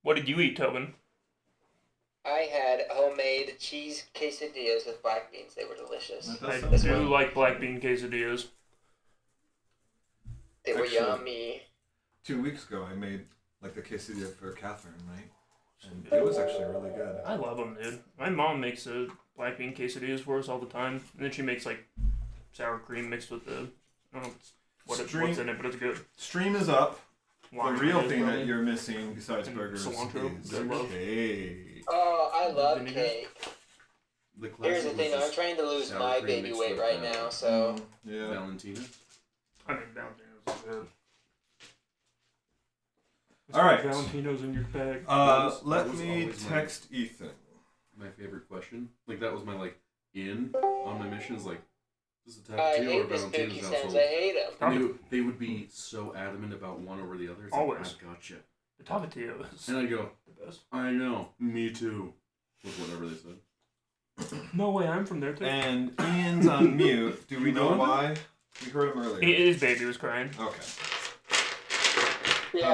What did you eat, Tobin? I had homemade cheese quesadillas with black beans. They were delicious. I do like black bean quesadillas. They were Actually, yummy. 2 weeks ago, I made like the quesadilla for Catherine, right? And it was actually really good. I love them, dude. My mom makes the black bean quesadillas for us all the time, and then she makes like sour cream mixed with the I don't know what's in it, but it's good. Stream is up. Lime the real mayonnaise, thing probably. that you're missing besides And burgers cilantro. is I love. cake. Oh, I love Vinegar. cake. The Here's the classic thing, was I'm trying to lose sour my cream baby mixed weight with, right now, so... Yeah. Valentina. I mean, Valentino's is good. All right. Valentino's in your bag. that Let was me always text Ethan. My favorite question. Like, that was my, in on my missions. Like, is it I Tapatio or hate the spooky Valentina's sounds, household? I hate them. They would be so adamant about one over the other. It's Always. Like, I gotcha. The Tapatio is And I'd go, the best. I know. Me too. With whatever they said. No way, I'm from there too. And Ian's on mute. Do we know going? why? We heard him earlier. His baby was crying. Okay. Yeah,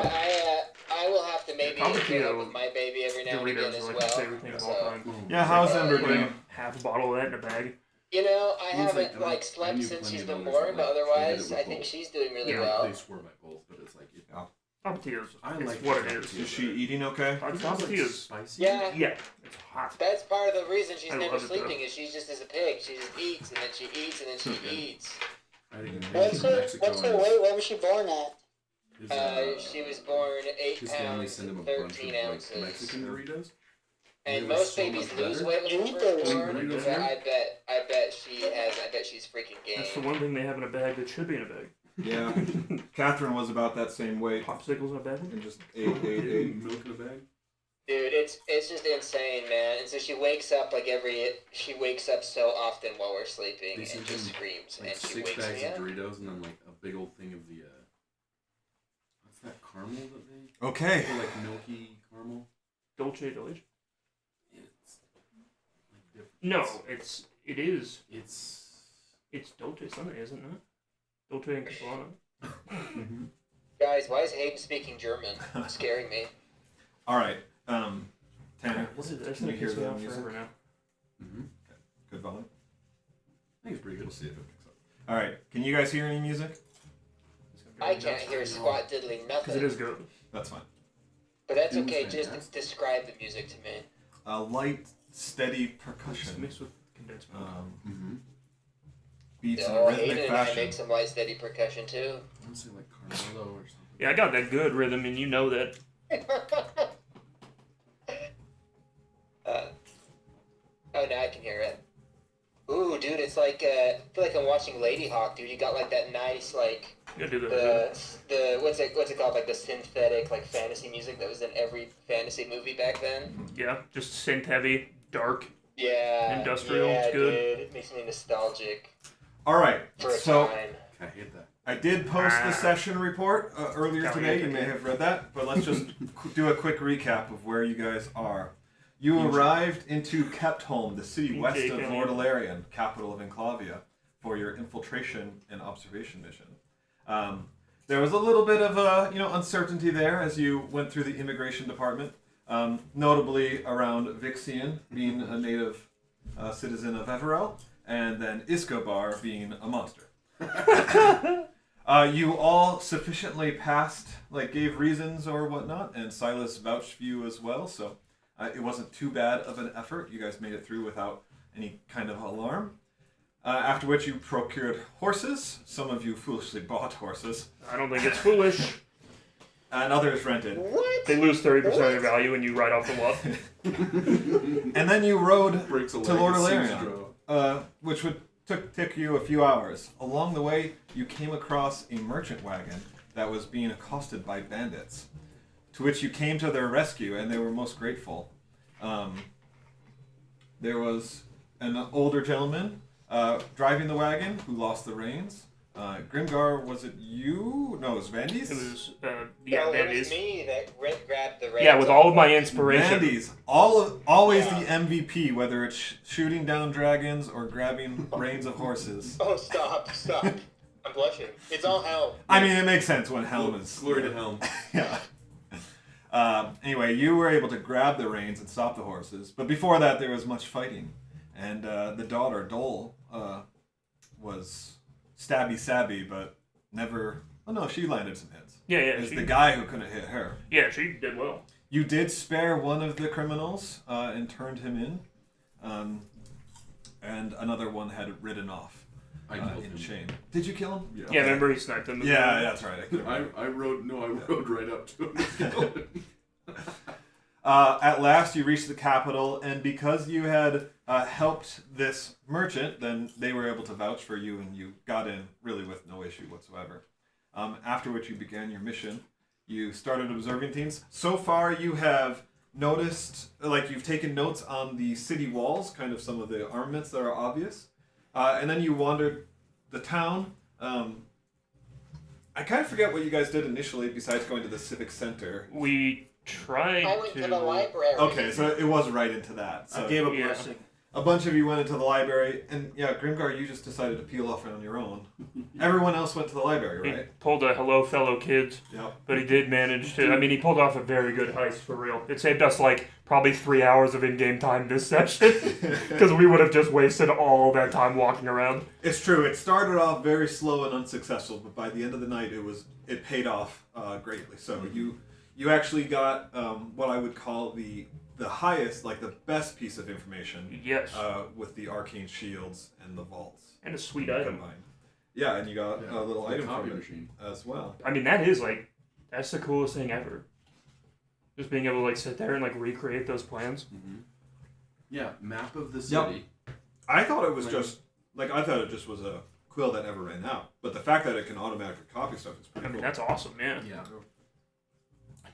I will have to maybe Tapatio get up with my baby every now and again Doritos as are like well. my favorite thing of all So, time. Yeah, how's Ember Putting doing? half a bottle of that in a bag. you know, I It was haven't like, I slept knew since plenty she's of been others born, that, but like, they did otherwise, it with I think both. she's doing really Yeah, well. They swear by both, but it's like, Tapatio's I it's like what it Tapatio. is. Is she eating okay? Tapatio's spicy. Yeah, yeah, it's hot. that's part of the reason she's I never love it, though. sleeping is she's just as a pig. She just eats, and then she eats, and then she Okay. eats. I think What's her weight? What was she born at? She was born 8 his family pounds send him and a bunch of 13 like ounces. Mexican Doritos. And They were most so babies much lose better. weight when You they're eat those born, Doritos, but yeah? I bet she's freaking That's the game. one thing they have in a bag that should be in a bag. Yeah. Catherine was about that same weight Popsicles in a bag. and just ate. Milk in a bag. Dude, it's just insane, man. And so she wakes up she wakes up so often while we're sleeping They and sent just him, screams, Like and she 6 wakes bags me of up. Doritos and then like a big old thing of the what's that caramel that they? Okay. Or like milky caramel. Dolce Delicious. It's like different. No, it is. It's Dolce something, isn't it? Dolce and Gabbana. Guys, why is Hayden speaking German? It's scaring me. All right. Tanner, What is it? That's can you gonna hear piss me the off music? forever now. Good volume. I think it's pretty good. We'll see if it picks up. All right. Can you guys hear any music? I can't hear squat diddly Because it nothing. is good. That's fine. But that's It was okay, just fantastic. describe the music to me. A light, steady It's percussion. mixed with condensed milk. Beats in a Oh, rhythmic Hayden and I fashion. make some light steady percussion too. I want to say like Carmelo or something. Yeah, I got that good rhythm, and you know that. Oh, now I can hear it. Ooh, dude, it's like I feel like I'm watching Lady Hawk, dude. You got like that nice like You gotta do that. the what's it called, like the synthetic like fantasy music that was in every fantasy movie back then. Yeah, just synth heavy, dark. Yeah, Industrial, yeah, it's good. Dude, it makes me nostalgic All right. for a So time. I hate that. I did post the session report earlier Oh, today. yeah, You may okay. have read that, but let's just do a quick recap of where you guys are. You arrived into Keptholm, the city west of County. Lordalarion, capital of Enclavia, for your infiltration and observation mission. There was a little bit of uncertainty there as you went through the immigration department, notably around Vixian being a native citizen of Everell, and then Iscobar being a monster. You all sufficiently passed, gave reasons or whatnot, and Silas vouched for you as well, so it wasn't too bad of an effort. You guys made it through without any kind of alarm. After which you procured horses. Some of you foolishly bought horses, I don't think it's foolish. and others rented. What? They lose 30% of their value when you ride off the lot. And then you rode Breaks a to leg, it seems Lordalarion, draw. which would took you a few hours. Along the way, you came across a merchant wagon that was being accosted by bandits, to which you came to their rescue, and they were most grateful. There was an older gentleman driving the wagon who lost the reins. Grimgar, was it you? No, it was Vandy's? It was, No, yeah, it that was is. me that grabbed the reins. Yeah, with all of my inspiration. Vandy's. Always Yeah. the MVP, whether it's shooting down dragons or grabbing reins of horses. Oh, stop. I'm blushing. It's all hell. I mean, it makes sense when Helm is... Glory to Helm. Yeah. Anyway, you were able to grab the reins and stop the horses, but before that there was much fighting, and the daughter, Dole, was stabby, but never... Oh no, she landed some hits. Yeah. It was the guy who couldn't hit her. Yeah, she did well. You did spare one of the criminals and turned him in, and another one had ridden off in shame. Did you kill him? Yeah, remember he sniped him? Yeah, that's right. I rode right up to him and killed him. At last, you reached the capital, and because you had helped this merchant, then they were able to vouch for you, and you got in really with no issue whatsoever. After which you began your mission. You started observing things. So far, you have noticed, you've taken notes on the city walls, kind of some of the armaments that are obvious. And then you wandered the town. I kind of forget what you guys did initially besides going to the civic center. We tried I went to the library. Okay, so it was right into that. So I gave a blessing. a bunch of you went into the library, and yeah, Grimgar, you just decided to peel off on your own. Everyone else went to the library, He right? pulled a hello, fellow kids. Yep. But he did manage to. I mean, he pulled off a very good heist for real. It saved us probably 3 hours of in-game time this session because we would have just wasted all that time walking around. It's true. It started off very slow and unsuccessful, but by the end of the night, it paid off greatly. So you actually got what I would call the highest, the best piece of information. Yes. With the arcane shields and the vaults And a sweet item. combined. Yeah, and you got a little The item copy from it machine. as well. I mean, that is that's the coolest thing ever. Just being able to sit there and recreate those plans. Mm-hmm. Yeah, map of the Yep. city. I thought it was I thought it just was a quill that never ran out. But the fact that it can automatically copy stuff is pretty I mean, cool. that's awesome, yeah. Yeah.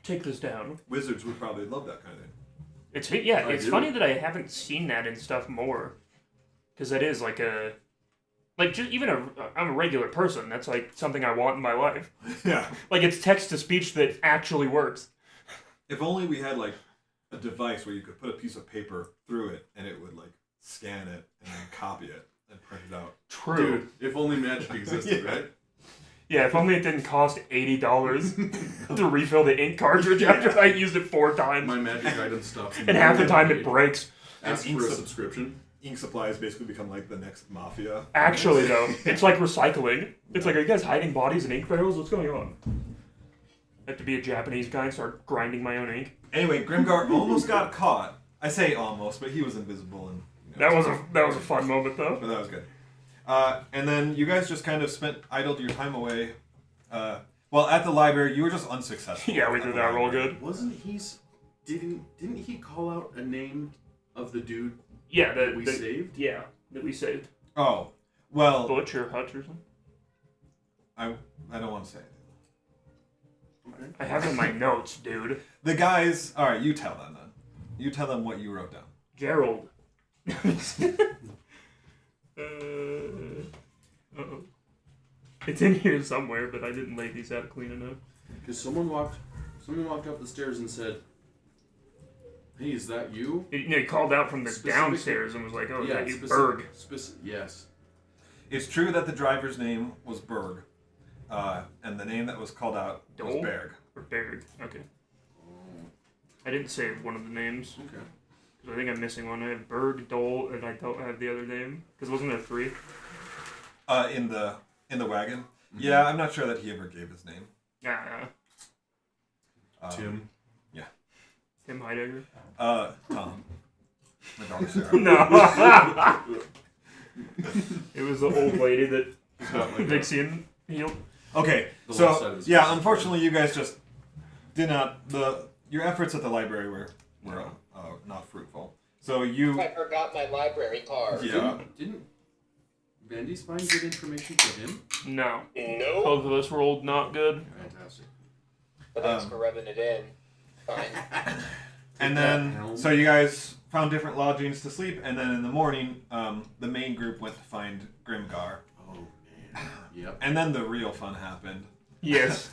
Take this down. Wizards would probably love that kind of thing. It's do. funny that I haven't seen that in stuff more, because that is just even I'm a regular person. That's something I want in my life. Yeah. It's text to speech that actually works. If only we had a device where you could put a piece of paper through it and it would scan it and then copy it and print it out. True. Dude, if only magic existed, Yeah. right? Yeah, if only it didn't cost $80 to refill the ink cartridge after I used it 4 times, My magic item stops. and half the time it breaks. Ask And for a ink subscription. Ink supplies basically become the next mafia. Actually, though, it's like recycling. It's are you guys hiding bodies in ink barrels? What's going on? I have to be a Japanese guy and start grinding my own ink. Anyway, Grimgar almost got caught. I say almost, but he was invisible and That was a fun moment, though. But that was good. And then you guys just kind of idled your time away. At the library, you were just unsuccessful. Yeah, we at did the that real library. good. Wasn't he? Didn't he call out a name of the dude Yeah, that we saved? Yeah, that we saved. Oh, well, Butch or Hutch or something. I don't want to say anything. Okay. I have it in my notes, dude. The guys, all right, you tell them then. You tell them what you wrote down. Gerald. Uh-oh. It's in here somewhere, but I didn't lay these out clean enough. Because someone walked up the stairs and said, "Hey, is that you?" He called out from the Specific- downstairs and was like, "Oh, is that you, specific- Berg?" Yes. It's true that the driver's name was Berg, and the name that was called out was Dole? Berg. Or Berg? Okay. I didn't say one of the names. Okay. I think I'm missing one. I have Berg, Dole, and I don't have the other name. Because wasn't there 3? In the wagon. Mm-hmm. Yeah, I'm not sure that he ever gave his name. Yeah. Tim. Tim Heidegger. Tom. My daughter Sarah. No. It was the old lady that He's got Vixian healed. Okay, The left side of so his yeah, face. unfortunately, you guys just did not. Your efforts at the library were not fruitful. So you. I forgot my library card. Yeah. Didn't Vandy's find good information for him? No. Nope. Both of us rolled not good. Fantastic. But thanks for rubbing it in. Fine. And then, so you guys found different lodgings to sleep, and then in the morning, the main group went to find Grimgar. Oh man. Yep. And then the real fun happened. Yes.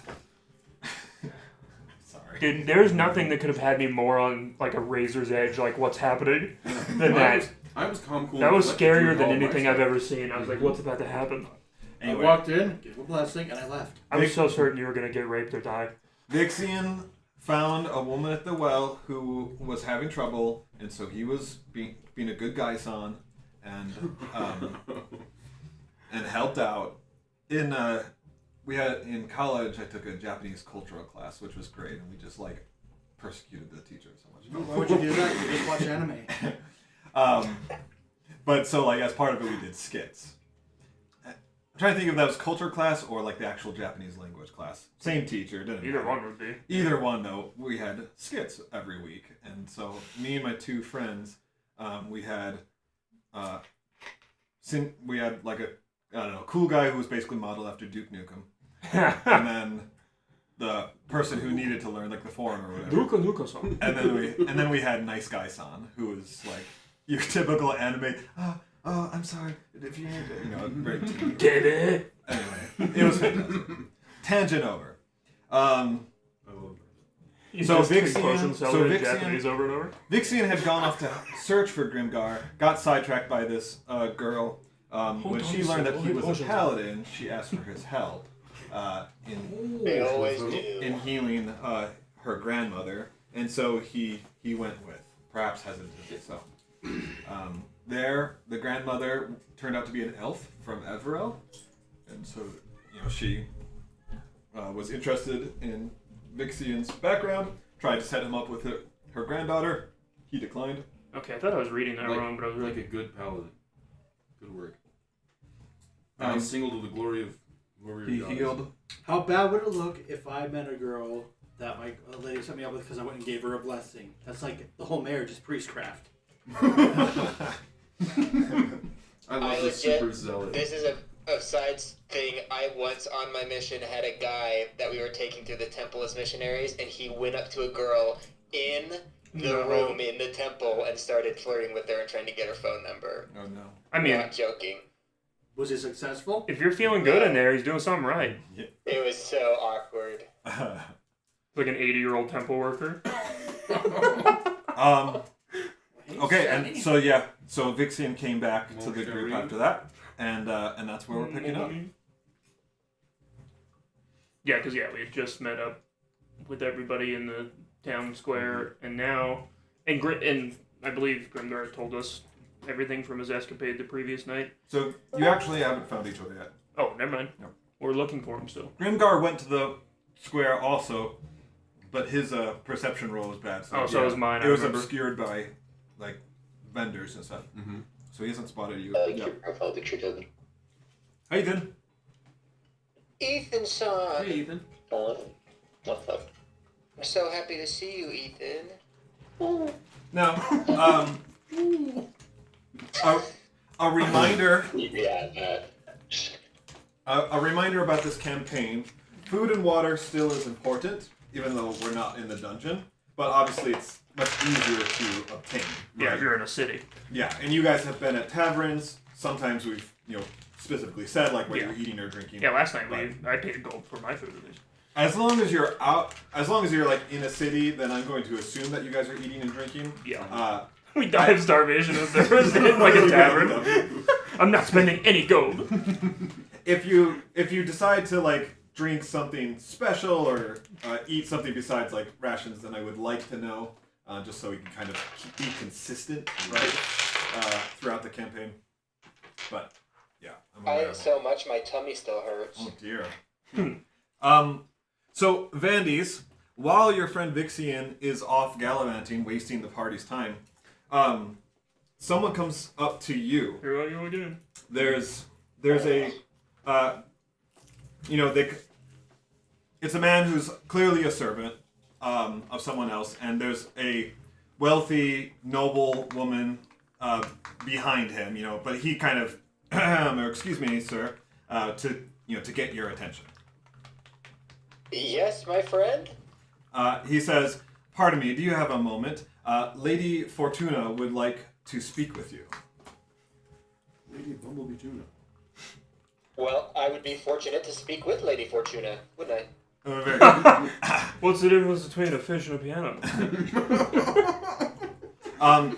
Sorry. Dude, there's nothing that could have had me more on a razor's edge, what's happening, than that. I was calm, cool. That was and collected, scarier doing than all my anything stuff. I've ever seen. I was like, what's about to happen? Anyway, I walked in, gave a blessing, and I left. I was so certain you were going to get raped or die. Vixian found a woman at the well who was having trouble, and so he was being a good guy son, and helped out. In college, I took a Japanese cultural class, which was great, and we just like persecuted the teacher so much. Why would you do that? You just watch anime. But so like as part of it, we did skits. I'm trying to think if that was culture class or like the actual Japanese language class. Same teacher, didn't Either matter. one would be. Either one, though, we had skits every week, and so me and my two friends, we had like a cool guy who was basically modeled after Duke Nukem, and then the person who needed to learn, like the foreigner or whatever. Duka-san. And then we had Nice Guy San, who was like your typical anime. Oh, I'm sorry. If you need to, very teeny. Get it? Anyway, it was fantastic. Tangent over. You So just take Vixian- potions, sell so it in Vixian- Japanese over and over? Vixian had gone off to search for Grimgar, got sidetracked by this girl. When she learned that he was a paladin, she asked for his help They always do. in healing her grandmother, and so he went with, perhaps hesitantly so. The grandmother turned out to be an elf from Everell, and so she was interested in Vixian's background, tried to set him up with her granddaughter. He declined. Okay, I thought I was reading that wrong, but I was like really... a good paladin. Good work. I single to the glory of whoever He your god is. healed. How bad would it look if I met a girl that my lady set me up with because I went and gave her a blessing? That's like the whole marriage is priestcraft. I love I this legit- super zealot. This is a side thing. I once on my mission had a guy that we were taking through the temple as missionaries, and he went up to a girl in the room in the temple and started flirting with her and trying to get her phone number. Oh no. I mean, Not joking. Was he successful? if you're feeling good in there, he's doing something right. It was so awkward. Like an 80-year-old temple worker. Okay, and so Vixian came back to the group after that, and that's where we're picking up. Yeah, because we had just met up with everybody in the town square, and now, and I believe Grimgar told us everything from his escapade the previous night. So you actually haven't found each other yet. Oh, never mind. No. We're looking for him still. Grimgar went to the square also, but his perception roll was bad. So was mine. It I was remember. obscured by like vendors and stuff. Mm-hmm. So he hasn't spotted you. I like your profile picture, Toby. How you doing? Ethan, son. Hey, Ethan. What's up? We're so happy to see you, Ethan. Now, a reminder. Yeah, A reminder about this campaign. Food and water still is important, even though we're not in the dungeon. But obviously it's much easier to obtain. Yeah, right? if you're in a city. Yeah, and you guys have been at taverns. Sometimes we've, specifically said like what Yeah. you're eating or drinking. Yeah, last night Right. I paid gold for my food at least. As long as you're like in a city, then I'm going to assume that you guys are eating and drinking. Yeah. We die of starvation if there was in like a tavern. I'm not spending any gold. If you decide to like drink something special or eat something besides like rations, then I would like to know, just so we can kind of be consistent, right, throughout the campaign. But yeah, I'm I aware ate of so much my tummy still hurts. Oh dear. So Vandes, while your friend Vixian is off gallivanting, wasting the party's time, someone comes up to you. Here I go again. There's a, it's a man who's clearly a servant of someone else, and there's a wealthy, noble woman behind him, but he kind of, or excuse me, sir, to get your attention. Yes, my friend? He says, "Pardon me, do you have a moment? Lady Fortuna would like to speak with you." Lady Bumblebee Tuna. Well, I would be fortunate to speak with Lady Fortuna, wouldn't I? Very good. What's the difference between a fish and a piano?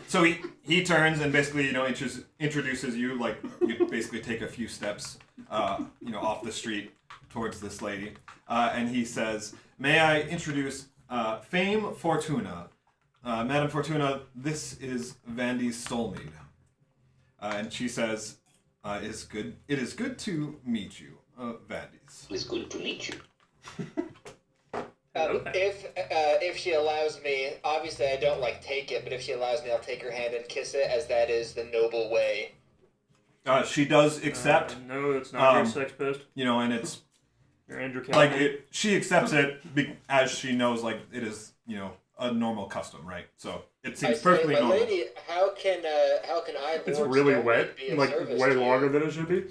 So he turns and basically, introduces you, like, you basically take a few steps, off the street towards this lady. And he says, "May I introduce Fame Fortuna. Madam Fortuna, this is Vandy's Stolmead. And she says, it is good to meet you, Vandy's. It's good to meet you. If she allows me, obviously I don't take it, but if she allows me, I'll take her hand and kiss it, as that is the noble way. She does accept. No, it's not your sex pest. And it's You're Andrew Callahan. she accepts it as she knows it is a normal custom, right? So it seems perfectly my normal. lady, how can I? It's Lord really Stone wet, be of like service way to you? longer than it should be.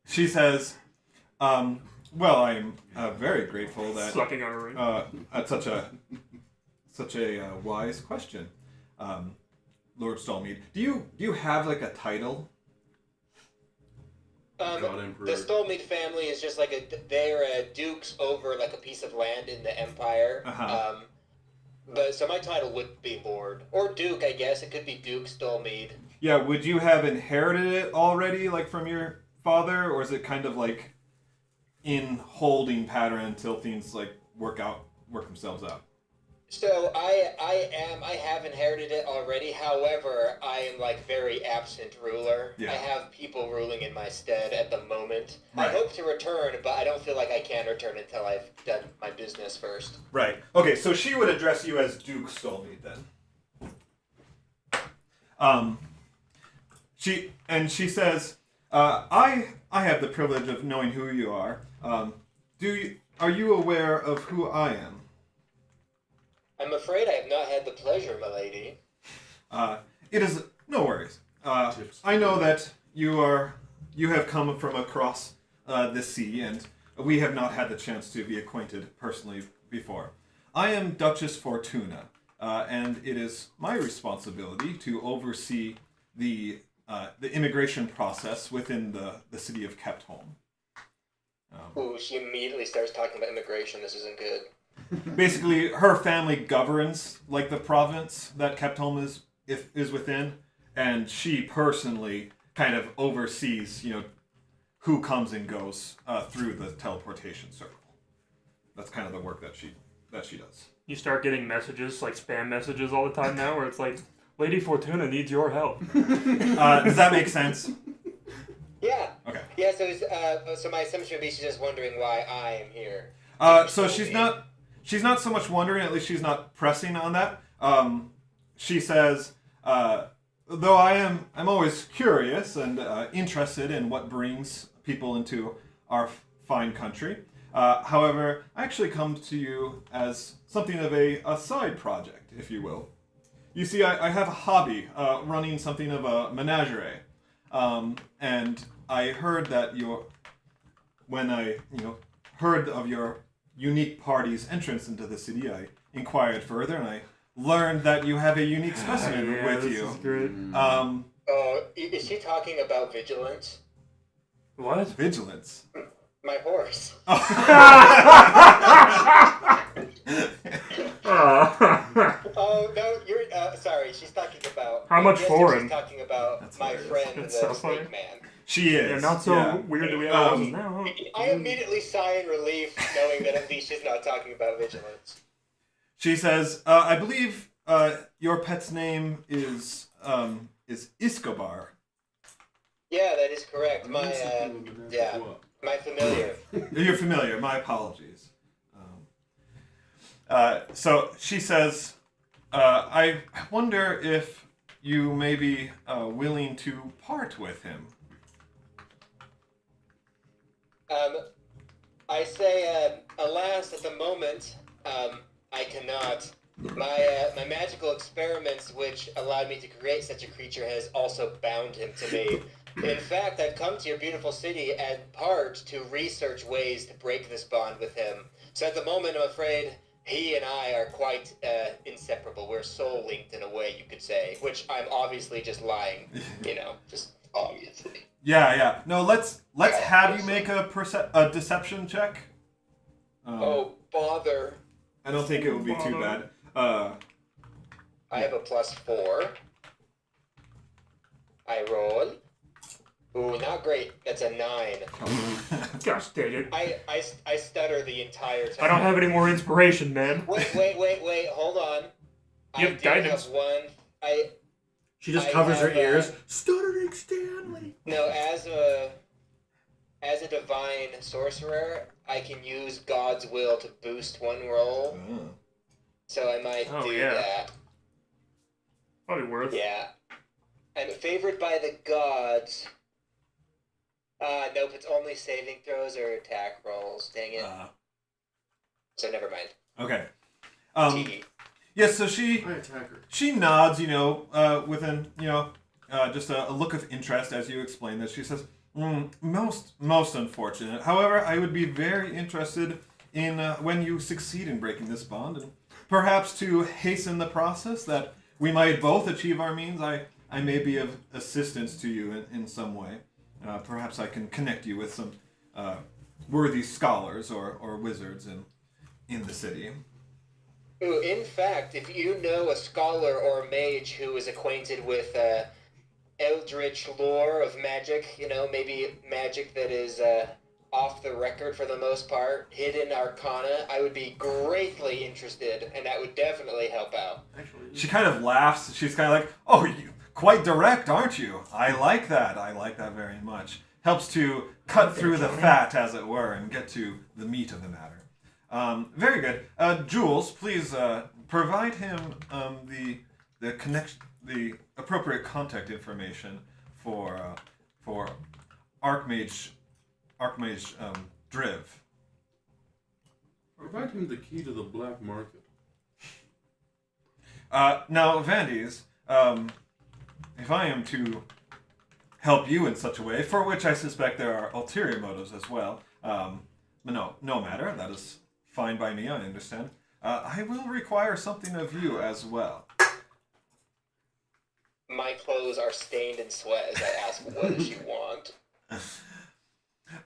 She says, well, I'm very grateful that Sucking on a ring. at such a wise question, Lord Stolmead. Do you have a title? God Emperor. The Stolmead family is just they're dukes over a piece of land in the Empire. Uh-huh. But so my title would be Lord or Duke, I guess. It could be Duke Stolmead. Yeah, would you have inherited it already, from your father, or is it kind of in holding pattern until things work themselves out? So I have inherited it already. However, I am very absent ruler. Yeah. I have people ruling in my stead at the moment. Right. I hope to return, but I don't feel like I can return until I've done my business first. Right. Okay, so she would address you as Duke Stolmead then. She says, I have the privilege of knowing who you are. Are you aware of who I am? I'm afraid I have not had the pleasure, my lady. It is no worries. I know that you have come from across the sea, and we have not had the chance to be acquainted personally before. I am Duchess Fortuna, and it is my responsibility to oversee the immigration process within the city of Keptholm. Ooh, she immediately starts talking about immigration. This isn't good. Basically, her family governs the province that Keptholm is within, and she personally kind of oversees who comes and goes through the teleportation circle. That's kind of the work that she does. You start getting messages, spam messages all the time now, where it's Lady Fortuna needs your help. Does that make sense? Yeah. Okay. Yeah, so my assumption would be she's just wondering why I am here. So she's not so much wondering, at least she's not pressing on that. She says, though I'm always curious and interested in what brings people into our fine country. However, I actually come to you as something of a side project, if you will. You see, I have a hobby, running something of a menagerie. And I heard that when I heard of your unique party's entrance into the city, I inquired further, and I learned that you have a unique specimen with you. This is great. Is she talking about vigilance? What? Vigilance. My horse. Oh no, you're sorry. She's talking about. How much I guess foreign? She's talking about That's my hilarious. friend, That's the so snake funny. man. She is. Yeah, not so weird that we have horses now. Huh? I immediately sigh in relief, knowing that at least she's not talking about vigilance. She says, I believe your pet's name is Escobar. Yeah, that is correct. My my familiar. You're familiar. My apologies. So she says, I wonder if you may be willing to part with him. I say, alas, at the moment, I cannot. My magical experiments, which allowed me to create such a creature, has also bound him to me. In fact, I've come to your beautiful city in part to research ways to break this bond with him. So at the moment, I'm afraid he and I are quite inseparable. We're soul linked in a way, you could say, which I'm obviously just lying, just Obviously. Yeah. No, let's have you make a deception check. oh, bother. I don't think it would be too bad. I have a +4. I roll. Ooh, not great. That's a 9. Gosh dang it. I stutter the entire time. I don't have any more inspiration, man. Wait. Hold on. You I have do guidance. have one. She just I covers her have, ears. Stuttering Stanley. No, as a divine sorcerer, I can use God's will to boost one roll. Oh. So I might do yeah. that. Probably worth. Yeah. I'm favored by the gods. Nope, it's only saving throws or attack rolls. Dang it. So never mind. Okay. T. Yes, so she I attack her. She nods, with an, just a look of interest as you explain this. She says, most unfortunate. However, I would be very interested in when you succeed in breaking this bond, and perhaps to hasten the process that we might both achieve our means. I may be of assistance to you in some way. Perhaps I can connect you with some worthy scholars or wizards in the city. Ooh, in fact, if you know a scholar or mage who is acquainted with eldritch lore of magic, maybe magic that is off the record for the most part, hidden arcana, I would be greatly interested, and that would definitely help out. Actually, She kind of laughs. She's kind of like, "Oh, you quite direct, aren't you? I like that. I like that very much. Helps to cut through the fat, as it were, and get to the meat of the matter." Very good. Jules, please provide him the connection, the appropriate contact information for Archmage Driv. Provide him the key to the black market. Now, Vandys, if I am to help you in such a way, for which I suspect there are ulterior motives as well, but no matter, that is fine by me, I understand. I will require something of you as well. My clothes are stained in sweat as I ask, what does she want?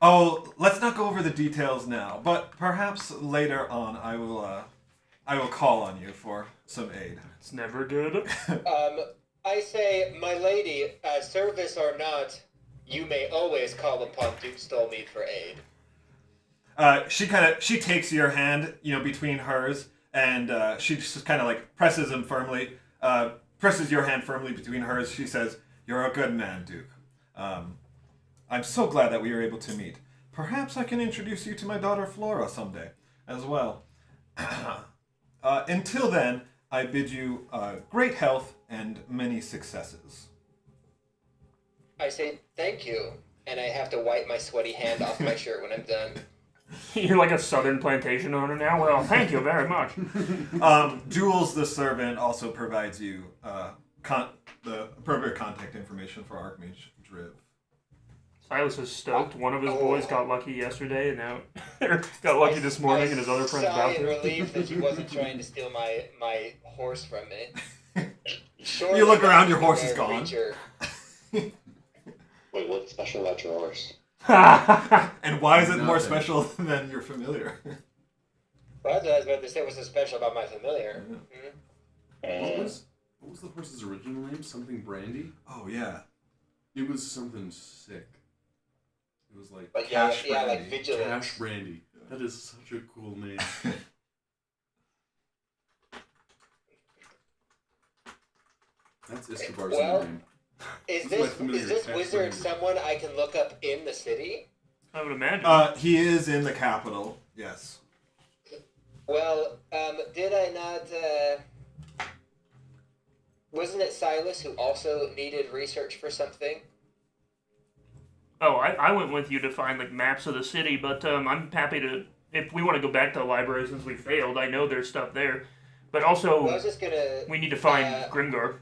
Oh, let's not go over the details now, but perhaps later on I will call on you for some aid. It's never good. I say, my lady, service or not, you may always call upon Duke Stolmead for aid. She takes your hand, between hers, and she just kind of like presses him firmly, presses your hand firmly between hers. She says, "You're a good man, Duke. I'm so glad that we were able to meet. Perhaps I can introduce you to my daughter Flora someday, as well. Until then, I bid you great health and many successes." I say, thank you, and I have to wipe my sweaty hand off my shirt when I'm done. You're like a southern plantation owner now? Well, thank you very much. Jules, the servant, also provides you the appropriate contact information for Archmage Driv. Silas is stoked. One of his boys got lucky yesterday, and now got lucky this morning, and his other friend's about in to. relief that she wasn't trying to steal my horse from me. You look around, your horse is gone. Creature. Wait, what's special about your horse? And why is it more Nothing. special than your familiar? Well, that's what I was about to say. What's so special about my familiar? What was the horse's original name? Something Brandy? Oh, yeah. It was something sick. It was like But Cash yeah, like Brandy. vigilance. Cash Brandy. That is such a cool name. That's Escobar's Well, name. Is This is my this familiar Cash wizard Brandy. someone I can look up in the city? I would imagine. He is in the capital, yes. Well, did I not? Wasn't it Silas who also needed research for something? Oh, I went with you to find like maps of the city, but I'm happy to, if we want to go back to the library since we failed. I know there's stuff there, but also Well, I was just gonna. we need to find Grimgar.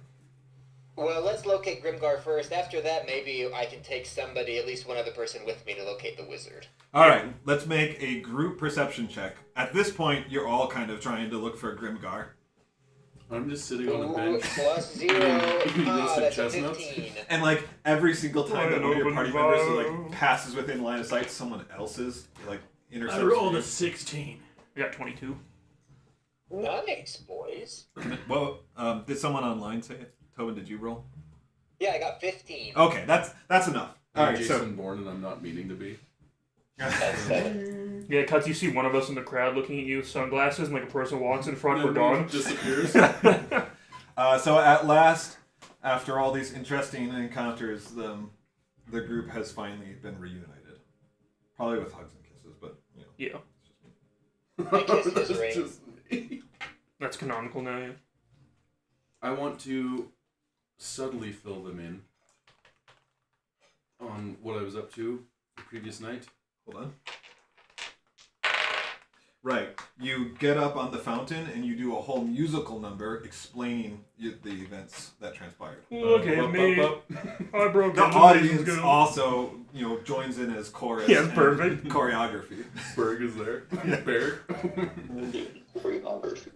Well, let's locate Grimgar first. After that, maybe I can take somebody, at least one other person, with me to locate the wizard. All right, let's make a group perception check. At this point, you're all kind of trying to look for Grimgar. I'm just sitting on a Ooh, bench. plus 0. Eating Ah, roasted that's chestnuts. a 15. And like every single time that one of your party members Grimgar. like passes within line of sight, someone else's like intercepts. I rolled you. a 16. I got 22. Nice, boys. Well, did someone online say it? Tobin, did you roll? Yeah, I got 15. Okay, that's enough. All I'm right, Jason Bourne, and I'm not meaning to be. That's 7. Yeah, cuts. You see one of us in the crowd looking at you with sunglasses, and like a person walks in front. And We're then gone. Disappears. So at last, after all these interesting encounters, the group has finally been reunited. Probably with hugs and kisses, but you know. Yeah, I kissed his That's ring. just me. that's canonical now. Yeah. I want to subtly fill them in on what I was up to the previous night. Hold on. Right. You get up on the fountain and you do a whole musical number explaining the events that transpired. Look at me. I broke The into audience music. also, joins in as chorus. Yeah, and perfect. Choreography. Berg is there. Berg. Indeed. Free hunger food.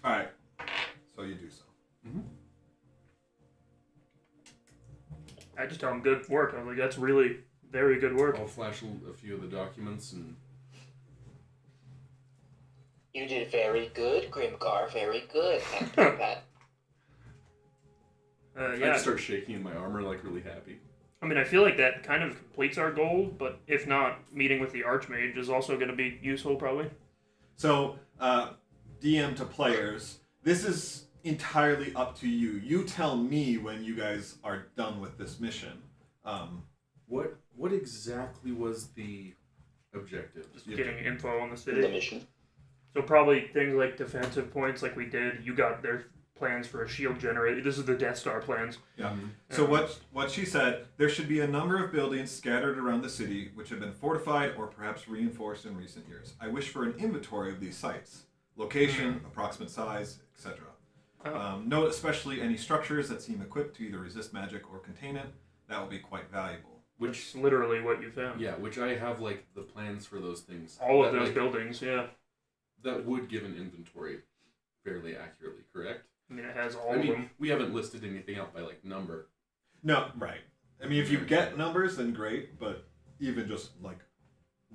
All right. So you do so. I just tell him good work. I was like, that's really very good work. I'll flash a few of the documents and You did very good, Grimgar. Very good. Pat, pat. I Yeah. just start shaking in my armor like really happy. I mean, I feel like that kind of completes our goal, but if not, meeting with the Archmage is also going to be useful, probably. So, DM to players, this is entirely up to you. You tell me when you guys are done with this mission. What exactly was the objective? just getting info on the The city. mission. So probably things like defensive points, like we did. You got their plans for a shield generator. This is the Death Star plans. Yeah. So what she said, there should be a number of buildings scattered around the city which have been fortified or perhaps reinforced in recent years. I wish for an inventory of these sites, location, approximate size, etc. Note especially any structures that seem equipped to either resist magic or contain it. That will be quite valuable. Which is literally what you found. Yeah, which I have like the plans for those things. All of That, those like, buildings, yeah. that would give an inventory fairly accurately, correct? I mean, it has all I of mean, them. we haven't listed anything out by like number. No, right. I mean, if you get numbers, then great, but even just like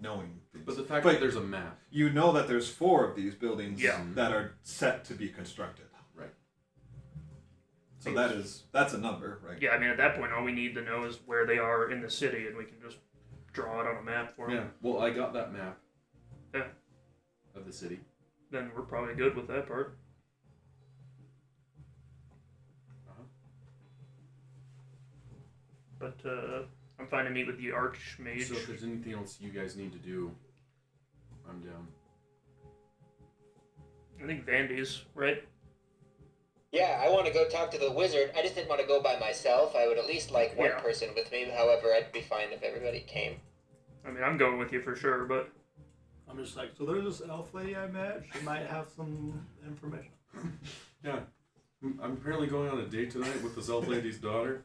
knowing things. But the fact But that there's a map. you know that there's 4 of these buildings Yeah. that are set to be constructed. Right. So that's a number, right? Yeah, I mean, at that point, all we need to know is where they are in the city, and we can just draw it on a map for them. Yeah. Well, I got that map. Yeah. Of the city. Then we're probably good with that part. But I'm fine to meet with the Archmage. So if there's anything else you guys need to do, I'm down. I think Vandy's, right? Yeah, I want to go talk to the wizard. I just didn't want to go by myself. I would at least like one Yeah. person with me. However, I'd be fine if everybody came. I mean, I'm going with you for sure, but I'm just like, so there's this elf lady I met. She might have some information. Yeah. I'm apparently going on a date tonight with this elf lady's daughter.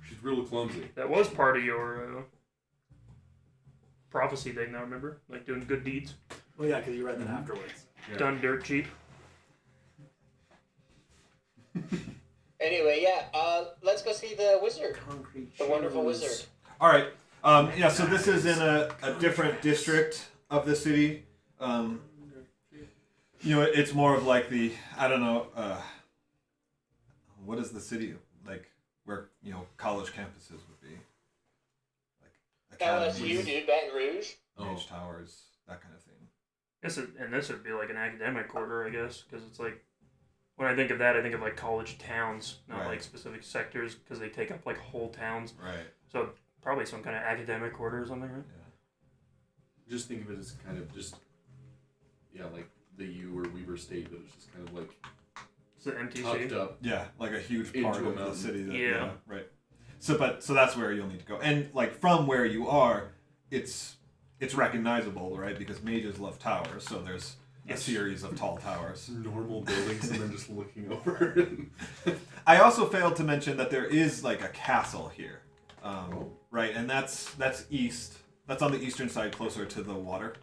She's real clumsy. that was part of your prophecy thing now, remember? Like doing good deeds. Well, yeah, because you read that afterwards. Yeah. Done dirt cheap. Anyway, yeah, let's go see the wizard. Concrete. The wonderful shoes. wizard. All right. Yeah. So this is in a different district of the city. It's more of like the what is the city like where college campuses would be, like LSU, academies, dude, Baton Rouge. mage towers, that kind of thing. This would be like an academic quarter, I guess, because it's like, when I think of that, I think of like college towns, not Right. like specific sectors, because they take up like whole towns. Right. So probably some kind of academic quarter or something, right? Just think of it as kind of just, like the U or Weber State, but it's just kind of like It's the MTC. tucked up. Yeah, like a huge Into part a of the mountain. city. Yeah. Right. So that's where you'll need to go, and like from where you are, it's recognizable, right? Because mages love towers, so there's a series of tall towers. Normal buildings and then just looking over. I also failed to mention that there is like a castle here, right? And that's east. That's on the eastern side, closer to the water,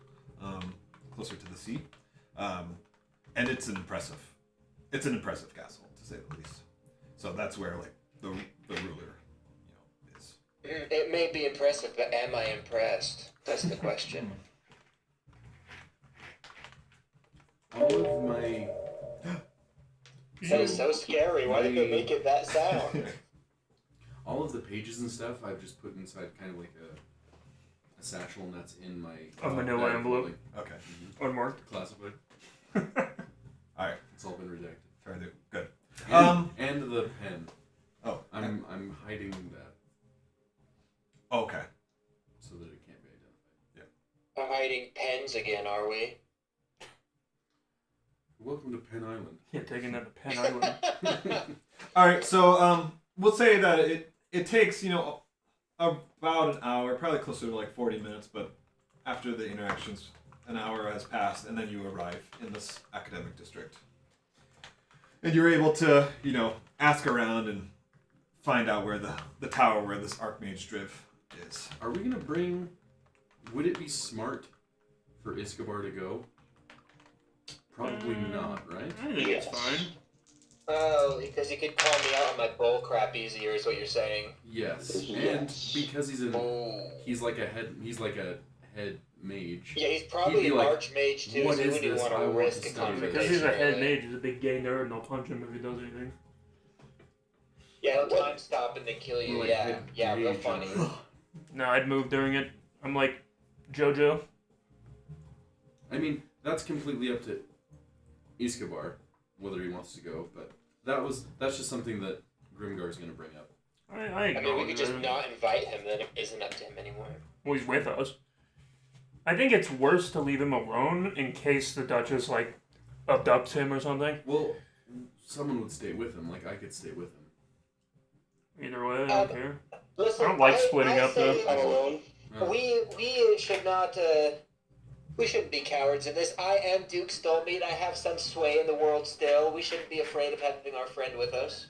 closer to the sea, and it's an impressive castle to say the least. So that's where like the ruler, is. It may be impressive, but am I impressed? That's the question. All of my That is so scary. Why did they make it that sound? all of the pages and stuff, I've just put inside kind of like a satchel, and that's in my A manila bag envelope. holding. Okay. Unmarked. Classified. All right. It's all been redacted. Fairly good. And the pen. Oh. I'm hiding that Okay. so that it can't be identified. We're hiding pens again, are we? Welcome to Penn Island. Yeah, taking that to Penn Island. All right. So we'll say that it takes about an hour, probably closer to like 40 minutes, but after the interactions, an hour has passed, and then you arrive in this academic district. And you're able to, ask around and find out where the tower where this Archmage Driv is. Are we gonna bring? Would it be smart for Iskabar to go? Probably not, right? I think it's fine. Oh, because you could call me out on my bull crap easier, is what you're saying. Yes, and Yes. because Oh. he's like a head mage. Yeah, he's He'd probably be an like, archmage too, "What so he is wouldn't this? want I to want risk to a study this." Because confrontation. he's a head really. mage, he's a big gay nerd, and I'll punch him if he does anything. Yeah, he'll time stop and then kill you. Like Yeah, head yeah, real mage, funny. No, I'd move during it. I'm like JoJo. I mean, that's completely up to Iskabar whether he wants to go, but that's just something that Grimgar's gonna bring up. I I mean, we could just acknowledge not invite him, then it isn't up to him anymore. Well, he's with us. I think it's worse to leave him alone in case the Duchess, abducts him or something. Well, someone would stay with him, like I could stay with him. Either way, I don't care. Listen, I don't like splitting up, say, I'm alone. We should not, we shouldn't be cowards in this. I am Duke Stolmeat. I have some sway in the world still. We shouldn't be afraid of having our friend with us.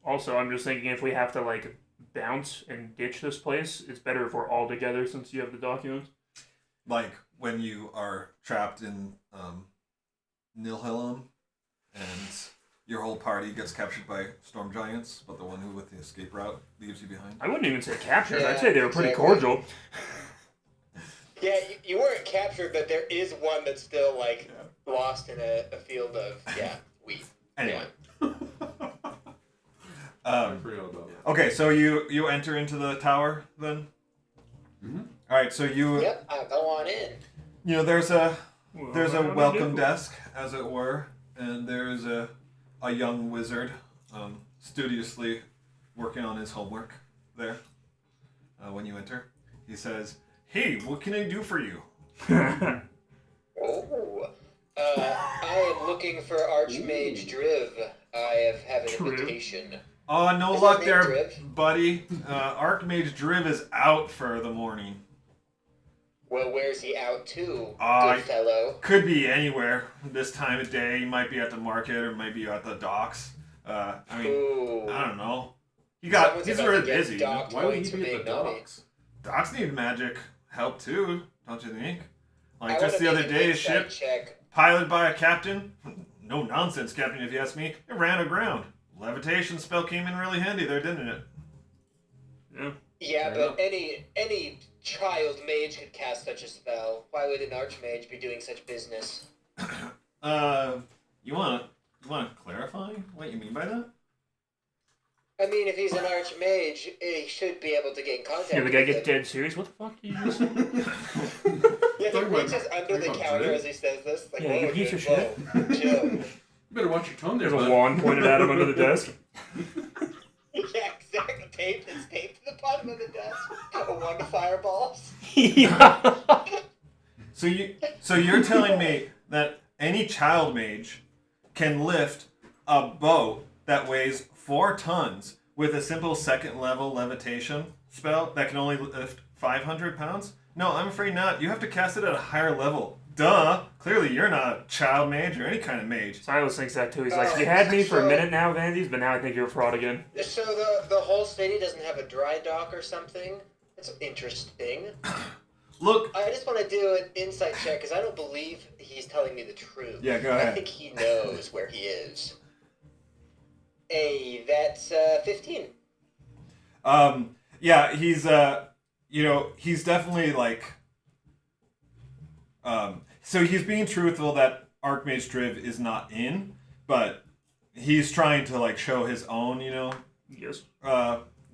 Also, I'm just thinking if we have to, bounce and ditch this place, it's better if we're all together since you have the documents. Like when you are trapped in Nilhelm and your whole party gets captured by storm giants, but the one who with the escape route leaves you behind. I wouldn't even say captured. Yeah, I'd say they were pretty exactly. cordial. Yeah, you weren't captured, but there is one that's still, lost in a field of, wheat. Anyway. I forgot about that. Okay, so you enter into the tower then? Mm-hmm. All right, so you Yep, go on in. there's a Well, there's a how do you welcome do? desk, as it were, and there's a young wizard studiously working on his homework there. When you enter, he says, "Hey, what can I do for you?" Oh, I am looking for Archmage Driv. I have an Driv? invitation. Oh, no Is luck his there, name Driv? buddy. Archmage Driv is out for the morning. Well, where's he out to, I- good fellow? Could be anywhere this time of day. He might be at the market or might be at the docks. I mean, Ooh. I don't know. He's Someone's about really to get busy. docked Why would points he for be at being the naughty. docks? Docks need magic help too, don't you think? Like I just the wanna other make an day, a insight ship check. piloted by a captain. No nonsense, captain, if you ask me. It ran aground. Levitation spell came in really handy there, didn't it? Yeah. Yeah, Fair but enough. any child mage could cast such a spell. Why would an archmage be doing such business? You wanna clarify what you mean by that? I mean, if he's an archmage, he should be able to get in contact. Yeah, the guy with gets it. dead serious. What the fuck did you just say? Yeah, he Talking about- reaches under the talking about counter Driv? as he says this. Like, Yeah, you whoa, piece dude, of shit. whoa, chill. You better watch your tone there, There's a bud. wand pointed at him under the desk. Yeah, exactly. It's taped to the bottom of the desk. A one to fireballs. Yeah. So you're telling me that any child mage can lift a boat that weighs 4 tons with a simple second level levitation spell that can only lift 500 pounds? No, I'm afraid not. You have to cast it at a higher level. Duh. Clearly you're not a child mage or any kind of mage. Silas thinks that too. He's like, you had me for a minute now, Vandy's, but now I think you're a fraud again. So the whole city doesn't have a dry dock or something? That's interesting. Look. I just want to do an insight check because I don't believe he's telling me the truth. Yeah, go I ahead. think he knows where he is. Hey, that's 15. Yeah, he's he's definitely so he's being truthful that Archmage Driv is not in, but he's trying to show his own, Yes.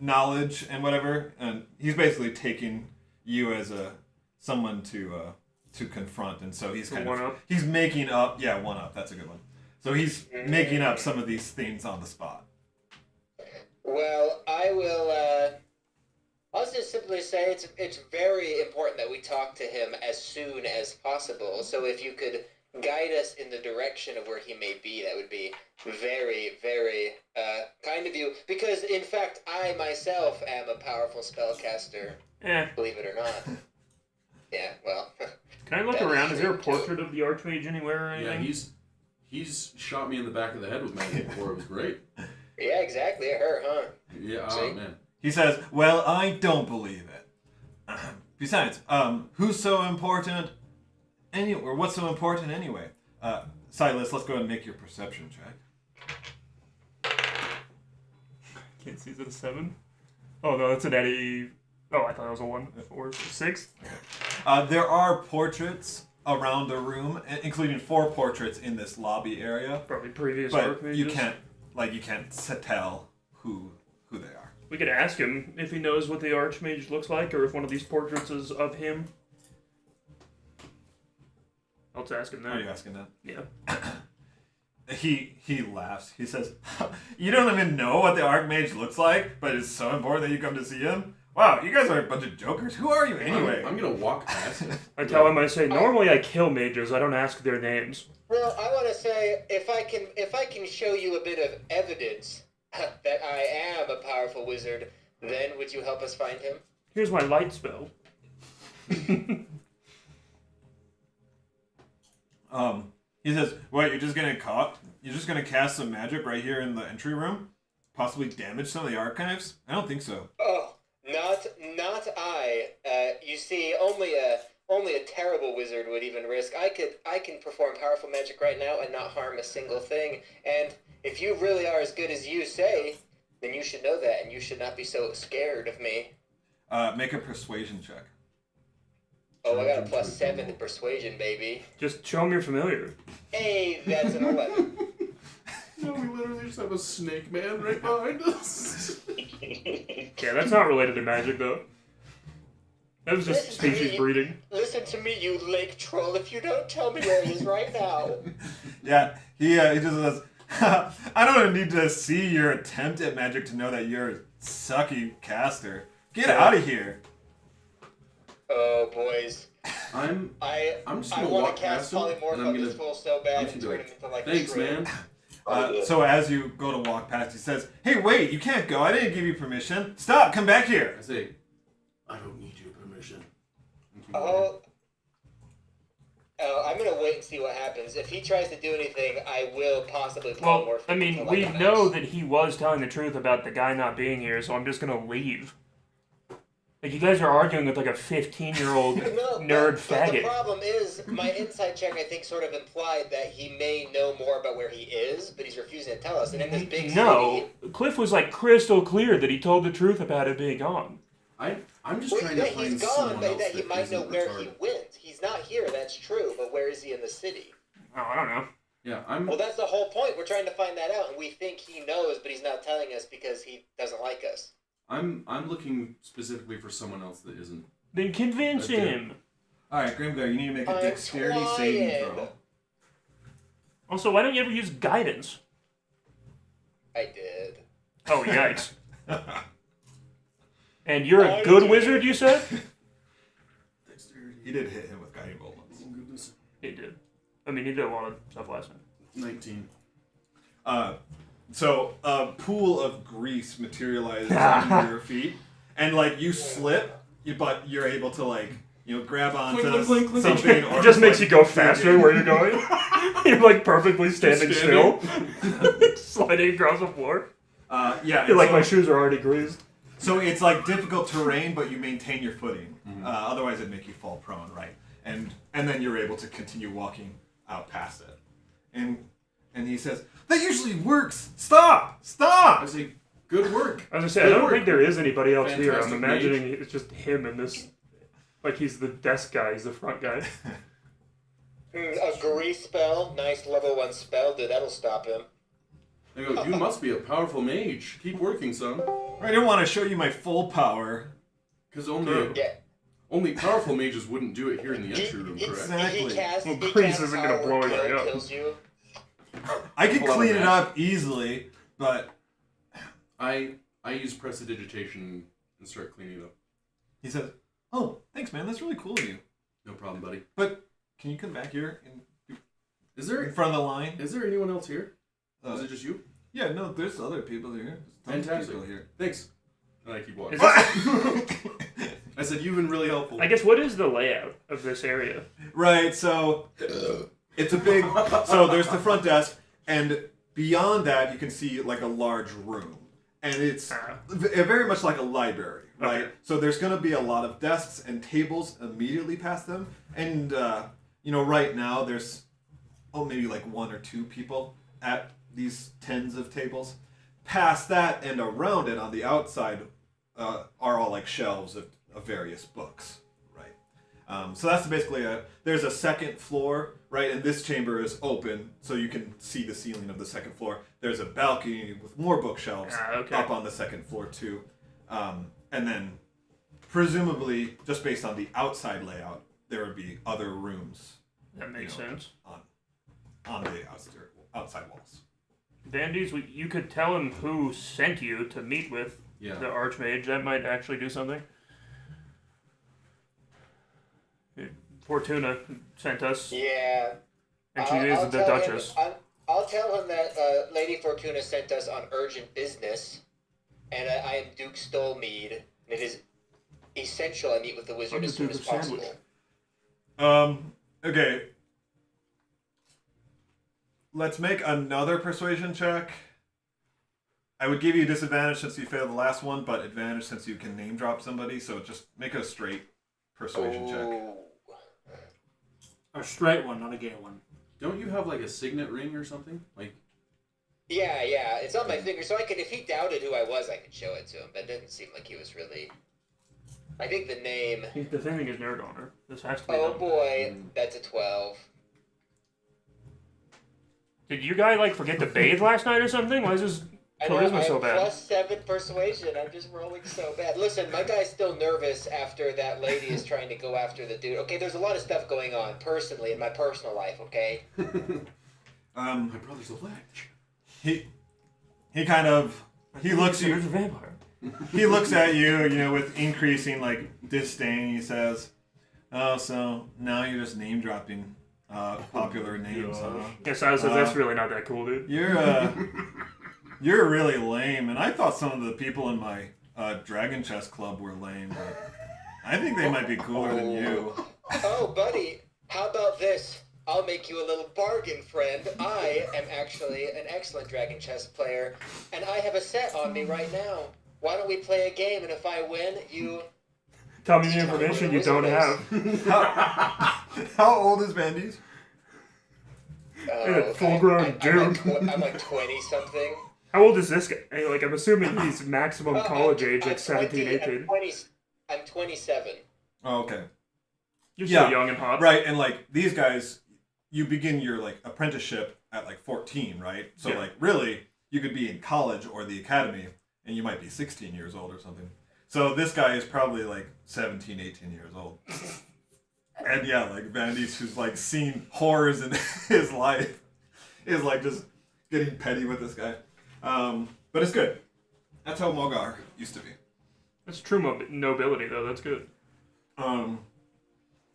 knowledge and whatever, and he's basically taking you as someone to confront, and so he's kind of he's making up. Yeah, one up. That's a good one. So he's making up some of these things on the spot. Well, I will. I'll just simply say it's very important that we talk to him as soon as possible. So if you could guide us in the direction of where he may be, that would be very, very kind of you. Because in fact, I myself am a powerful spellcaster. Believe it or not. Yeah. Well. Can I look around? Is there a portrait of the Archmage anywhere or anything? Yeah, he's shot me in the back of the head with magic before. It was great. Yeah, exactly. It hurt, huh? Yeah, See? oh man. He says, "Well, I don't believe it. Besides, who's so important? Or what's so important anyway? Silas, let's go ahead and make your perception check." Can't see. Is it a 7? Oh no, that's an Eddie. Oh, I thought it was a 1 or 6. There are portraits around the room, including 4 portraits in this lobby area. Probably previous But Archmages. you can't tell who they are. We could ask him if he knows what the Archmage looks like, or if one of these portraits is of him. Let's ask him that. Are you asking that? Yeah. He laughs. He says, "You don't even know what the Archmage looks like, but it's so important that you come to see him? Wow, you guys are a bunch of jokers. Who are you anyway?" I'm gonna walk past him. I tell him, I say, normally I kill mages, I don't ask their names. Well, I want to say, if I can show you a bit of evidence that I am a powerful wizard, then would you help us find him? Here's my light spell. He says, "What, you're just gonna cast some magic right here in the entry room? Possibly damage some of the archives? I don't think so." Oh, not I. You see, only a terrible wizard would even risk. I can perform powerful magic right now and not harm a single thing. And if you really are as good as you say, then you should know that, and you should not be so scared of me. Make a persuasion check. Oh, I got a +7 to persuasion, baby. Just show him you're familiar. Hey, that's an 11. No, we literally just have a snake man right behind us. Yeah, that's not related to magic, though. That was just Listen to species me. breeding. Listen to me, you lake troll, if you don't tell me where he is right now. Yeah, he just says, "I don't need to see your attempt at magic to know that you're a sucky caster. Get out of here." Oh, boys. I'm just I gonna want walk to cast past him, polymorph and I'm on gonna. this fool so bad I'm and just turn gonna him into like Thanks, a shrimp. man. So as you go to walk past, he says, "Hey, wait, you can't go. I didn't give you permission. Stop, come back here." I say, I don't need your permission. And keep walking. I'm gonna wait and see what happens. If he tries to do anything, I will possibly Well, polymorph I him mean, into, like, we a know mouse. that he was telling the truth about the guy not being here, so I'm just gonna leave. Like, you guys are arguing with like a 15-year-old No, nerd but faggot. the problem is, my insight check, I think, sort of implied that he may know more about where he is, but he's refusing to tell us. And in this big No, Cliff was like crystal clear that he told the truth about it being gone. I'm just city, trying to that find he's gone, someone but else that he that might know isn't where he retarded. went. He's not here, that's true, but where is he in the city? Oh, I don't know. Yeah, Well, that's the whole point. We're trying to find that out, and we think he knows, but he's not telling us because he doesn't like us. I'm looking specifically for someone else that isn't. Then convince Okay. him. All right, Grimgar, you need to make a I'm dexterity saving trying. throw. Also, why don't you ever use guidance? I did. Oh, yikes. And you're a I good did. wizard, you said? Dexterity. He did hit him with guiding bolt once. Oh goodness. He did. I mean, he did a lot of stuff last time. 19. So a pool of grease materializes under your feet, and like you slip, but you're able to like grab onto Clink, clink, clink, clink. something. It just makes you go faster where you're going. You're like perfectly standing still, sliding across the floor. Yeah, You're like, so, my shoes are already greased. so it's like difficult terrain, but you maintain your footing. Otherwise, it'd make you fall prone, right? And then you're able to continue walking out past it. And he says, "That usually works. Stop! Stop!" I say, good work. As I say, I Good don't work. think there is anybody else here. I'm Fantastic imagining it's just him and this. Like, he's the desk guy, he's the front guy. A grease spell, nice level 1 spell, dude, that'll stop him. I go, you must be a powerful mage. Keep working, son. I didn't want to show you my full power. Because only Yeah. only powerful mages wouldn't do it here in the entry room, correct? Exactly. He casts, Well, he Grease casts isn't gonna power blow when anybody Kill up. kills you. I could Pull out clean a it match. up easily, but I use prestidigitation and start cleaning it up. he says, "Oh, thanks, man. That's really cool of you. No problem, buddy. But can you come back here Is in there front of the line?" anyone else here? Is Uh, it just you? yeah, no, there's other people here. There's tons of Fantastic. people here. Thanks. And I keep walking. Is this, I said you've been really helpful. I guess what is the layout of this area? Right, so it's a big. So there's the front desk, and beyond that, you can see like a large room, and it's very much like a library, right? Okay. So there's going to be a lot of desks and tables immediately past them, and right now there's maybe like 1 or 2 people at these tens of tables. Past that and around it on the outside are all like shelves of various books, right? So that's basically there's a second floor, right? And this chamber is open, so you can see the ceiling of the second floor. There's a balcony with more bookshelves Okay. up on the second floor too. And then presumably, just based on the outside layout, there would be other rooms That makes sense. on the outside walls. Bandies, you could tell him who sent you to meet with Yeah. the Archmage. That might actually do something. Fortuna sent us, Yeah. and she is the tell him- Duchess. I'll tell him that Lady Fortuna sent us on urgent business, and I am Duke Stolmead, and it is essential I meet with the wizard I'm as soon the as Duke of possible. Sandwich. Okay. Let's make another persuasion check. I would give you disadvantage since you failed the last one, but advantage since you can name drop somebody, so just make a straight persuasion check. Oh. A straight one, not a gay one. Don't you have like a signet ring or something? Like Yeah, it's on my finger, so I could, if he doubted who I was, I could show it to him, but it didn't seem like he was really... I think the name... The thing is Nerd Honor. This has to be Oh them. boy, that's a 12. Did you guy forget to bathe last night or something? Why is his I know, charisma I so have bad? +7 persuasion. I'm just rolling so bad. Listen, my guy's still nervous after that lady is trying to go after the dude. Okay, there's a lot of stuff going on personally in my personal life. Okay. my brother's a lich. He kind of looks There's you a vampire. he looks at you, with increasing disdain. He says, "Oh, so now you're just name dropping popular names, huh? Yes, I said that's really not that cool, dude. You're really lame, and I thought some of the people in my Dragon Chess Club were lame, but I think they might be cooler than you." Oh, buddy, how about this? I'll make you a little bargain, friend. I am actually an excellent Dragon Chess player, and I have a set on me right now. Why don't we play a game, and if I win, you... Tell me the information you don't have. How old is Bandies? Full-grown dude. I'm like 20-something. How old is this guy? I'm assuming he's maximum college age, 17, 18. I'm 27. Oh, okay. You're Yeah. still young and hot. Right, and these guys, you begin your apprenticeship at 14, right? So Yeah. really, you could be in college or the academy, and you might be 16 years old or something. So this guy is probably 17, 18 years old. And yeah, Bandies, who's seen horrors in his life, is just getting petty with this guy. But it's good. That's how Mogar used to be. That's true nobility, though. That's good.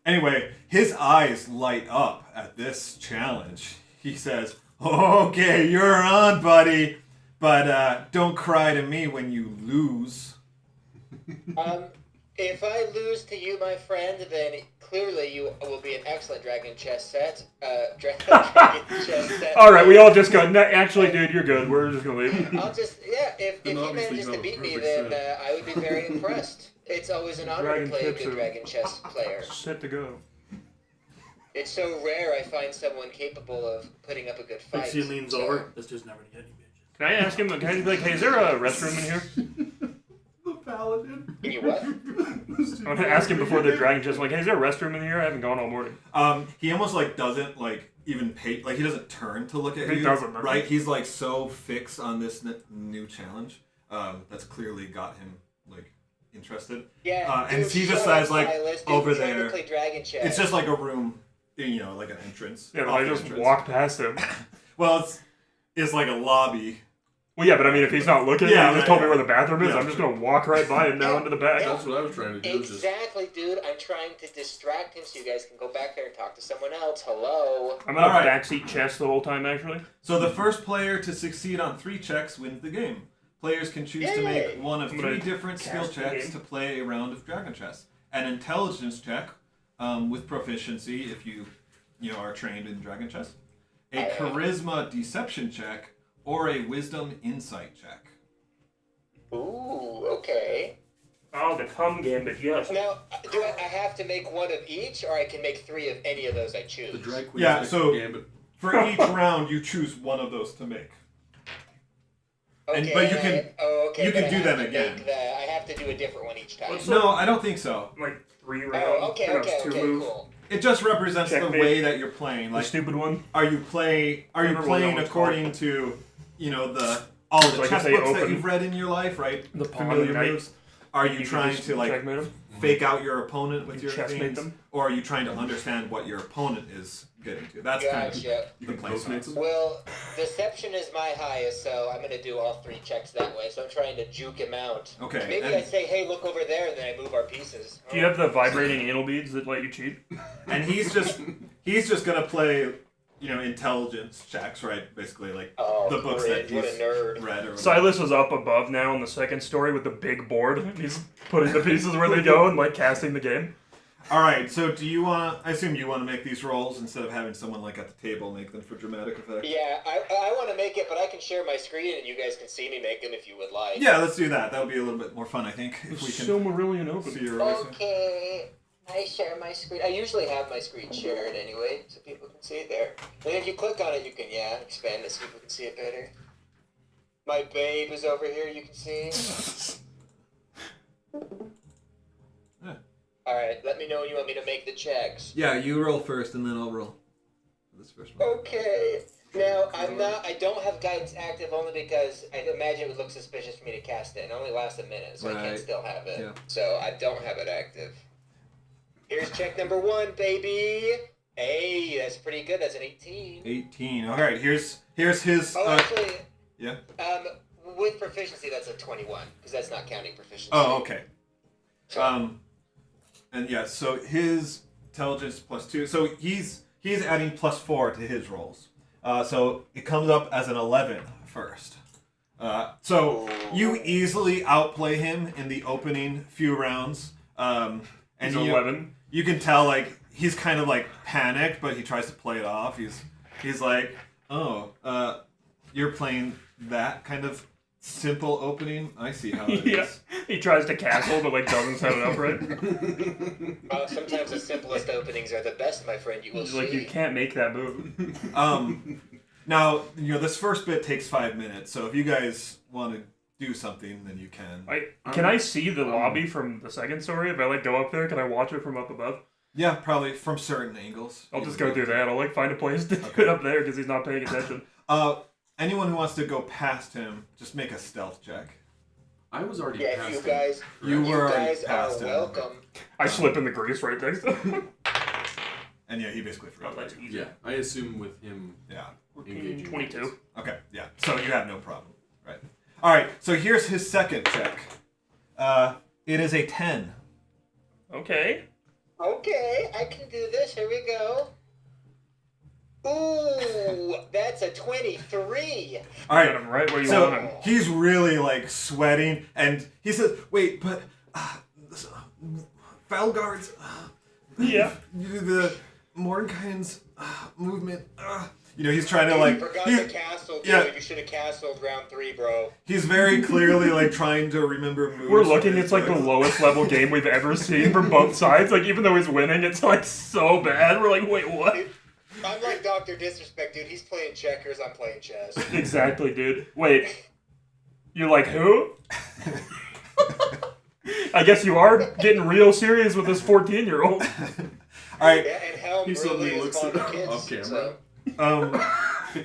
Anyway, his eyes light up at this challenge. He says, "Okay, you're on, buddy, but don't cry to me when you lose." If I lose to you, my friend, then clearly you will be an excellent Dragon Chess set. Dragon Chess set. All right, we all just go. No, actually, dude, you're good. We're just gonna leave. I'll just, if he obviously manages to not a beat me, perfect then I would be very impressed. It's always an honor Dragon to play a tips good are- Dragon Chess player. Set to go. It's so rare I find someone capable of putting up a good fight. He leans so- over. This dude's never gonna get any bitches. Can I ask him? Can I be hey, is there a restroom in here? The paladin. Can you what? I want to ask him before the dragon chest. Hey, is there a restroom in here? I haven't gone all morning. He almost doesn't even pay, he doesn't turn to look at He you. doesn't, huh? Right? He's so fixed on this new challenge. that's clearly got him like interested. Yeah. And dude, he just shut up, says, like, Silas, dude, over we're trying there. to play Dragon Chess. It's just like a room, like an entrance. Yeah, but off I the just entrance. walked past him. Well, it's like a lobby. Well, yeah, but I mean, if he's not looking, Yeah, he just right, told me yeah. where the bathroom is. Yeah. I'm just gonna walk right by him now into the back. That's what I was trying to do. Just Exactly, dude. I'm trying to distract him so you guys can go back there and talk to someone else. Hello. I'm in a Alright. backseat chest the whole time, actually. So the first player to succeed on 3 checks wins the game. Players can choose to Yay! make one of I'm 3 gonna different skill cast the checks game. to play a round of Dragon Chess. An intelligence check with proficiency if you are trained in Dragon Chess. A charisma deception check or a wisdom insight check. Ooh, okay. Oh, the cum gambit, yes. Now, do I have to make one of each, or I can make 3 of any of those I choose? the drag queen. Yeah, so- Gambit. For each round, you choose one of those to make. and- Okay, but you can- okay, you can but I do have them to again. make I have to do a different one each time. What's No, I don't think so. Like 3 rounds. Oh, okay, you know, okay, two okay, moves. cool. It just represents the Checkmate. way that you're playing. The Like, stupid one. are you playing remember what that one's according to all of the Like chess if they books that open you've read in your life, right? the pawn Familiar and knight, moves. Are you can trying just to like checkmate him? fake out your opponent with You your chessmate things, them? or are you trying to understand what your opponent is getting to? That's kind of Gotcha. You the can play postmate style. them. Well, deception is my highest, so I'm gonna do all 3 checks that way. So I'm trying to juke him out. Okay, Maybe and- I say, "Hey, look over there," and then I move our pieces. Do you have the vibrating anal beads that let you cheat? And he's just gonna play, intelligence checks, right? Basically, like Oh, the books that cringe, what a he's nerd. read or whatever. Silas is up above now on the second story with the big board. He's putting the pieces where they go and like casting the game. All right, so do you want? I assume you want to make these rolls instead of having someone like at the table make them for dramatic effect. Yeah, I want to make it, but I can share my screen and you guys can see me make them if you would like. Yeah, let's do that. That'll be a little bit more fun, I think, if we can Silmarillion see open. your rolls. Okay, I share my screen. I usually have my screen shared anyway, so people can see it there. And if you click on it, you can, expand it so people can see it better. My babe is over here, you can see. Yeah. Alright, let me know when you want me to make the checks. Yeah, you roll first, and then I'll roll this first one. Okay. Now, I don't have guidance active only because I imagine it would look suspicious for me to cast it. It only lasts a minute, so I Right. can't still have it. Yeah. So I don't have it active. Here's check number 1, baby. Hey, that's pretty good. That's an 18. 18. All right, here's his. Oh, actually, Yeah. with proficiency, that's a 21 because that's not counting proficiency. Oh, okay. So, And yeah, so his intelligence +2. So he's adding +4 to his rolls. So it comes up as an 11 first. So you easily outplay him in the opening few rounds. And He's 11. You can tell like he's kind of like panicked, but he tries to play it off. He's like, "Oh, you're playing that kind of simple opening? I see how it is." Yeah. He tries to castle, but like doesn't set it up right. sometimes the simplest openings are the best, my friend. You will He's see. like, you can't make that move. Now, this first bit takes 5 minutes, so if you guys want to do something, then you can. Can I see the lobby from the second story? If I like go up there, can I watch it from up above? Yeah, probably from certain angles. I'll just go through that. I'll like find a place to do it up there because he's not paying attention. Anyone who wants to go past him, just make a stealth check. I was already Yeah, past you him. guys, You were already guys are past him. welcome. I slip in the grease right next to him. And yeah, he basically forgot. Oh, that's easy. Yeah, I assume with him Yeah. engaging. 22. Okay, yeah. So you have no problem. Right. Alright, so here's his second check. It is a 10. Okay. Okay, I can do this. Here we go. Ooh, that's a 23. Alright, Got him right where you so want him. he's really like sweating, and he says, "Wait, but Falgard's Yeah. the Mornkind's movement. He's trying to like. You forgot he- the castle, dude. yeah. You should have castled round 3, bro. He's very clearly like trying to remember moves. We're looking, from his it's like the books. lowest level game we've ever seen from both sides. Like, even though he's winning, it's like so bad. We're like, wait, what? I'm like Dr. Disrespect, dude. He's playing checkers, I'm playing chess. Exactly, dude. Wait. You're like, who? I guess you are getting real serious with this 14-year-old. Alright, Yeah, and Helm He suddenly really is looks fond at of kids. off camera. So.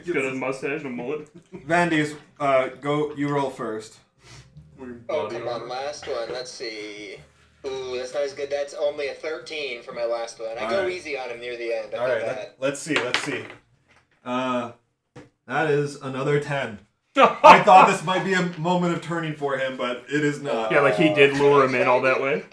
He's got a mustache and a mullet. Vandy's, you roll first. Oh, come on, last one. Let's see. Ooh, that's not as good. That's only a 13 for my last one. I go easy on him near the end. All right, let's see. That is another 10. I thought this might be a moment of turning for him, but it is not. Yeah, like he did lure him in all that way.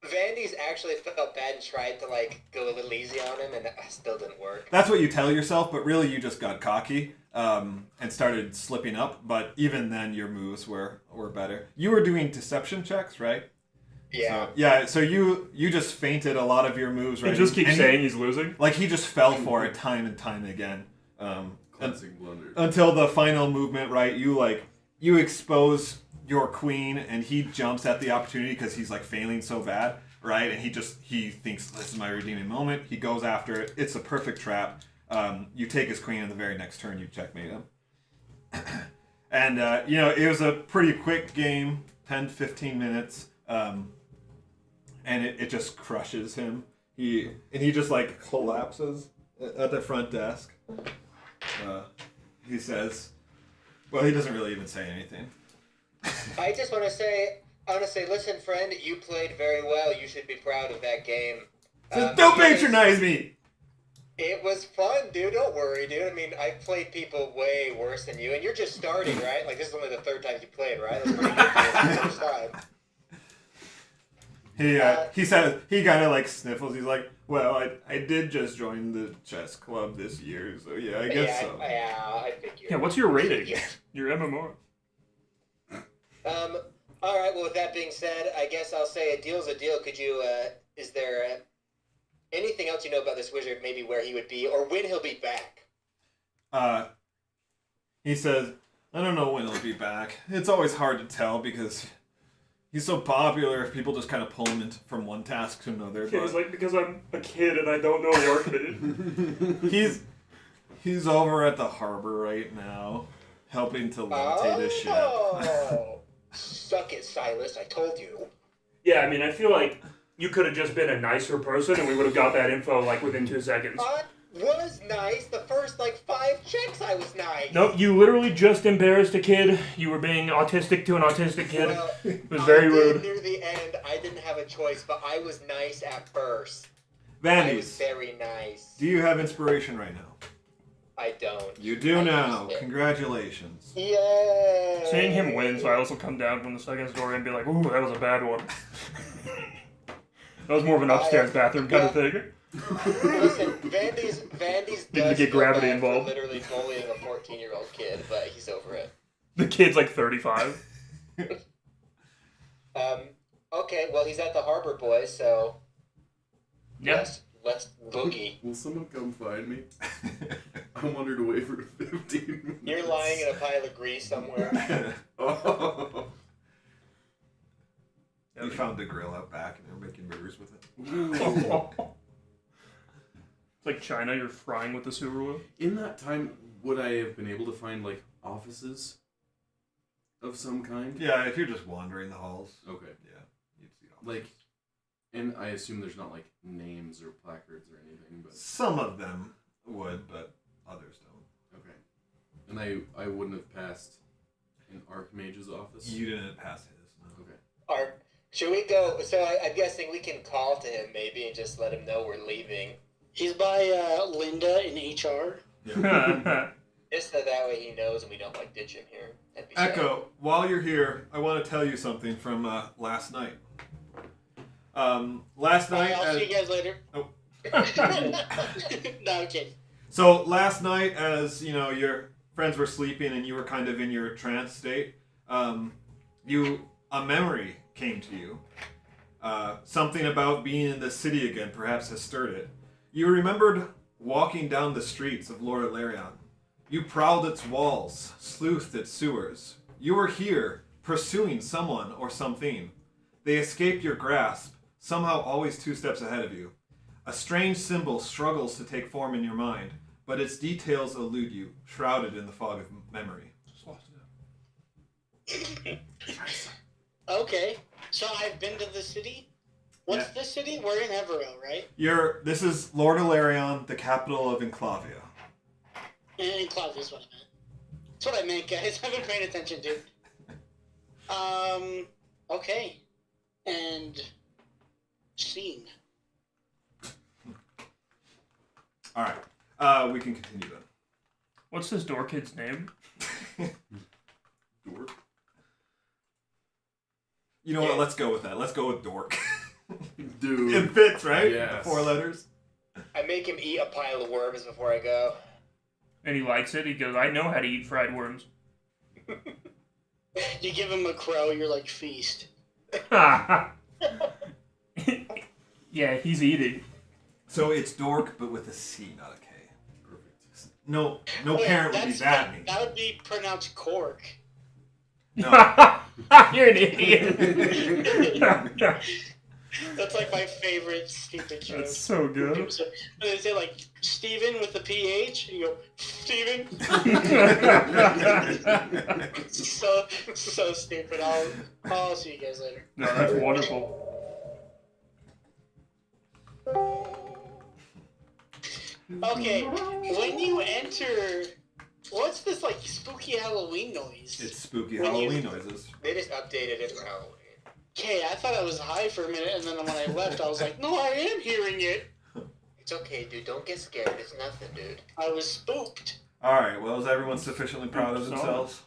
Vandy's actually felt bad and tried to go a little easy on him, and it still didn't work. That's what you tell yourself, but really you just got cocky and started slipping up. But even then, your moves were better. You were doing deception checks, right? Yeah. So you just feinted a lot of your moves, right? He just keeps saying he's losing. Like he just fell for it time and time again. Cleansing blunders. Until the final movement, right? You expose your queen, and he jumps at the opportunity because he's failing so bad, right? And he thinks this is my redeeming moment. He goes after it. It's a perfect trap. You take his queen, and the very next turn you checkmate him. And it was a pretty quick game, 10-15 minutes, and it just crushes him. He just collapses at the front desk. He says, well, he doesn't really even say anything. I just want to say, honestly, listen, friend, you played very well. You should be proud of that game. Don't patronize me! It was fun, dude. Don't worry, dude. I mean, I've played people way worse than you, and you're just starting, right? This is only the third time you played, right? That's pretty good for the first time. He says, he kind of sniffles. He's like, well, I did just join the chess club this year, so yeah, I guess so. I figured. Yeah, what's your rating? Your MMR. All right. Well, with that being said, I guess I'll say a deal's a deal. Could you? Is there anything else you know about this wizard? Maybe where he would be, or when he'll be back? He says, I don't know when he'll be back. It's always hard to tell because he's so popular. People just kind of pull him from one task to another. Yeah, he's because I'm a kid and I don't know work, dude. He's over at the harbor right now, helping to levitate a ship. Oh, suck it, Silas! I told you. Yeah, I mean, I feel like you could have just been a nicer person and we would have got that info within 2 seconds. I was nice. The first 5 checks, I was nice. Nope, you literally just embarrassed a kid. You were being autistic to an autistic kid. Well, it was very rude. Near the end, I didn't have a choice, but I was nice at first. Vandy's, I was very nice. Do you have inspiration right now? I don't. You do now. Congratulations. Yay! Seeing him win, Silas will come down from the second story and be like, ooh, that was a bad one. That was more of an upstairs bathroom kind of thing. Listen, Vandy's Need to get gravity involved. Literally bullying a 14-year-old kid, but he's over it. The kid's 35. Okay, well, he's at the harbor, boys, so... Yeah. Let's boogie. Will someone come find me? I wandered away for 15 minutes. You're lying in a pile of grease somewhere. Oh. You found the grill out back and they're making burgers with it. It's like China, you're frying with the super glue. In that time, would I have been able to find, offices of some kind? Yeah, if you're just wandering the halls. Okay. Yeah, you'd see offices. And I assume there's not, names or placards or anything, but... Some of them would, but others don't. Okay. And I wouldn't have passed an Archmage's office? You didn't pass his, no. Okay. Should we go? So I'm guessing we can call to him maybe and just let him know we're leaving. He's by Linda in HR. Yeah. Just so that way he knows and we don't ditch him here. That'd be Echo, while you're here, I want to tell you something from last night. Last night... I'll see you guys later. Oh. No, okay. So last night, as your friends were sleeping and you were kind of in your trance state, a memory came to you. Something about being in the city again perhaps has stirred it. You remembered walking down the streets of Lordalarion. You prowled its walls, sleuthed its sewers. You were here, pursuing someone or something. They escaped your grasp, somehow always 2 steps ahead of you. A strange symbol struggles to take form in your mind, but its details elude you, shrouded in the fog of memory. Just lost it. Okay, so I've been to the city. What's the city? We're in Evero, right? This is Lordalarion, the capital of Enclavia. And Enclavian is what I meant. That's what I meant, guys. I've been paying attention, dude. Okay. And scene. All right. We can continue then. What's this door kid's name? Dork. You know what? Let's go with that. Let's go with dork. Dude. It fits, right? Yes. The 4 letters. I make him eat a pile of worms before I go. And he likes it. He goes, I know how to eat fried worms. You give him a crow, you're like, feast. Yeah, he's eating. So it's dork, but with a C, not a K. Perfect. No Wait, parent would be that mean. That would be pronounced cork. No. You're an idiot. That's like my favorite stupid joke. That's so good. So, when they say like Steven with the PH, you go Steven. so stupid. I'll see you guys later. No, that's wonderful. Okay, when you enter, what's this like spooky Halloween noise? It's spooky When you- Halloween noises. They just updated it for Halloween. Okay, I thought I was high for a minute, and then when I left, I was like, no, I am hearing it. It's okay, dude. Don't get scared. It's nothing, dude. I was spooked. All right. Well, is everyone sufficiently proud of themselves?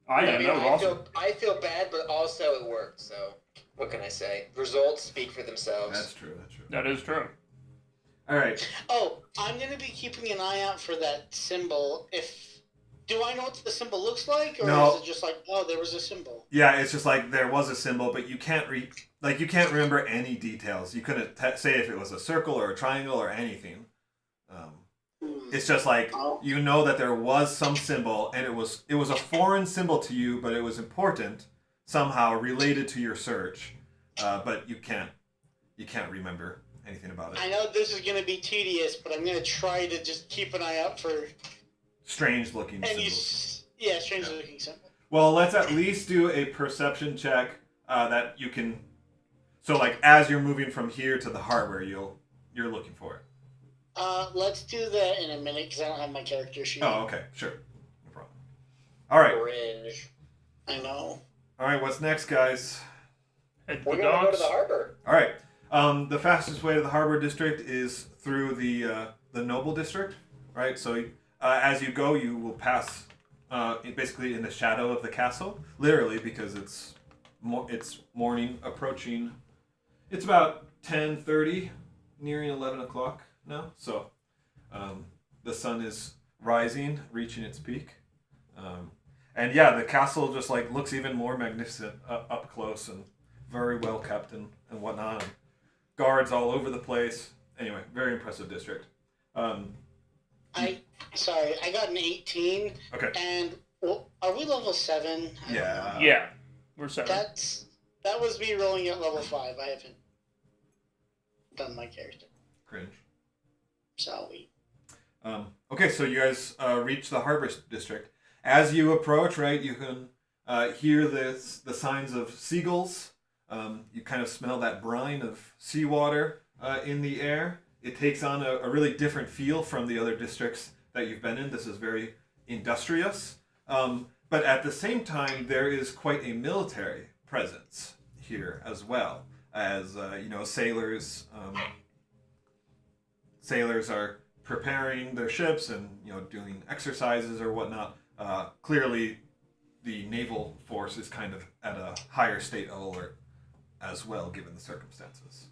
I am. That was awesome. I feel bad, but also it worked. So what can I say? Results speak for themselves. That's true. That's true. That is true. All right. Oh, I'm gonna be keeping an eye out for that symbol. Do I know what the symbol looks like, or No. is it just like, oh, there was a symbol? Yeah, it's just like there was a symbol, but you can't you can't remember any details. You couldn't say if it was a circle or a triangle or anything. It's just like you know that there was some symbol, and it was a foreign symbol to you, but it was important somehow related to your search. But you can't remember anything about it. I know this is gonna be tedious, but I'm gonna try to just keep an eye out for Strange looking any symbols. strange looking symbol. Well, let's at least do a perception check that you can. So, like, as you're moving from here to the harbor, you're looking for it. Let's do that in a minute because I don't have my character sheet. Oh, okay, sure, no problem. All right, Cringe. I know. all right. What's next, guys? Head to We're the gonna go to docks. the harbor. All right. The fastest way to the harbor district is through the noble district, right? So, as you go, you will pass basically in the shadow of the castle, literally because it's morning approaching. It's about 10:30, nearing 11 o'clock now. So, the sun is rising, reaching its peak. And yeah, the castle just like looks even more magnificent up close and very well kept and whatnot. And guards all over the place. Anyway, very impressive district. I got an 18. Okay. And well, are we level 7? I don't know. Yeah. Yeah, we're 7. That was me rolling at level 5. I haven't done my character. Cringe. So we. Okay, so you guys reach the harbor district. As you approach, right, you can hear the signs of seagulls. You kind of smell that brine of seawater in the air. It takes on a really different feel from the other districts that you've been in. This is very industrious. But at the same time, there is quite a military presence here as well. As, sailors are preparing their ships and, doing exercises or whatnot. Clearly, the naval force is kind of at a higher state of alert as well, given the circumstances.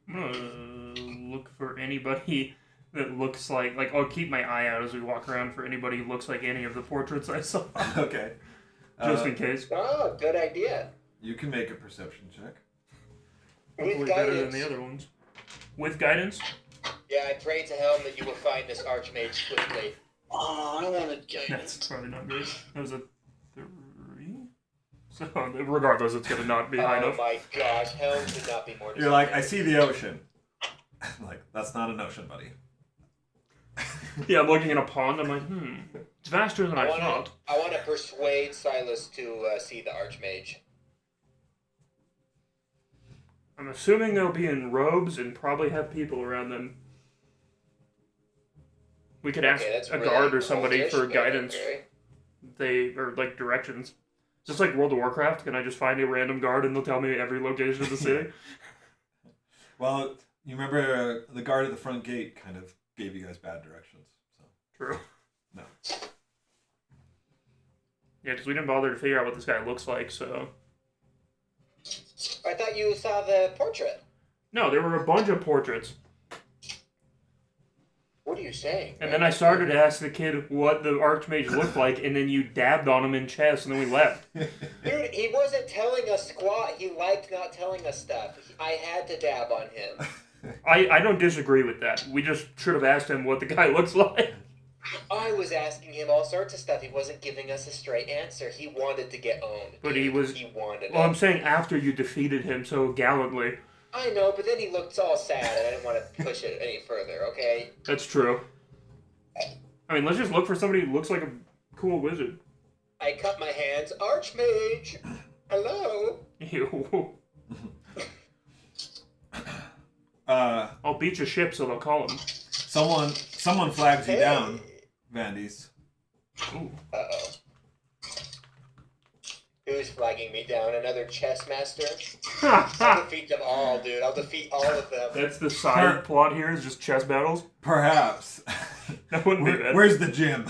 I'm gonna look for anybody that looks like I'll keep my eye out as we walk around for anybody who looks like any of the portraits I saw. Okay. Just in case. Oh, good idea. You can make a perception check. Hopefully With better than guidance. the other ones. With guidance? Yeah, I pray to Helm that you will find this archmage swiftly. Oh, I wanted That's guidance. probably not great. That was a 3. So, regardless, it's gonna not be high Oh enough. my gosh, Helm could not be more You're like, I see the ocean. I'm like, that's not an ocean, buddy. Yeah, I'm looking in a pond. I'm like, it's vaster than I thought. I want to persuade Silas to see the archmage. I'm assuming they'll be in robes and probably have people around them. We could ask Okay, that's a really guard or somebody cultish, for but guidance. okay. like directions. Just like World of Warcraft, can I just find a random guard and they'll tell me every location of the city? Well, you remember the guard at the front gate kind of gave you guys bad directions. So. True. No. Yeah, because we didn't bother to figure out what this guy looks like, so... I thought you saw the portrait. No, there were a bunch of portraits. What are you saying? And then I started to ask the kid what the Archmage looked like, and then you dabbed on him in chess, and then we left. Dude, he wasn't telling us squat. He liked not telling us stuff. I had to dab on him. I don't disagree with that. We just should have asked him what the guy looks like. I was asking him all sorts of stuff. He wasn't giving us a straight answer. He wanted to get owned. But dude. he was... He wanted Well, it. I'm saying after you defeated him so gallantly. I know, but then he looked all sad, and I didn't want to push it any further, okay? That's true. I mean, let's just look for somebody who looks like a cool wizard. I cut my hands. Archmage! Hello? Ew. I'll beat your ship, so they'll call him. Someone flags you down, Vandes. Ooh. Uh-oh. Who's flagging me down? Another chess master? I'll defeat them all, dude. I'll defeat all of them. That's the side plot here, is just chess battles. Perhaps. That wouldn't be bad. Where's the gym?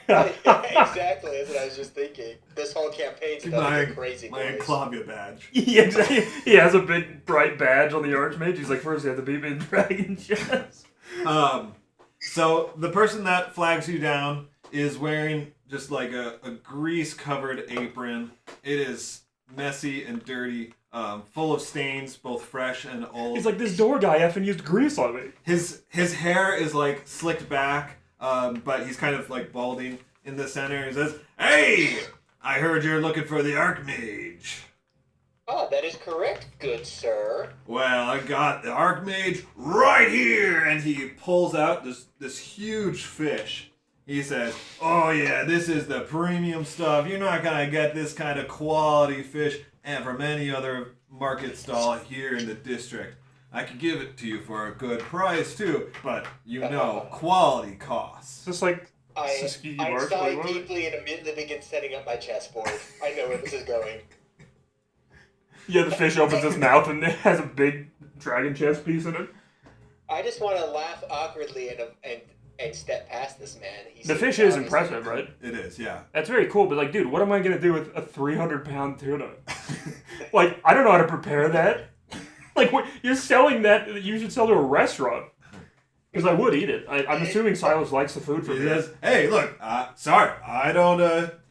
Exactly, that's what I was just thinking. This whole campaign's about the crazy my boys. Enclavia badge. Yeah, exactly. He has a big bright badge on the Archmage. He's like, first you have to beat me in Dragon Chess. So the person that flags you down is wearing just like a grease-covered apron. It is messy and dirty, full of stains, both fresh and old. He's like, this door guy effing used grease on me. His hair is like slicked back, but he's kind of like balding in the center. He says, "Hey, I heard you're looking for the Archmage." Oh, that is correct, good sir. Well, I got the Archmage right here, and he pulls out this huge fish. He says, "Oh yeah, this is the premium stuff. You're not gonna get this kind of quality fish and from any other market stall here in the district. I could give it to you for a good price too, but you know, quality costs." Just like I Tuskegee sigh Marshall. deeply and immediately begin setting up my chessboard. I know where this is going. Yeah, the fish opens his mouth and it has a big dragon chess piece in it. I just want to laugh awkwardly and step past this man. The fish is impressive, right? It is, yeah. That's very cool, but like, dude, what am I gonna do with a 300-pound tuna? Like, I don't know how to prepare that. Like, what, you're selling that, you should sell to a restaurant. Because I would eat it. I'm assuming Silas likes the food from He here. says, "Hey, look, sorry, I don't,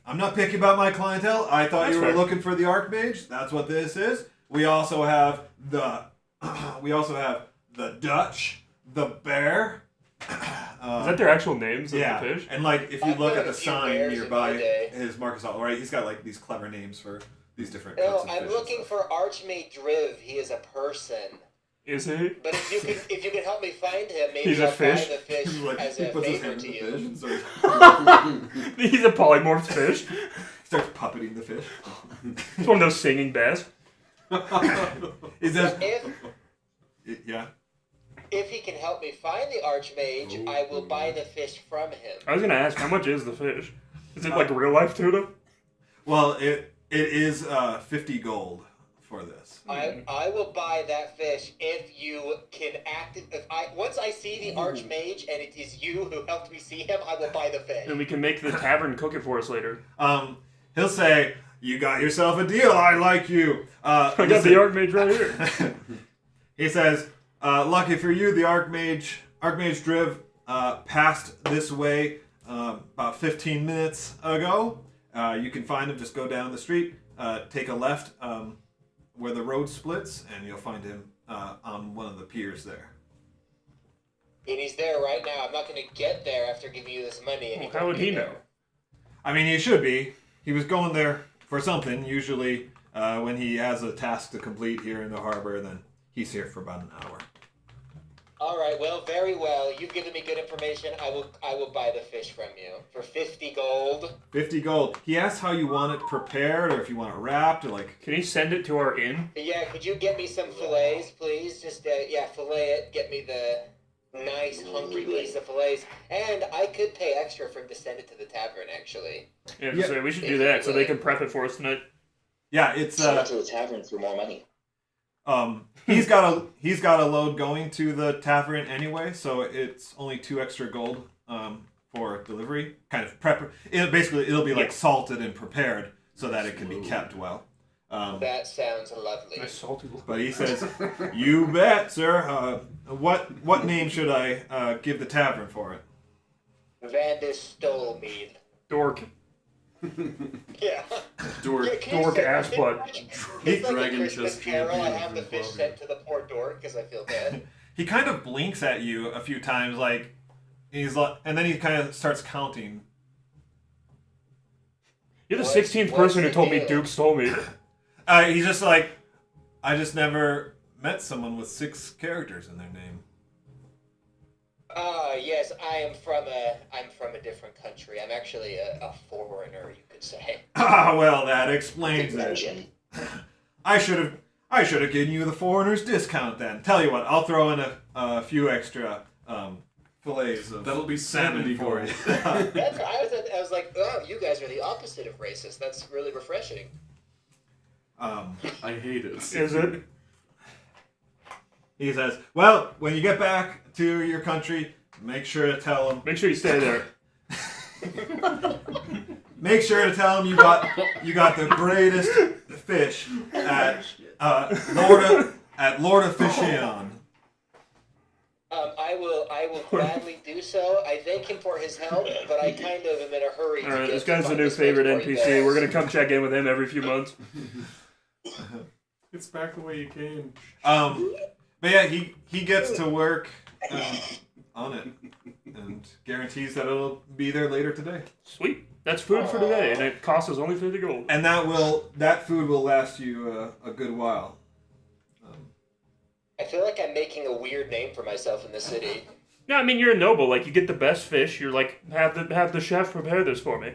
I'm not picky about my clientele. I thought That's you were fair. looking for the Archmage. That's what this is. We also have the Dutch, the bear." Is that their actual names of Yeah, the fish? and like if you I've look got at a the few sign bears in nearby my day. his Marcus Hall, right? He's got like these clever names for these different No, types of I'm fish looking and for Archmage Driv. He is a person. Is he? But if you can help me find him, maybe He's a I'll fish? buy the fish stuff. Like, as he a puts his favor hand to in the you. fish and starts, He's a polymorphed fish. starts puppeting the fish. It's one of those singing bass. He says, "Yeah." If he can help me find the Archmage, I will buy the fish from him. I was gonna ask, how much is the fish? Is it like real life tuna? Well, it is 50 gold for this. I will buy that fish if you can once I see the Archmage and it is you who helped me see him, I will buy the fish. And we can make the tavern cook it for us later. He'll say, "You got yourself a deal. I like you." I got the Archmage right here. He says, "Lucky for you, the Archmage Driv passed this way about 15 minutes ago. You can find him. Just go down the street, take a left where the road splits, and you'll find him on one of the piers there." And he's there right now. I'm not going to get there after giving you this money. And Well, how would he know? I mean, he should be. He was going there for something. Usually, when he has a task to complete here in the harbor, then he's here for about an hour. All right, well, very well. You've given me good information. I will buy the fish from you for 50 gold. 50 gold. He asks how you want it prepared, or if you want it wrapped, or like... Can he send it to our inn? Yeah, could you get me some fillets, please? Just fillet it. Get me the nice hungry piece of fillets, and I could pay extra for him to send it to the tavern. Actually, Yeah, Yeah. so we should do that so they can prep it for us tonight. Yeah, it's Send it to the tavern for more money. he's got a load going to the tavern anyway, so it's only 2 extra gold for delivery. Kind of prep. It'll be like salted and prepared so that it can be kept well. that sounds lovely. Nice salty. But he says, "You bet, sir. What name should I give the tavern for it?" Vandis stole me. Dork. Yeah. Dork. Yeah, can you Dork say- ass butt. It's like Dragon a Christmas chest Carol. I champion have the from fish Enclavian. sent to the poor dork because I feel bad. He kind of blinks at you a few times, like he's like, and then he kind of starts counting. You're the What's- 16th what's person who the told me deal? Duke stole me. He's just like, I just never met someone with 6 characters in their name. Yes, I'm from a different country. I'm actually a foreigner, you could say. Ah, well, that explains it. Imagine. I should have given you the foreigner's discount then. Tell you what, I'll throw in a few extra fillets of That'll be salmon 70 for you. That's, I was like, oh, you guys are the opposite of racist. That's really refreshing. I hate it. Is it? He says, "Well, when you get back to your country, make sure to tell them. Make sure you stay there. Make sure to tell them you got the greatest fish at Lord of Fishion." I will gladly do so. I thank him for his help, but I kind of am in a hurry. to Alright, get this to guy's the find new this favorite mandatory NPC. bag. We're gonna come check in with him every few months. It's back the way you came. But yeah, he gets to work on it and guarantees that it'll be there later today. Sweet. That's food for today, and it costs us only 50 gold. And that food will last you a good while. I feel like I'm making a weird name for myself in the city. No, I mean you're a noble. Like you get the best fish. You're like have the chef prepare this for me.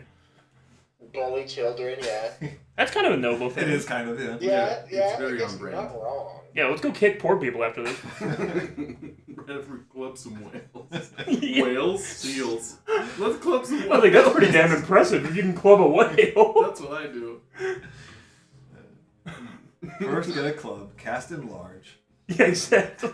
Bully children, yeah. That's kind of a noble thing. It is kind of, yeah. Yeah, it's I very guess on brand. not wrong. Yeah, let's go kick poor people after this. Every club some whales. Yeah. Whales? Seals. Let's club some whales. I think that's pretty damn impressive if you can club a whale. That's what I do. First get a club, cast in large. Yeah, exactly.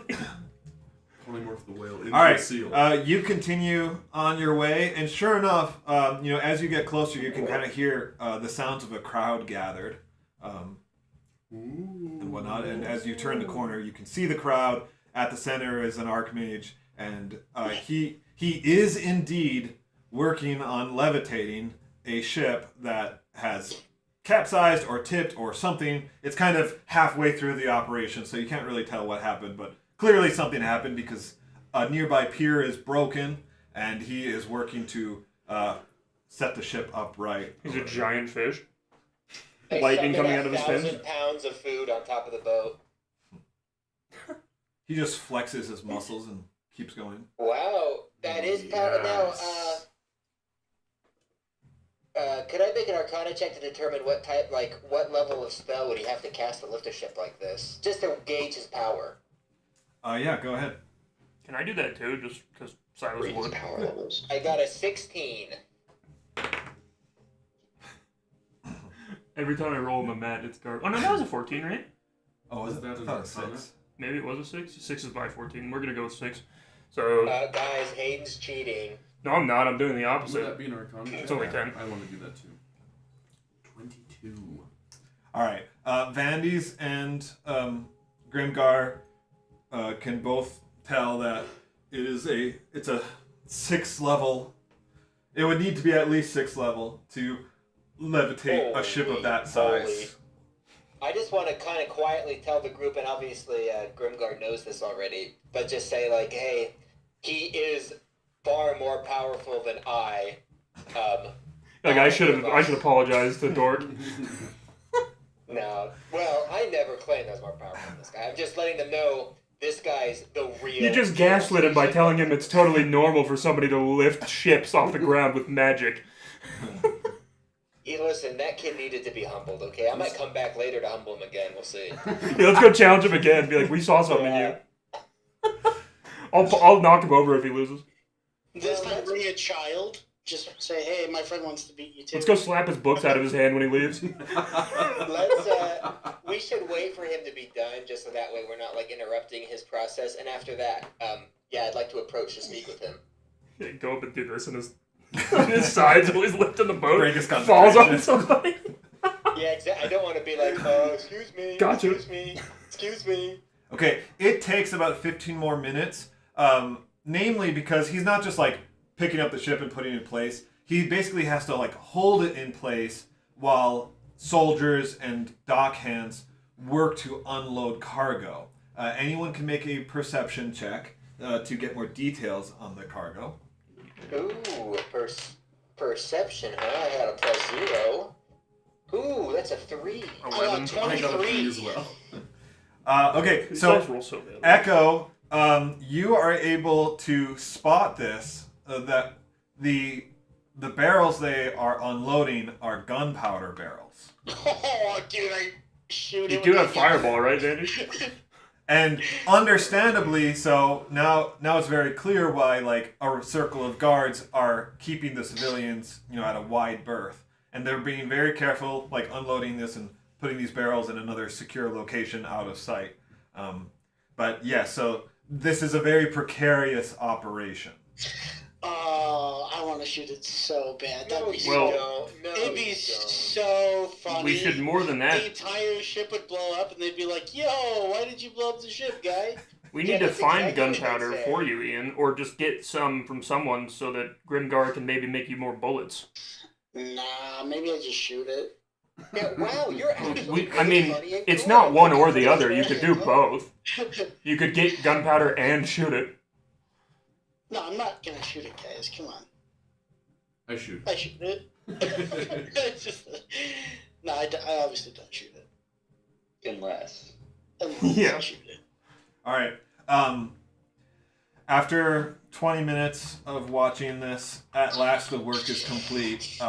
Polymorph the whale into All right, a seal. you continue on your way, and sure enough, as you get closer, you can kind of hear the sounds of a crowd gathered, and whatnot. And as you turn the corner, you can see the crowd. At the center is an archmage, and he is indeed working on levitating a ship that has capsized or tipped or something. It's kind of halfway through the operation, so you can't really tell what happened, but clearly something happened because a nearby pier is broken, and he is working to set the ship upright. He's a giant fish. They Lightning suck in coming out of his 1,000 fins. pounds of food on top of the boat. He just flexes his muscles and keeps going. Wow, that is power. Now, could I make an Arcana check to determine what level of spell would he have to cast to lift a ship like this, just to gauge his power? Yeah, go ahead. Can I do that too? Just because Silas Read his would. power levels. I got a 16. Every time I roll my mat, it's garbage. Oh no, that was a 14, right? Oh, Was that an Arcana? 6? Maybe it was a 6. 6 is by 14. We're gonna go with 6. So Guys, Hayden's cheating. no, I'm not. I'm doing the Would opposite. that be an Arcana? It's only 10. I want to do that too. 22. All right. Vandys and Grimgar can both tell that it's a 6th level. It would need to be at least 6th level to levitate a ship of that size. Holy. I just want to kind of quietly tell the group, and obviously Grimgar knows this already, but just say like, hey, he is far more powerful than I. Like I should apologize to Dork. No. Well, I never claimed I was more powerful than this guy. I'm just letting them know this guy's the real. You just gaslit him by telling him it's totally normal for somebody to lift ships off the ground with magic. Hey, listen, that kid needed to be humbled, okay? I might come back later to humble him again. We'll see. Yeah, let's go challenge him again. Be like, we saw something in you. I'll knock him over if he loses. This time, bring a child. Just say, hey, my friend wants to beat you too. Let's go slap his books out of his hand when he leaves. We should wait for him to be done, just so that way we're not like interrupting his process. And after that, I'd like to approach to speak with him. Yeah, go up and do this, and his sides while he's lifting the boat. Break his falls on concentration. somebody. Yeah, exactly. I don't want to be like, excuse me, Gotcha. excuse me. Okay, it takes about 15 more minutes, namely because he's not just like picking up the ship and putting it in place. He basically has to like hold it in place while soldiers and dock hands work to unload cargo. Anyone can make a perception check to get more details on the cargo. Ooh, perception, huh? I got a +0. Ooh, that's a 3. 11. I got a 3 as 23. well. These dice So roll so bad. Echo, you are able to spot this, that the barrels they are unloading are gunpowder barrels. Oh, dude, I shoot You it do with have my fireball, right, Danny? And understandably so, now it's very clear why like a circle of guards are keeping the civilians, at a wide berth. And they're being very careful, like unloading this and putting these barrels in another secure location out of sight. But yeah, so this is a very precarious operation. Oh, I want to shoot it so bad. That'd be Well, so. No, It'd be you don't. so funny. We should more than that. The entire ship would blow up, and they'd be like, "Yo, why did you blow up the ship, guy?" We Yeah, need to that's find exactly what gunpowder I'd say. for you, Ian, or just get some from someone so that Grimgar can maybe make you more bullets. Nah, maybe I just shoot it. Yeah, wow, you're actually I mean, funny and it's cool. not one or the other. You Yeah. could do both. You could get gunpowder and shoot it. No, I'm not gonna shoot it, guys. Come on, I shoot. I shoot it. It's just, no, I obviously don't shoot it. Unless. Unless Yeah. I shoot it. All right. After 20 minutes of watching this, at last the work is complete,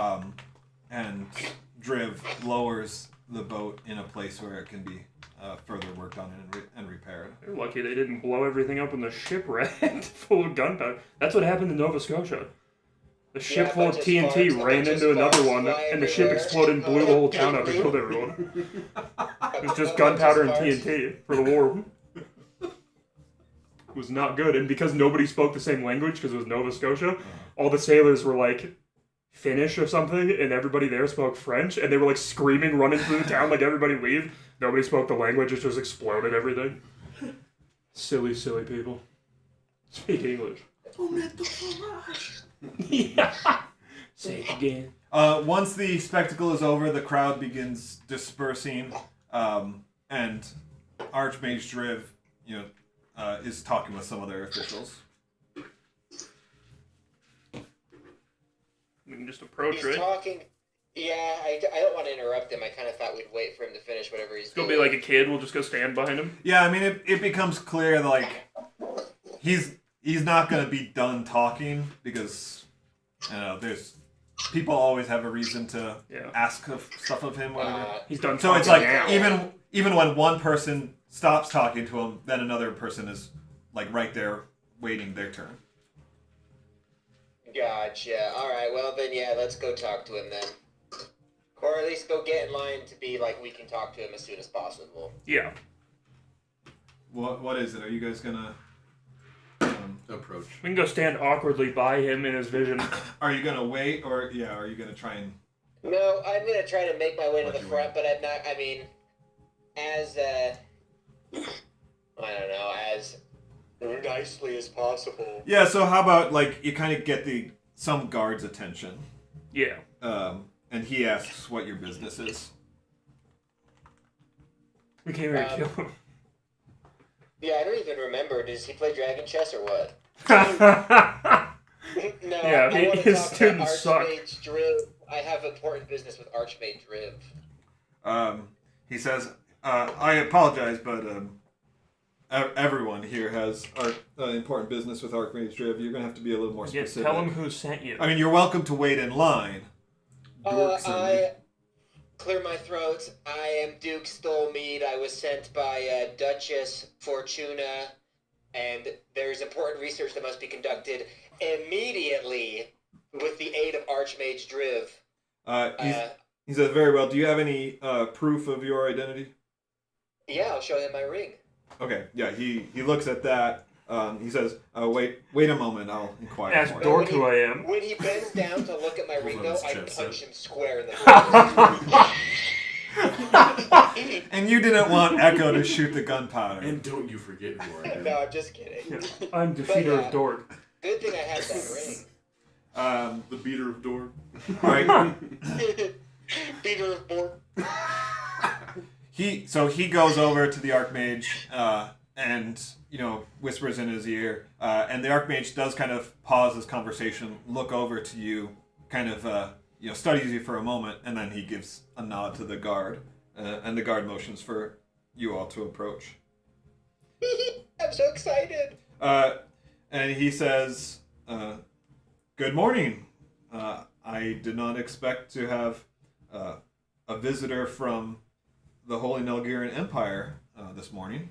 and Driv lowers the boat in a place where it can be further worked on and repaired. They're lucky they didn't blow everything up when the ship ran full of gunpowder. That's what happened in Nova Scotia. The ship Yeah, a full of bunch of TNT sparks, a ran bunch of into another sparks one, fly and the ship everywhere. exploded and blew the whole town up and killed everyone. It was just gunpowder and TNT for the war. It was not good, and because nobody spoke the same language, because it was Nova Scotia, all the sailors were like Finnish or something, and everybody there spoke French, and they were like screaming, running through the town like everybody leave. Nobody spoke the language, it just exploded everything. Silly, silly people. Speak English. Yeah. Say it again. Once the spectacle is over, the crowd begins dispersing, and Archmage Driv, is talking with some other officials. We can just approach, He's right? talking. Yeah, I don't want to interrupt him. I kind of thought we'd wait for him to finish whatever he's It's gonna doing. be like a kid, we'll just go stand behind him. Yeah, I mean, it becomes clear that, like, he's not going to be done talking because, there's people always have a reason to Yeah. ask stuff of him, whatever. He's done So it's talking like, now. even when one person stops talking to him, then another person is, like, right there waiting their turn. Gotcha. All right. Well, then, yeah, let's go talk to him then. Or at least go get in line to be like we can talk to him as soon as possible. Yeah. What is it? Are you guys gonna... Approach. We can go stand awkwardly by him in his vision. Are you gonna wait, or are you gonna try and... No, I'm gonna try to make my way to Work the your front, but I'm not. I mean, as I don't know, as nicely as possible. Yeah, so how about, like, you kind of get some guard's attention, Yeah. and he asks what your business is. We came here to kill him. Yeah, I don't even remember. Does he play Dragon Chess or what? Yeah, No, I want to his talk students to suck. Archmage Driv. I have important business with Archmage Driv. He says, I apologize, but everyone here has important business with Archmage Driv. You're going to have to be a little more Yeah, specific. tell him who sent you. I mean, you're welcome to wait in line. I clear my throat. I am Duke Stolmead. I was sent by Duchess Fortuna and there's important research that must be conducted immediately with the aid of Archmage Driv. He says, very well. Do you have any proof of your identity? Yeah, I'll show him my ring. Okay, yeah, he looks at that. He says, wait a moment, I'll inquire Ask for Dork who I am. When he bends down to look at my ring, though, his I chest, punch yeah. him square in the face. And you didn't want Echo to shoot the gunpowder. And don't you forget who I am. No, I'm just kidding. Yeah, I'm defeater of Dork. Good thing I had that ring. The beater of door. Alright, Beater of board. he goes over to the Archmage, and, whispers in his ear, and the Archmage does kind of pause his conversation, look over to you, kind of, studies you for a moment, and then he gives a nod to the guard, and the guard motions for you all to approach. I'm so excited. And he says, good morning. I did not expect to have a visitor from the Holy Nalgarian Empire this morning.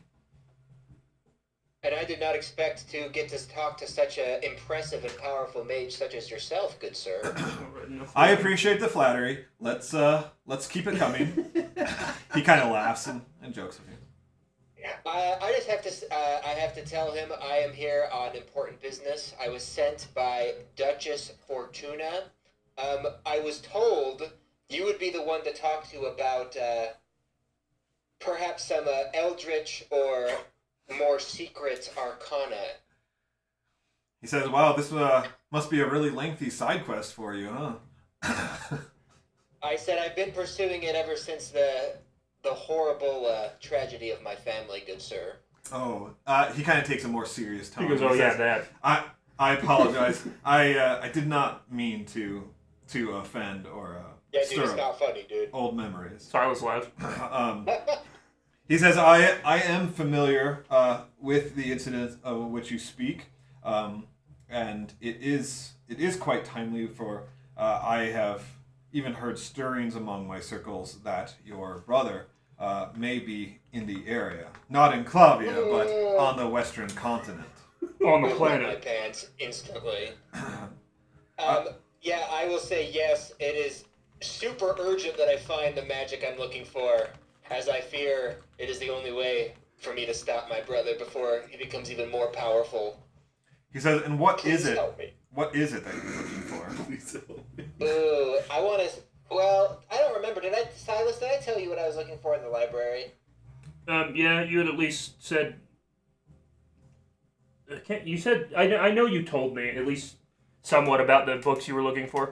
And I did not expect to get to talk to such an impressive and powerful mage such as yourself, good sir. I appreciate the flattery. Let's keep it coming. He kind of laughs and jokes with you. I just have to. I have to tell him I am here on important business. I was sent by Duchess Fortuna. I was told you would be the one to talk to about perhaps some eldritch or more secret arcana. He says, wow, this must be a really lengthy side quest for you, huh? I said I've been pursuing it ever since the horrible tragedy of my family, good sir. Oh, he kind of takes a more serious tone. He goes, oh yeah, says, that. I apologize. I did not mean to offend or Yeah, dude, stir it's up not funny, dude. old memories. Silas laughs. He says, I am familiar with the incident of which you speak, and it is quite timely, for I have even heard stirrings among my circles that your brother may be in the area. Not in Enclavia, but on the western continent. On the I wet my planet. pants instantly. Yeah, I will say yes, it is super urgent that I find the magic I'm looking for, as I fear it is the only way for me to stop my brother before he becomes even more powerful. He says, and what Please is it? help me. What is it that you're looking for? Please help me. Ooh, I want to... Well, I don't remember. Silas, did I tell you what I was looking for in the library? Yeah, you had at least said. You said I know you told me at least somewhat about the books you were looking for.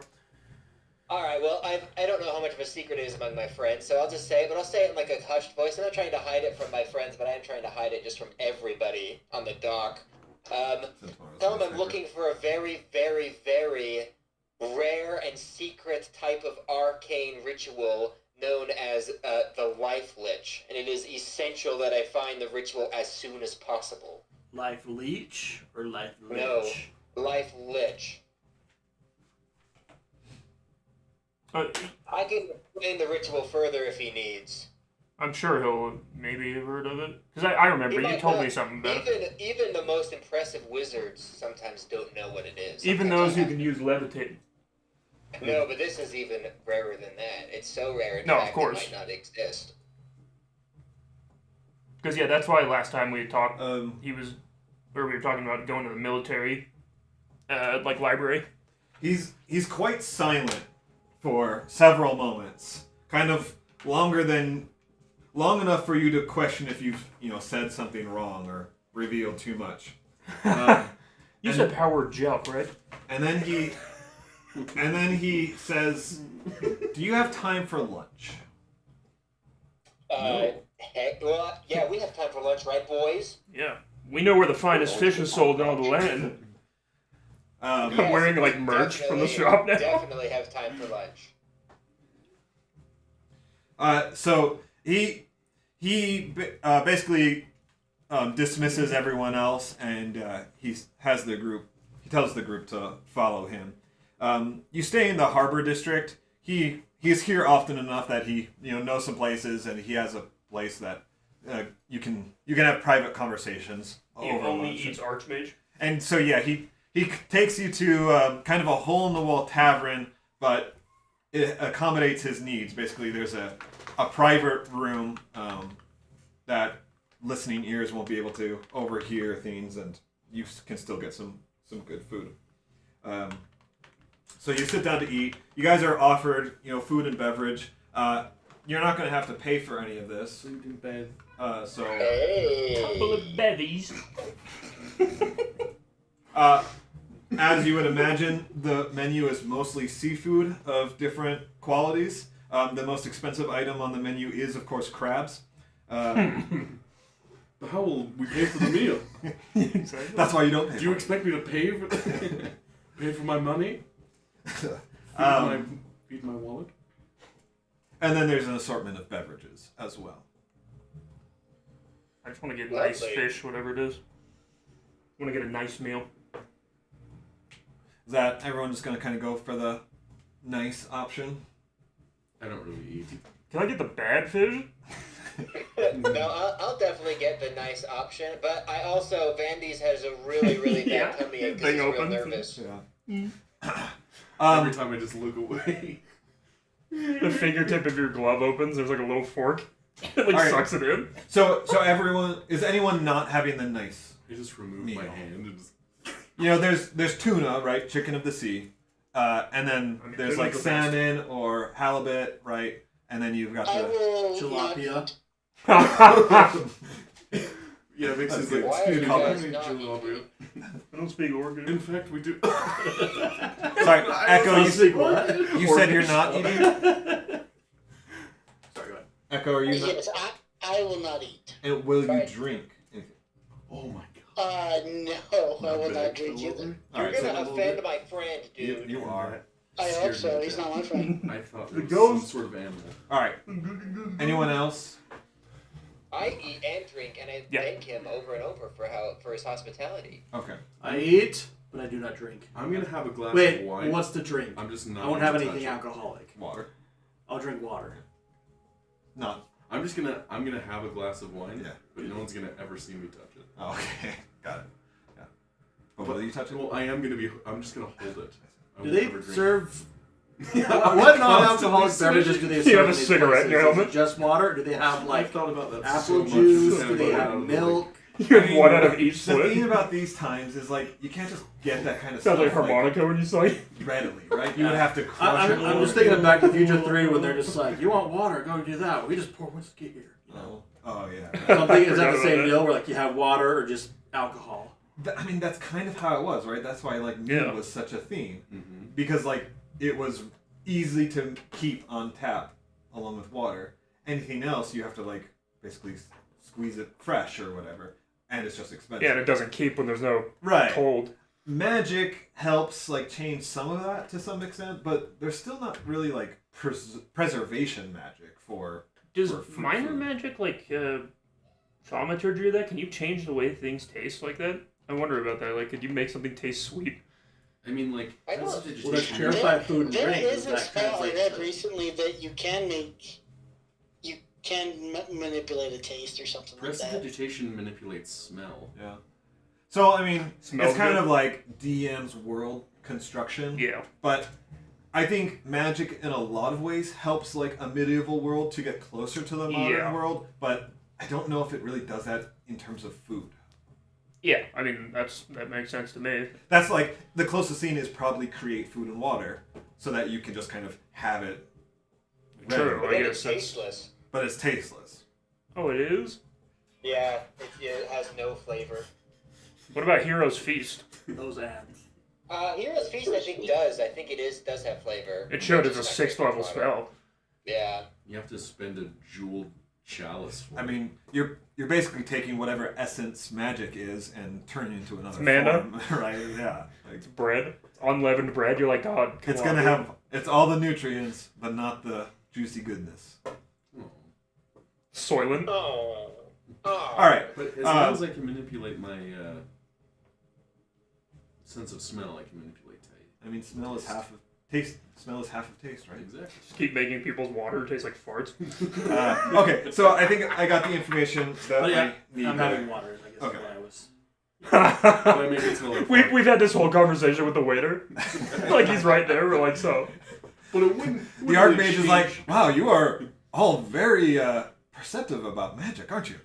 Alright, well, I don't know how much of a secret it is among my friends, so I'll just say it, but I'll say it in like a hushed voice. I'm not trying to hide it from my friends, but I am trying to hide it just from everybody on the dock. Tell them I'm looking for a very, very, very rare and secret type of arcane ritual known as the Life Lich, and it is essential that I find the ritual as soon as possible. Life leech or life lich? No, Life Lich. I can explain the ritual further if he needs. I'm sure he'll maybe have heard of it. Because I remember you told me something about it. Even the most impressive wizards sometimes don't know what it is. Even Sometimes those who can use levitate. No, but this is even rarer than that. It's so rare, in No, of fact, course. it might not exist. Because yeah, that's why last time we talked, Um, we were talking about going to the military, library. He's quite silent for several moments, kind of long enough for you to question if you've said something wrong or revealed too much. You said power jump, right? And then he says, "Do you have time for lunch?" Heck, well, yeah, we have time for lunch, right, boys? Yeah. We know where the finest fish is sold in all the land. I'm Yes, wearing like merch from the definitely- shop now. Definitely have time for lunch. So he basically dismisses everyone else, and he tells the group to follow him. You stay in the harbor district. He's here often enough that he knows some places, and he has a place that you can have private conversations He over only lunch. eats Archmage. And so yeah, he takes you to kind of a hole in the wall tavern, but it accommodates his needs. Basically, there's a private room that listening ears won't be able to overhear things, and you can still get some good food. So you sit down to eat. You guys are offered, food and beverage. You're not going to have to pay for any of this. Food in bed. So Couple Hey. of bevies. as you would imagine, the menu is mostly seafood of different qualities. The most expensive item on the menu is, of course, crabs. But how will we pay for the meal? Exactly. That's why you don't pay. Do you for expect me to pay for pay for my money? it. Feed my wallet? And then there's an assortment of beverages as well. I just want to get nice Lovely. fish, whatever it is. I want to get a nice meal. Is that everyone just going to kind of go for the nice option? I don't really eat. Can I get the bad fish? No, I'll definitely get the nice option, but I also, Vandy's has a really, really Yeah. bad tummy ache because Thing he's real opens. nervous. Yeah. Every time I just look away. The fingertip of your glove opens. There's like a little fork. It like All right. sucks it in. So everyone, is anyone not having the nice? I just remove Meal. my hand and just. There's tuna, right? Chicken of the sea. And then I mean, there's tuna's like the best. salmon or halibut, right? And then you've got I the will. Tilapia. Yeah, Vix is like, Why are you "Dude, guys I need not tilapia." I don't speak Oregon. In fact, we do. Sorry, I Echo. also You, speak you said you're not eating. Sorry, go ahead. Echo, are you not? Yes, I will not eat. And will you Right. drink? anything? Oh my god. No, I will not drink either. You're Alright, so gonna offend my friend, dude. you are. I hope so. He's not my friend. I thought The it was ghost. some sort of animal. All right. Anyone else? I eat and drink, and I Yeah. thank him over and over for his hospitality. Okay. I eat, but I do not drink. I'm gonna have a glass Wait, of wine. what's the drink? I'm just not. I won't have gonna anything touch it. alcoholic. Water. I'll drink water. Not. I'm gonna have a glass of wine. Yeah. But no one's gonna ever see me touch it. Oh, okay. Got it. Yeah. But will you touch it? Well, I'm just gonna hold it. I Do won't they ever drink it. serve? Yeah, What I'm non-alcoholic constantly beverages do they You serve? have a in these cigarette in your places? Is it helmet? just water? Or do they have I've like thought about that apple so much. juice? Just Do they kinda have out of the milk? You have one out of each The thing slit. about these times is like you can't just get that kind of Sounds stuff like harmonica when you say. readily, right? You would have to crush I'm it. I'm just thinking of Back to the Future 3 when they're just like, you want water? Go do that. We just pour whiskey here. You know? Oh yeah. So I'm thinking, is that Forgot the about same that. deal where like you have water or just alcohol? I mean, that's kind of how it was, right? That's why like mead Yeah. was such a theme Mm-hmm. because like it was easy to keep on tap along with water. Anything else, you have to like basically squeeze it fresh or whatever, and it's just expensive. Yeah, and it doesn't keep when there's no Right. cold. Magic helps like change some of that to some extent, but there's still not really like preservation magic for. Does For fruit minor food. magic, like thaumaturgy or that, can you change the way things taste like that? I wonder about that. Like, could you make something taste sweet? I mean, like, I know. prestidigitation- Well, that's purified food and There drink. is Does a that spell I translate read to- recently that you can manipulate a taste or something like that. Prestidigitation manipulates smell. Yeah. So I mean, Smells it's kind good. of like DM's world construction. Yeah. But I think magic in a lot of ways helps like a medieval world to get closer to the modern Yeah. world, but I don't know if it really does that in terms of food. Yeah, I mean, that makes sense to me. That's like the closest thing is probably create food and water so that you can just kind of have it ready. True. But I then guess it's that's- tasteless. But it's tasteless. Oh, it is? Yeah, it has no flavor. What about Hero's Feast? Those ads. Hero's Feast, I think does. I think does have flavor. It showed as a It's not 6th level water. spell. Yeah. You have to spend a jeweled chalice for I it. mean, you're basically taking whatever essence magic is and turning it into another Mana? form, right? Yeah. Like, It's bread. It's unleavened bread. You're like, God, come it's on, gonna dude." have it's all the nutrients, but not the juicy goodness. Oh. Soylent. Oh. Oh. All right. But as long as I can manipulate my sense of smell, I can manipulate taste. I mean, smell is half of Smell is half of taste, right? Exactly. Just keep making people's water taste like farts. Okay, so I think I got the information that Oh, yeah. I need. I'm there. having water. I guess Okay. why I was. Why make it smell like fart? We've had this whole conversation with the waiter. Like he's right there. We're like, so. But it wouldn't. The Archmage is like, wow, you are all very perceptive about magic, aren't you?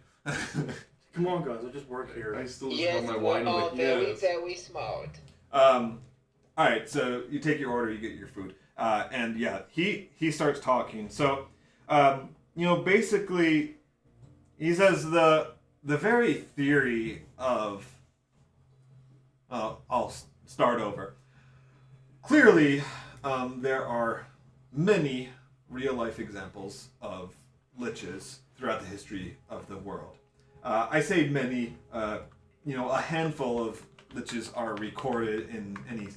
Come on, guys. I just work here. I still just Yes, have my we're wine. I'm all like, very, yes. very smart. All right, so you take your order, you get your food, and yeah, he starts talking. So, basically, he says the very theory of. I'll start over. Clearly, there are many real-life examples of liches throughout the history of the world. I say many. A handful of liches are recorded in any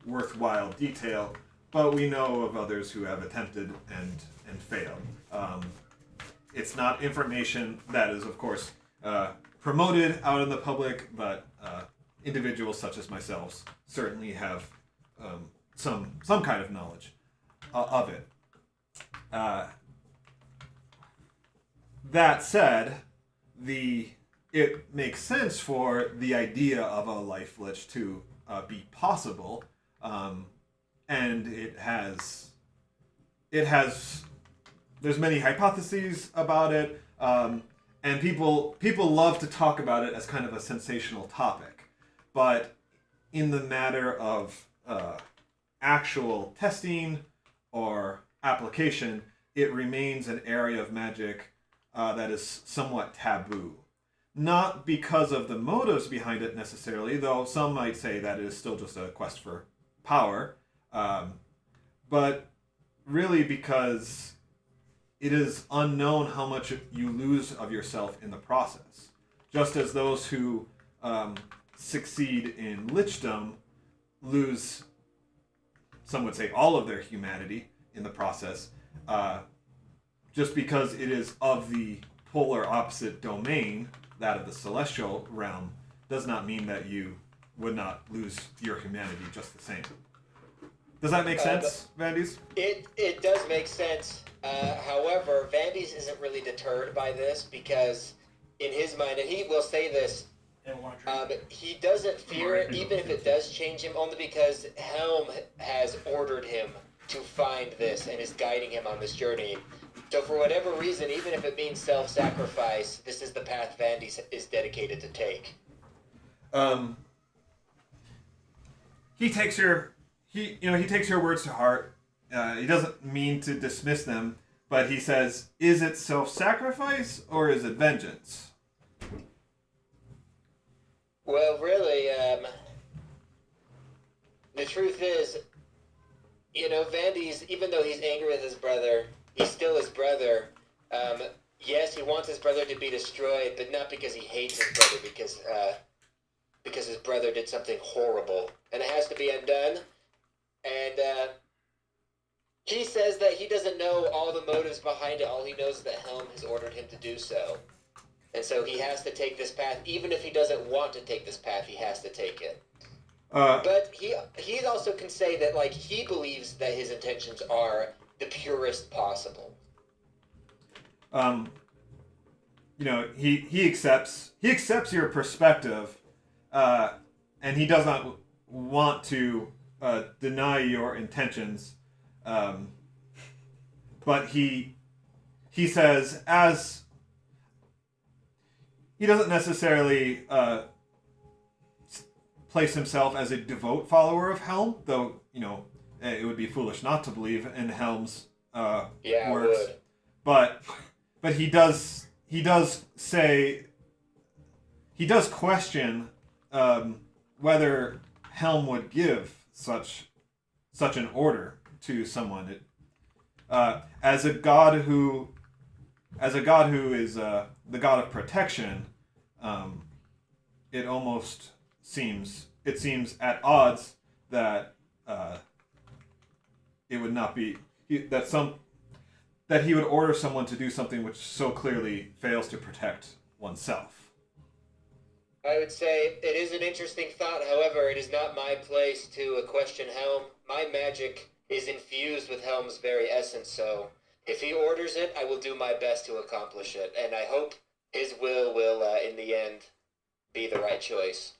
worthwhile detail, but we know of others who have attempted and failed. It's not information that is, of course, promoted out in the public, but individuals such as myself certainly have some kind of knowledge of it. That said, it makes sense for the idea of a life lich to be possible, and it has. There's many hypotheses about it, and people love to talk about it as kind of a sensational topic, but in the matter of actual testing or application, it remains an area of magic that is somewhat taboo. Not because of the motives behind it necessarily, though some might say that it is still just a quest for power, but really because it is unknown how much you lose of yourself in the process. Just as those who succeed in lichdom lose, some would say, all of their humanity in the process, just because it is of the polar opposite domain, that of the celestial realm, does not mean that you would not lose your humanity just the same. Does that make sense, Vandys? It does make sense. However, Vandys isn't really deterred by this because, in his mind, and he will say this, he doesn't fear it, even if it does change him, only because Helm has ordered him to find this and is guiding him on this journey. So for whatever reason, even if it means self-sacrifice, this is the path Vandys is dedicated to take. He takes your words to heart. He doesn't mean to dismiss them, but he says, "Is it self-sacrifice or is it vengeance?" Well, really, the truth is, Vandys, even though he's angry with his brother, he's still his brother. Yes, he wants his brother to be destroyed, but not because he hates his brother, because his brother did something horrible, and it has to be undone. And he says that he doesn't know all the motives behind it. All he knows is that Helm has ordered him to do so. And so he has to take this path. Even if he doesn't want to take this path, he has to take it. But he also can say that, he believes that his intentions are the purest possible. He accepts your perspective, and he does not want to deny your intentions. But he says, as he doesn't necessarily place himself as a devout follower of Helm, though it would be foolish not to believe in Helm's words. It would. But he does question whether Helm would give such an order to someone. As a god who is the god of protection, it almost seems at odds that it would not be that he would order someone to do something which so clearly fails to protect oneself. I would say it is an interesting thought. However, it is not my place to question Helm. My magic is infused with Helm's very essence, so if he orders it, I will do my best to accomplish it, and I hope his will in the end, be the right choice.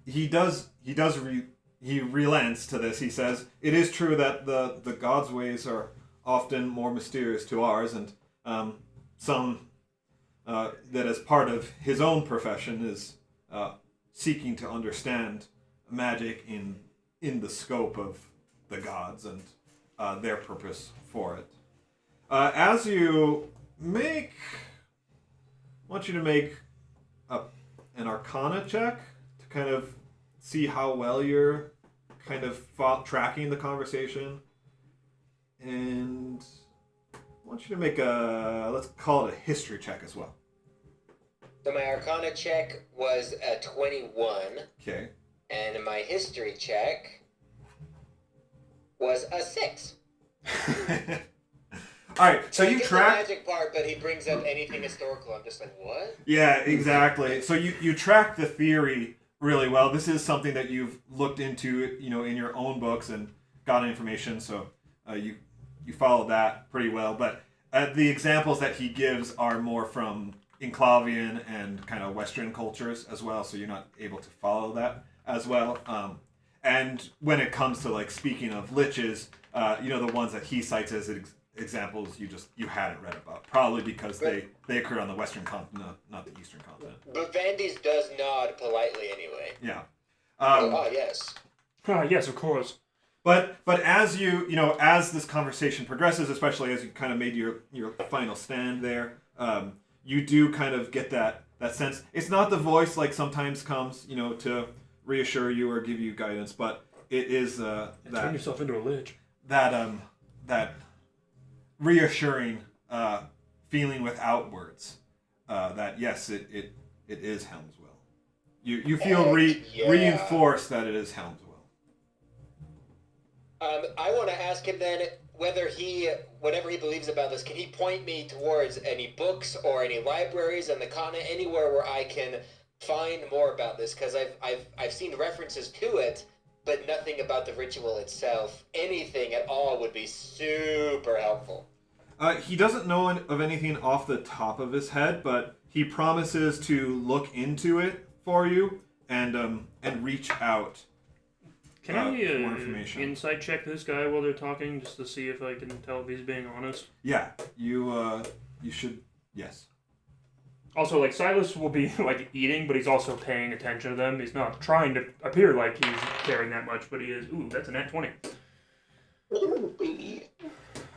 He relents to this. He says, "It is true that the gods' ways are often more mysterious to ours, and some that as part of his own profession is seeking to understand magic in the scope of the gods and their purpose for it." As you make, I want you to make an Arcana check to kind of see how well you're kind of tracking the conversation, and I want you to make let's call it a history check as well. So my Arcana check was a 21, Okay. and my history check was a 6. All right, so I you get track. the magic part, but he brings up anything historical. I'm just like, what? Yeah, exactly. So you track the theory really well. This is something that you've looked into, in your own books and got information. So you follow that pretty well. But the examples that he gives are more from Enclavian and kind of Western cultures as well. So you're not able to follow that as well. And when it comes to like speaking of liches, the ones that he cites as examples you hadn't read about, probably because they occur on the Western continent, not the Eastern continent. But Vandy's does nod politely anyway. Yeah. Yes. Yes, of course. But as as this conversation progresses, especially as you kind of made your final stand there, you do kind of get that sense. It's not the voice like sometimes comes, to reassure you or give you guidance, but it is Turn yourself into a lich. that reassuring feeling without words that yes, it is Helm's will. You feel reinforced that it is Helm's will. I want to ask him then whether whatever he believes about this, can he point me towards any books or any libraries on the continent, anywhere where I can find more about this? Because I've seen references to it, but nothing about the ritual itself. Anything at all would be super helpful. He doesn't know of anything off the top of his head, but he promises to look into it for you and reach out. Can I for more information. insight check this guy while they're talking, just to see if I can tell if he's being honest? Yeah, you should. Yes. Also, like, Silas will be, like, eating, but he's also paying attention to them. He's not trying to appear like he's caring that much, but he is. Ooh, that's a nat 20.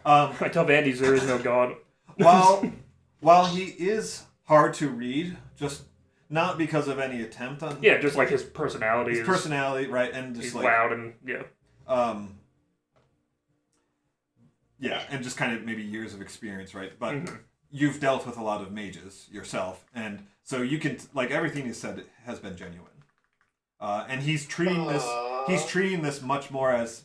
I tell Vandy's there is no god. While he is hard to read, just not because of any attempt on... Yeah, just, like, his personality His personality, right, and just, he's like... loud and, yeah. Yeah, and just kind of maybe years of experience, right? But you've dealt with a lot of mages yourself, and so you can, like, everything he said has been genuine. And he's treating this much more as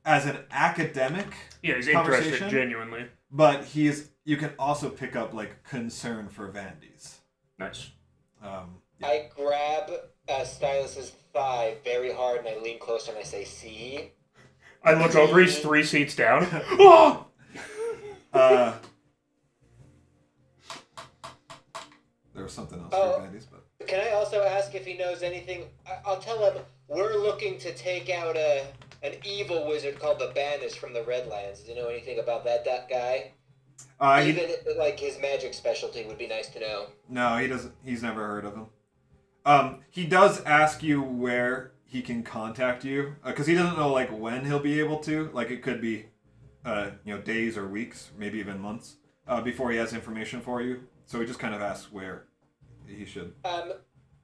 an academic Yeah, he's conversation, interested genuinely. but you can also pick up, like, concern for Vandy's. Nice. Yeah. I grab Silas's thigh very hard and I lean closer and I say, "See?" I look over, he's 3 seats down. Oh! There was something else Oh. for Vandy's, but... Can I also ask if he knows anything? I'll tell him we're looking to take out an evil wizard called the Banished from the Redlands. Does he know anything about that guy? Even like his magic specialty would be nice to know. No, he doesn't. He's never heard of him. He does ask you where he can contact you, because he doesn't know like when he'll be able to. Like it could be, days or weeks, maybe even months, before he has information for you. So he just kind of asks where he should.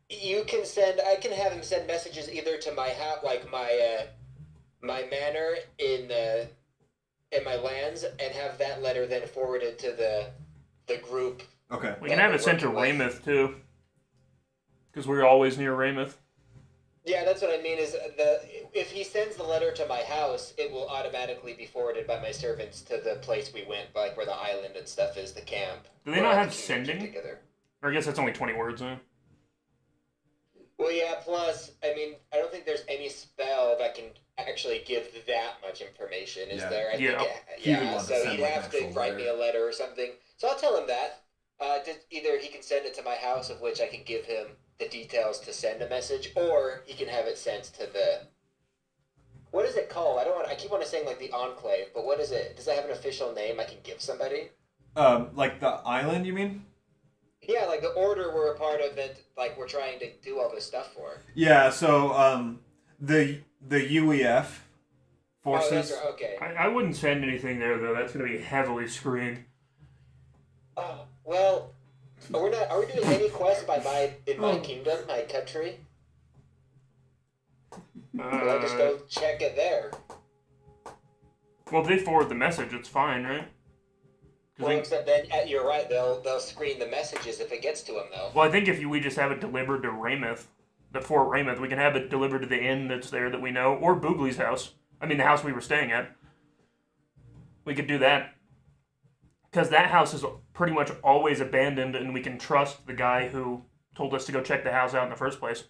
You can send. I can have him send messages either to my house, like my manor in my lands, and have that letter then forwarded to the group. Okay. We can have it sent to Raymouth, too. Because we're always near Raymouth. Yeah, that's what I mean, is if he sends the letter to my house, it will automatically be forwarded by my servants to the place we went, like where the island and stuff is, the camp. Do they where not all have the community sending? together. Or I guess that's only 20 words, huh? Well, yeah, plus, I mean, I don't think there's any spell that can actually give that much information, is Yeah. there? I Yeah. think He would want to so send, he'd like, have an to actual write me letter. a letter or something. So I'll tell him that. Either he can send it to my house, of which I can give him the details to send a message, or he can have it sent to the... What is it called? I keep on saying, like, the Enclave, but what is it? Does it have an official name I can give somebody? Like the island, you mean? Yeah, like the order we're a part of that, like, we're trying to do all this stuff for. Yeah. So the UEF Oh, that's forces. right, okay. I wouldn't send anything there though. That's gonna be heavily screened. Well, are we doing any quests in my kingdom, my country? Will I just go check it there? Well, if they forward the message, it's fine, right? 'Cause Well, except then, you're right, they'll screen the messages if it gets to them, though. well, I think if we just have it delivered to Raymouth, the Fort Raymouth, we can have it delivered to the inn that's there that we know, or Boogley's house. I mean, the house we were staying at. We could do that. Because that house is pretty much always abandoned, and we can trust the guy who told us to go check the house out in the first place.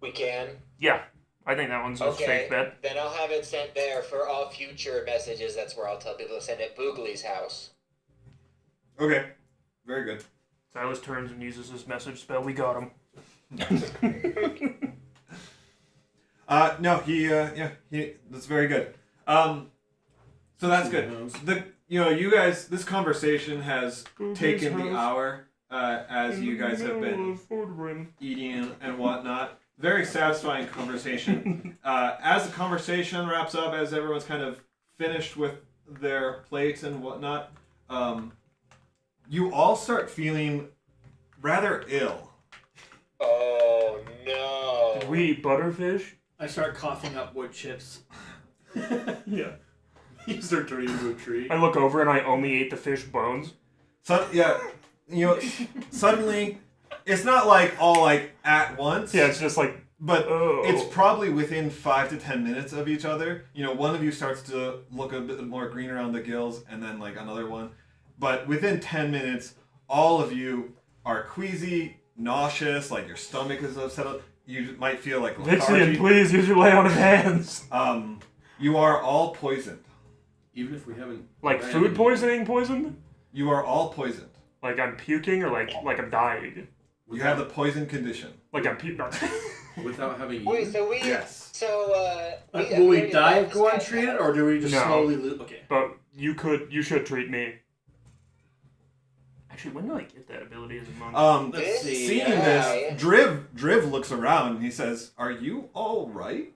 We can? Yeah, I think that one's a safe bet. Then I'll have it sent there for all future messages. That's where I'll tell people to send it Boogley's house. Okay. Very good. Silas turns and uses his message spell. We got him. No, he that's very good. So that's good. You guys, this conversation has taken the hour, as you guys have been eating and whatnot. Very satisfying conversation. As the conversation wraps up, as everyone's kind of finished with their plates and whatnot, you all start feeling rather ill. Oh, no. Did we eat butterfish? I start coughing up wood chips. Yeah. You start turning into a tree. I look over and I only ate the fish bones. So suddenly, it's not like all like at once. Yeah, it's just like, But oh. it's probably within 5 to 10 minutes of each other. One of you starts to look a bit more green around the gills, and then like another one. But within 10 minutes, all of you are queasy, nauseous, like your stomach is upset. You might feel like Vixian, lethargy. please use your lay on of hands. You are all poisoned. Even if we haven't... Like food poisoning? You are all poisoned. Like I'm puking or like I'm dying? You have the poison condition. Like I'm puking. Without having eaten? Wait, so we... Yes. So, Will we die if go untreated, or do we just No. slowly lose? Okay. But you should treat me. Actually, when do I get that ability as a monk? Let's see. Seeing this, Driv looks around and he says, "Are you all right?"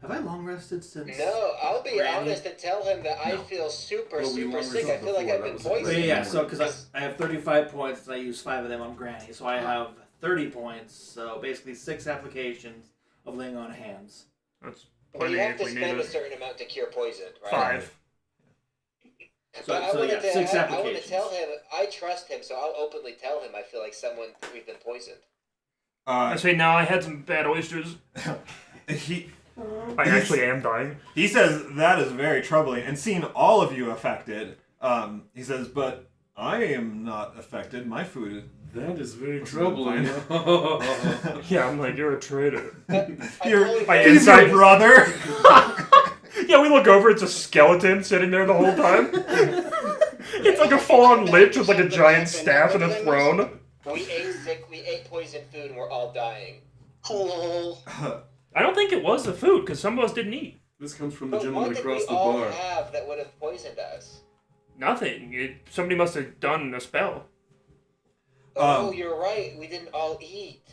Have I long rested since? No, I'll be Granny? honest and tell him that I feel super Well, we sick. longer I feel like before, I've that been was a poisoned. Wait, yeah. So because I have 35 points and I use 5 of them on Granny, so I have 30 points. So basically 6 applications of laying on hands. That's Well, plenty you have if to we need spend a it. certain amount to cure poison, right? 5. But I So want yeah, to 6 I want to applications. tell him. I trust him, so I'll openly tell him I feel like we've been poisoned. I say no. I had some bad oysters. He I actually am dying. He says that is very troubling, and seeing all of you affected, he says, "But I am not affected. My food is." That is very troubling. Yeah, I'm like, you're a traitor. Your My he's your inside- brother. Yeah, we look over, it's a skeleton sitting there the whole time. It's like a full-on lich with like a giant staff and a throne. We ate poisoned food, and we're all dying. Oh, I don't think it was the food, because some of us didn't eat. This comes from the But gentleman what did across we the all bar. have that would have poisoned us? Nothing. Somebody must have done a spell. Oh, you're right. We didn't all eat.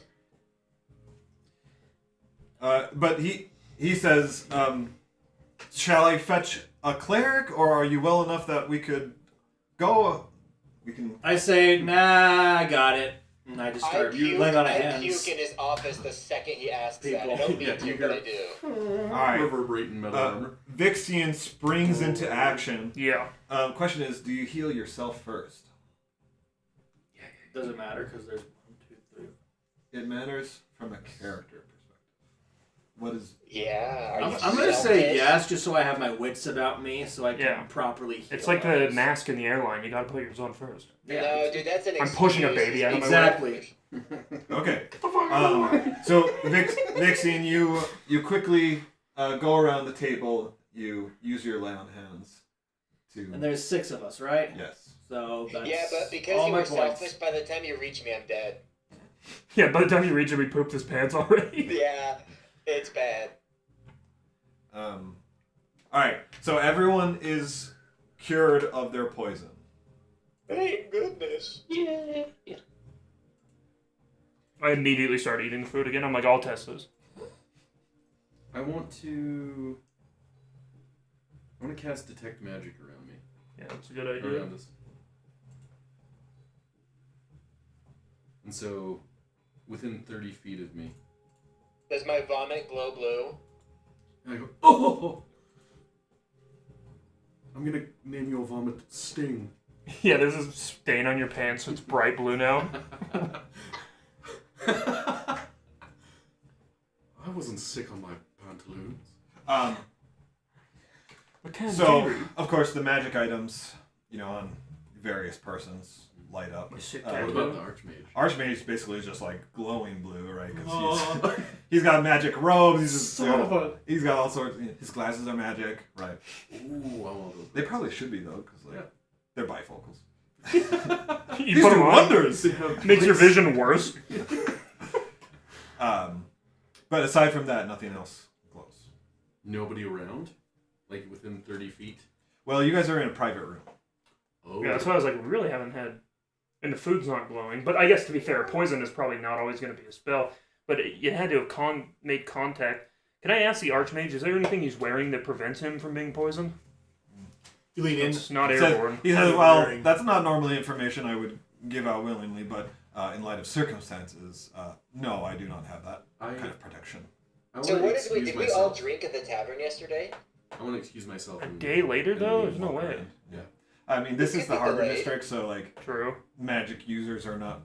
But he says, "Shall I fetch a cleric, or are you well enough that we could go? We can." I say, nah, I got it. And I just start laying on I hands. puke in his office the second he asks that. I People. don't mean Yeah, to, you but got I do. All right. Reverberating metal armor. Vixian springs into action. Yeah. Question is, do you heal yourself first? Doesn't matter because there's 1, 2, 3. It matters from a character perspective. What is? Yeah. Are you I'm gonna say selfish? yes, just so I have my wits about me, so I can Yeah. properly heal. It's like the others. mask in the airline. You gotta put yours on first. Yeah. No, dude, that's an I'm pushing a excuse. baby out of my way. Exactly. Okay. So Vixen, you quickly go around the table. You use your lay on hands to. And there's 6 of us, right? Yes. So that's Yeah, but because all you my were points. selfish, by the time you reach me, I'm dead. Yeah, by the time you reach him, he pooped his pants already. Yeah, it's bad. All right. So everyone is cured of their poison. Thank goodness. Yeah. I immediately start eating the food again. I'm like, I'll test this. I want to cast detect magic around me. Yeah, that's a good idea. Around us. And so, within 30 feet of me, Does my vomit glow blue? I go, oh! I'm gonna name your vomit Sting. Yeah, there's a stain on your pants, so it's bright blue now. I wasn't sick on my pantaloons. What kind of So theory? of course the magic items, on various persons light up. My sick What cat. about the Archmage? Archmage basically is just like glowing blue, right? Because Oh, he's got magic robes. He's just, son of a... he's got all sorts. His glasses are magic, right? Ooh, I want those. They probably should be though, because Yeah. they're bifocals. You These put do them on, wonders. makes your vision worse. But aside from that, nothing else glows. Nobody around? Like within 30 feet? Well, you guys are in a private room. Oh. Yeah, that's why I was like, we really haven't had... And the food's not glowing. But I guess, to be fair, poison is probably not always going to be a spell. But you had to have made contact. Can I ask the Archmage, is there anything he's wearing that prevents him from being poisoned? You lean in. It's not He says- airborne. He says, well, that's not normally information I would give out willingly, but in light of circumstances, no, I do not have that kind of protection. I So wanna what did we excuse did? We all myself. drink at the tavern yesterday? I want to excuse myself. A and- day later, and though? leave. There's no way. Yeah. I mean, this It is could the be harbor delayed. district, so like True. magic users are not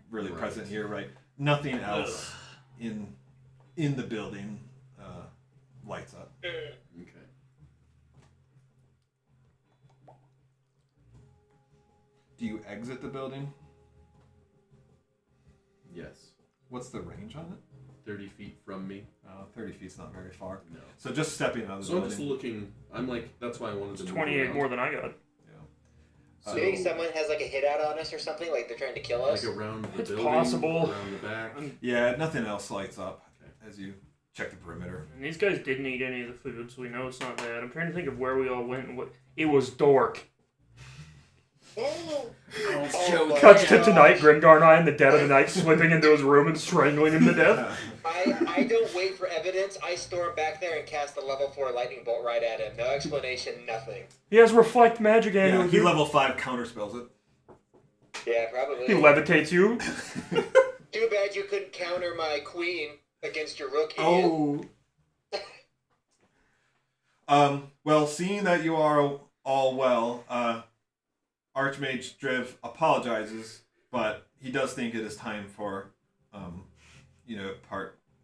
really Right. present here, right? Nothing else in the building lights up. Okay. Do you exit the building? Yes. What's the range on it? 30 feet from me. 30 feet's not very far. No. So just stepping out of the So I'm building. just looking. I'm like, that's why I wanted It's to move 28 around. more than I got. Yeah. Do you think someone has like a hit out on us or something? Like they're trying to kill us? Like around the It's building, possible. around the back. Yeah, nothing else lights up Okay. as you check the perimeter. And these guys didn't eat any of the food, so we know it's not that. I'm trying to think of where we all went and what... It was dork. Oh, Joe, Cuts to tonight, Grimgar and I in the dead of the night, slipping into his room and strangling him to death. I don't wait for evidence. I storm back there and cast a level 4 lightning bolt right at him. No explanation, nothing. He has reflect magic Yeah, amulet. he level 5 counterspells it. Yeah, probably. He levitates you. Too bad you couldn't counter my queen against your rook. Oh. Well, seeing that you are all well, Archmage Driv apologizes, but he does think it is time for,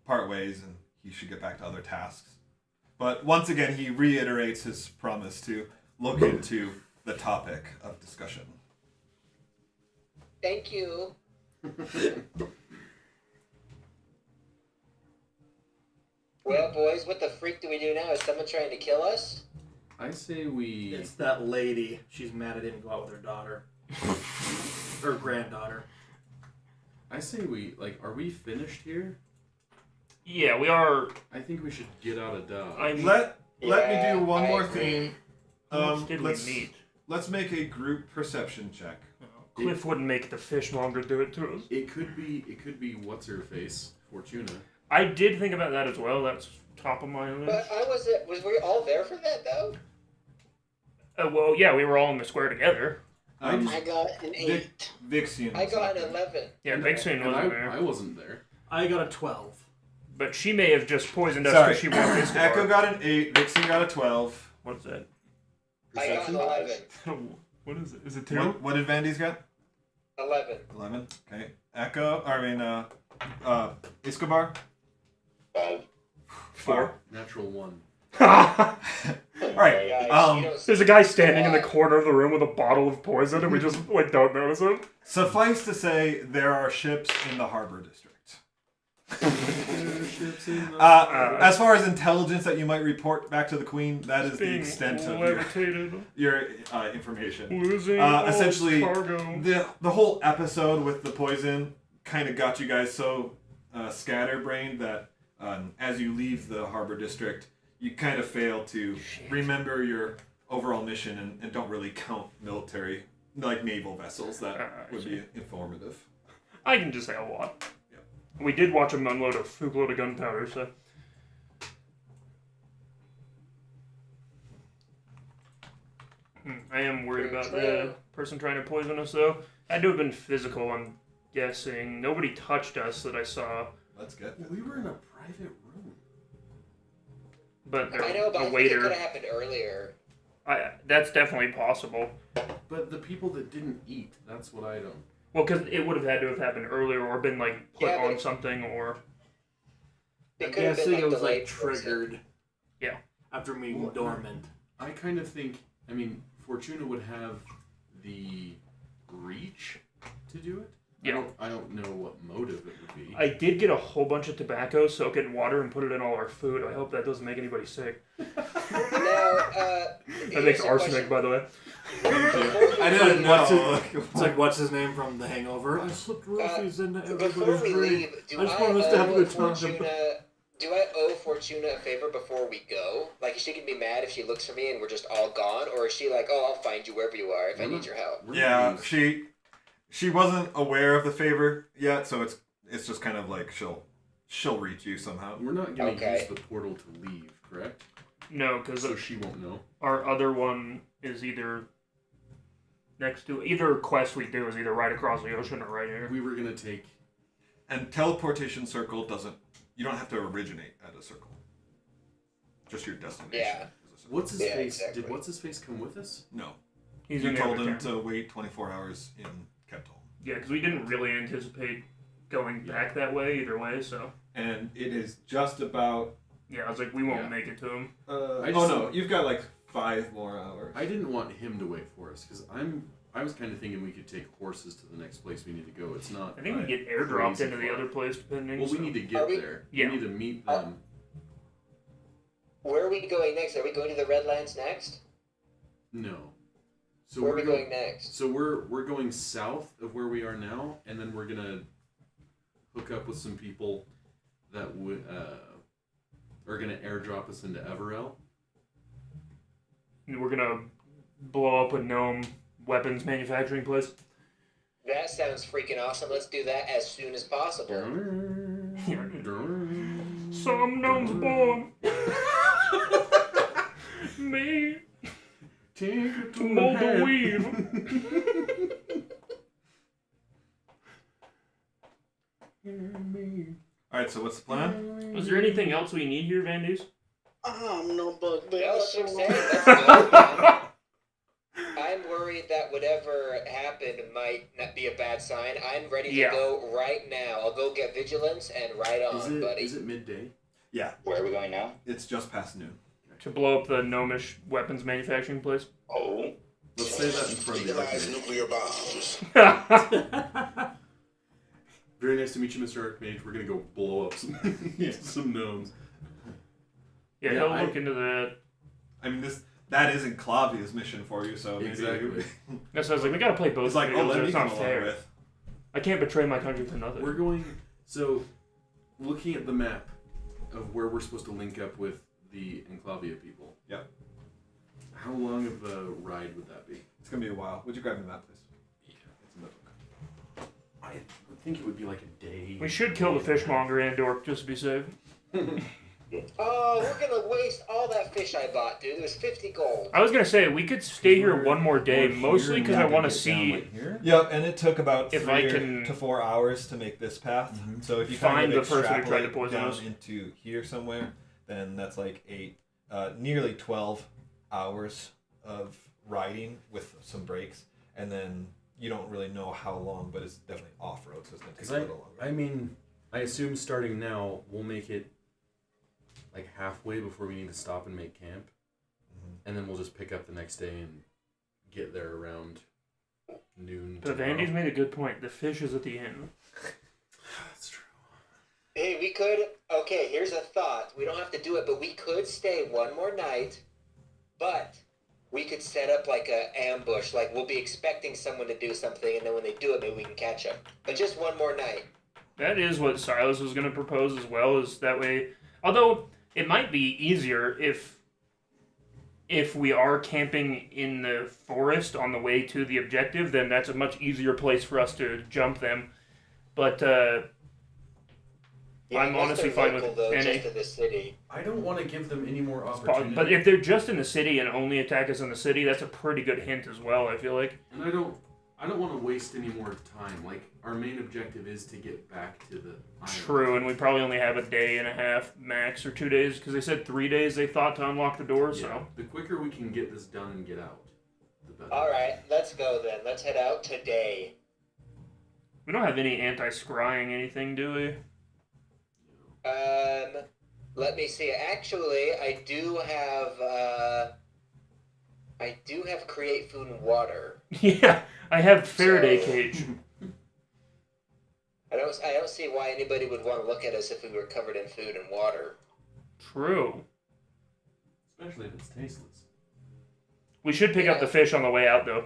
part ways, and he should get back to other tasks. But once again, he reiterates his promise to look into the topic of discussion. Thank you. Well, boys, what the freak do we do now? Is someone trying to kill us? I say we. It's that lady. She's mad I didn't go out with her daughter. Her granddaughter. I say we. Like, are we finished here? Yeah, we are... I think we should get out of Dodge. Let me Yeah, do one I more agree. thing. How much did we Let's meet? let's make a group perception check. Cliff wouldn't make the fishmonger do it to us. It could be what's her face, Fortuna. I did think about that as well. That's top of my list. But was we all there for that though? Well, yeah, we were all in the square together. I got an 8. Vixian. I got an 11. Yeah, Big Soon wasn't there. I wasn't there. I got a 12. But she may have just poisoned us Sorry. because she wanted this to Echo got an 8. Vixen got a 12. What's that? I got an 11. What is it? Is it 2? What did Vandy's got? 11. 11. Okay. Echo. Escobar. 5. 4. Natural 1. All right. Guys, you don't There's a guy standing in the corner of the room with a bottle of poison, and we just like don't notice him. Suffice to say, there are ships in the harbor district. As far as intelligence that you might report back to the Queen, that is the Being extent of levitated, your information. losing all Essentially, cargo. the whole episode with the poison kind of got you guys so scatterbrained that as you leave the harbor district, you kind of fail to remember your overall mission and don't really count military, like naval vessels. That would be informative. I can just say a lot. Yeah. We did watch him unload a fuckload of gunpowder, so. I am worried about the person trying to poison us, though. Had to have been physical, I'm guessing. Nobody touched us that I saw, Let's get We were in a private room. but I know, but a I think it waiter. could have happened earlier. That's definitely possible. But the people that didn't eat, that's what I don't. Well, because it would have had to have happened earlier, or been like put Yeah, on but- something, or It I'm could have guessing been it was delayed like for a second. triggered. Yeah. After being Well, dormant. I kind of think, I mean, Fortuna would have the reach to do it. Yeah. I don't know what motive it would be. I did get a whole bunch of tobacco, soak it in water, and put it in all our food. I hope that doesn't make anybody sick. Now, That makes arsenic, by the way. I didn't know. It's like, what's his name from The Hangover? I slipped roofies into Before everybody's we drink. leave, do I I, just want us to have a owe good time. Fortuna a favor before we go? Like, is she gonna be mad if she looks for me and we're just all gone, or is she like, oh, I'll find you wherever you are if I need your help? We're Yeah, gonna she wasn't aware of the favor yet, so it's just kind of like she'll reach you somehow. We're not going to Okay. use the portal to leave, correct? No, because So she won't know. our other one is either next to either quest we do is either right across the ocean or right here. We were going to take. And teleportation circle doesn't. You don't have to originate at a circle. Just your destination. Yeah. is a circle. What's his Yeah, face? exactly. Did What's his face come with us? No. He's You in told there him return. to wait 24 hours in Keptol. Yeah, because we didn't really anticipate going back that way either way. So And it is just about. yeah, I was like, we won't Yeah. make it to him. I Oh just- no, you've got like 5 more hours. I didn't want him to wait for us because I was kind of thinking we could take horses to the next place we need to go. It's not. I think we like, get airdropped crazy into the far. other place depending. Well, we so. need to Are get we- there. Yeah. We need to meet them. Where are we going next? Are we going to the Redlands next? No. So Where are we're we go- going next? So we're going south of where we are now, and then we're gonna hook up with some people that would are gonna airdrop us into Everell. We're gonna blow up a gnome weapons manufacturing place. That sounds freaking awesome. Let's do that as soon as possible. Some gnomes born. Me Take it to mold the head. weave. Alright, so what's the plan? Was there anything else we need here, Vandies? No bug, but Yeah, that's what I'm saying. Let's go, man. I'm worried that whatever happened might not be a bad sign. I'm ready to Yeah. go right now. I'll go get vigilance and right on, buddy. Is it midday? Yeah, Where are we going now? it's just past noon. To blow up the gnomish weapons manufacturing place? Oh. Let's say that in front of the Legalize Archmage. nuclear bombs. Very nice to meet you, Mr. Archmage. We're gonna go blow up some some gnomes. Yeah, Yeah, he'll I- look into that. I mean, that is Enclavia's mission for you, so maybe Exactly. That's why I was like, we gotta play both It's like, oh, fields, let or me it's come not along fair. with. I can't betray my country for nothing. We're going. So, looking at the map of where we're supposed to link up with the Enclavia people. Yep. How long of a ride would that be? It's gonna be a while. Would you grab me that, please? Yeah. It's in the book. I would think it would be like a day. We should kill the fishmonger and Dork just to be safe. Oh, we're gonna waste all that fish I bought, dude. It was 50 gold. I was gonna say we could stay here one more day, mostly because I want to see Yep, and it took about If 3 I can- to 4 hours to make this path. So if you Find kind of the person who tried to extrapolate poison down us. into here somewhere, then that's like nearly 12 hours of riding with some breaks, and then you don't really know how long, but it's definitely off road, so it's gonna take a little longer. I mean, I assume starting now we'll make it like halfway before we need to stop and make camp, and then we'll just pick up the next day and get there around noon. But Andy's made a good point. The fish is at the inn. That's true. Hey, we could. Okay, here's a thought. We don't have to do it, but we could stay one more night. But we could set up like a ambush. Like we'll be expecting someone to do something, and then when they do it, maybe we can catch them. But just one more night. That is what Silas was going to propose as well. Is that way? Although it might be easier if we are camping in the forest on the way to the objective, then that's a much easier place for us to jump them. But Yeah, I'm honestly fine with though, any. just to the city. I don't want to give them any more opportunity. But if they're just in the city and only attack us in the city, that's a pretty good hint as well, I feel like. And I don't want to waste any more time. Like, our main objective is to get back to the island. True, and we probably only have a day and a half max or 2 days, because they said 3 days they thought to unlock the doors, so. The quicker we can get this done and get out, the better. Alright, let's go then. Let's head out today. We don't have any anti-scrying anything, do we? Let me see. Actually, I do have create food and water. Yeah, I have Faraday So- cage. I don't see why anybody would want to look at us if we were covered in food and water. True. Especially if it's tasteless. We should pick up the fish on the way out, though.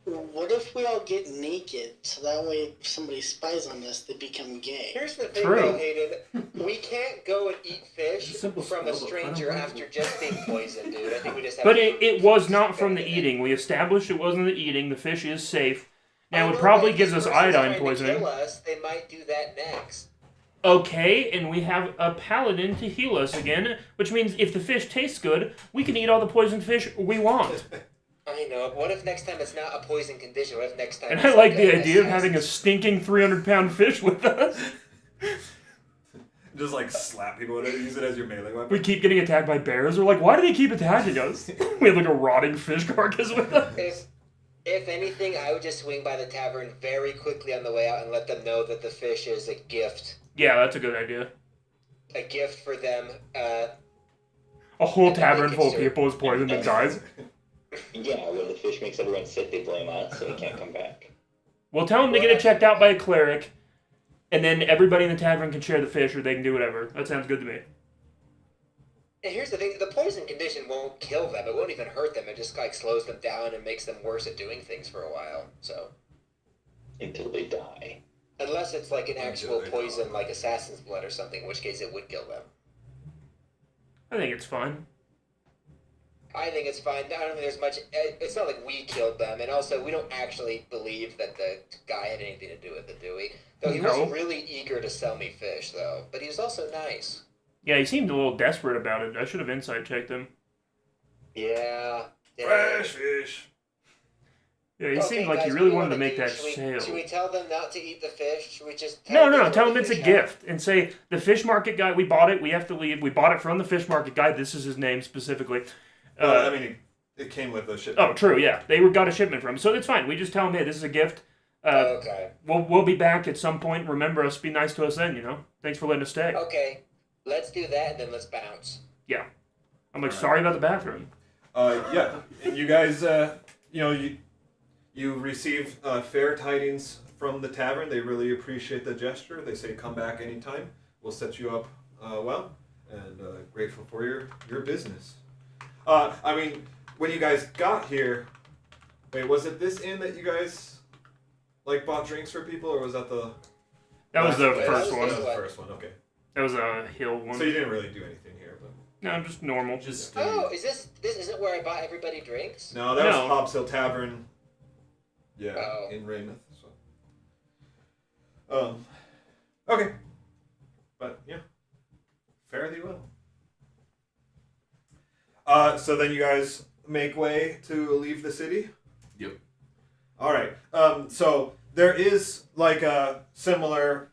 What if we all get naked so that way if somebody spies on us, they become gay? Here's the thing, True. though, Hayden. We can't go and eat fish It's a simple from a spell, but stranger I don't after just being poisoned, dude. I think we just have But to it was not from the eating. We established it wasn't the eating. The fish is safe. Now, I it know, probably but gives if us this person's iodine trying to poisoning. kill us, they might do that next. Okay, and we have a paladin to heal us again, which means if the fish tastes good, we can eat all the poisoned fish we want. I know. What if next time it's not a poison condition? What if next time And it's I like the a idea of SIS? having a stinking 300-pound fish with us. Just like slap people with it, use it as your melee weapon. We keep getting attacked by bears. We're like, why do they keep attacking us? We have like a rotting fish carcass with us. If anything, I would just swing by the tavern very quickly on the way out and let them know that the fish is a gift. Yeah, that's a good idea. A gift for them. A whole tavern full of people is poisoned and dies. Yeah, when the fish makes everyone sick, they blame us, so he can't come back. We'll tell them to get it checked out by a cleric, and then everybody in the tavern can share the fish, or they can do whatever. That sounds good to me. And here's the thing, the poison condition won't kill them. It won't even hurt them. It just like slows them down and makes them worse at doing things for a while. So, Until they die. unless it's like an actual they poison like assassin's blood or something, in which case it would kill them. I think it's fine. I think it's fine. I don't think there's much. It's not like we killed them, and also we don't actually believe that the guy had anything to do with it, do we? Though he No. was really eager to sell me fish, though. But he was also nice. Yeah, he seemed a little desperate about it. I should have insight checked him. Yeah. Fresh fish. Yeah, he Okay, seemed like he guys, really what do you wanted to wanna make do? that Should sale. we tell them not to eat the fish? Should we just No, them tell to him it's a fish out? gift and say the fish market guy. We bought it. We have to leave. We bought it from the fish market guy. This is his name specifically. Well, I mean, it came with a shipment. Oh, true. Yeah, they got a shipment from him, so it's fine. We just tell him, hey, this is a gift. Okay. We'll be back at some point. Remember us. Be nice to us then. You know. Thanks for letting us stay. Okay. Let's do that, and then let's bounce. I'm like, sorry about the bathroom. Yeah, and you guys, you receive fair tidings from the tavern. They really appreciate the gesture. They say, come back anytime. We'll set you up well, and grateful for your business. I mean, when you guys got here, wait, was it this inn that you guys like bought drinks for people, or was that the? That was the That first was one. That was the first one. Okay. That was a hill one. So you didn't really do anything here, but No, just normal. Just Oh, is this isn't where I bought everybody drinks? no, that was No. Hobbs Hill Tavern. Yeah, Oh. in Raymouth. So. Okay. But yeah, fare thee well. So then you guys make way to leave the city. Yep. All right. So there is like a similar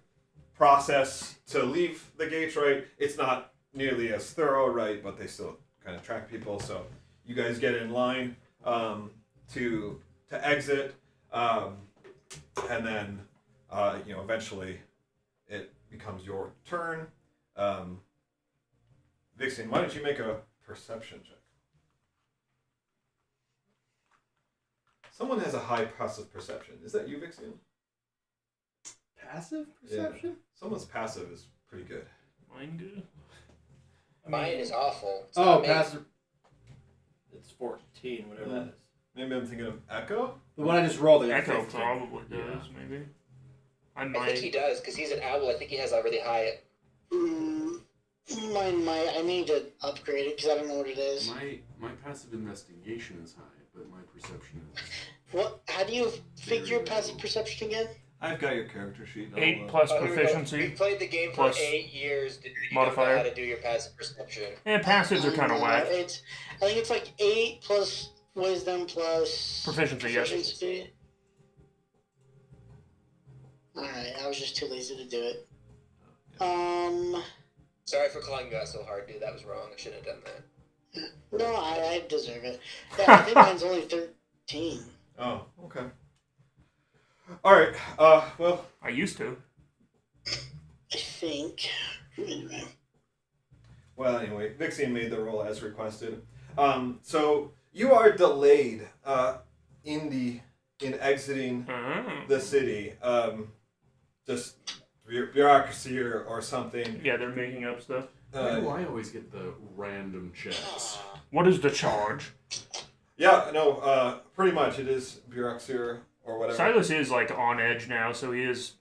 process to leave the gates, right? It's not nearly as thorough, right? But they still kind of track people. So you guys get in line to exit, and then eventually it becomes your turn. Vixen, why don't you make a perception check? Someone has a high passive perception. Is that you, Vixen? Passive perception? Someone's passive is pretty good. Mine good. Mine is awful. It's Oh, not me. passive. It's 14, whatever that is. Maybe I'm thinking of Echo? The one I just rolled, I got Echo 15. probably does, maybe. I I think he might. does, because he's an owl. I think he has a really high... Mine might. I need to upgrade it because I don't know what it is. My passive investigation is high, but my perception is What? How do you figure passive perception again? I've got your character sheet. 8 plus Oh, here we go. proficiency. We've played the game for plus 8 years. You modifier. don't know how to do your passive perception. And passives are kind of whack. I think it's like 8 plus wisdom plus Proficiency, yes. proficiency. Alright, I was just too lazy to do it. Sorry for calling you out so hard, dude. That was wrong. I shouldn't have done that. No, I deserve it. Yeah, I think mine's only 13. Oh, okay. Alright, well, I used to. I think. Anyway. Well, anyway, Vixen made the roll as requested. So you are delayed in exiting the city. Just bureaucracy or something. Yeah, they're making up stuff. why do I always get the random checks? What is the charge? Yeah, no, pretty much it is bureaucracy or whatever. Silas is like on edge now, so he is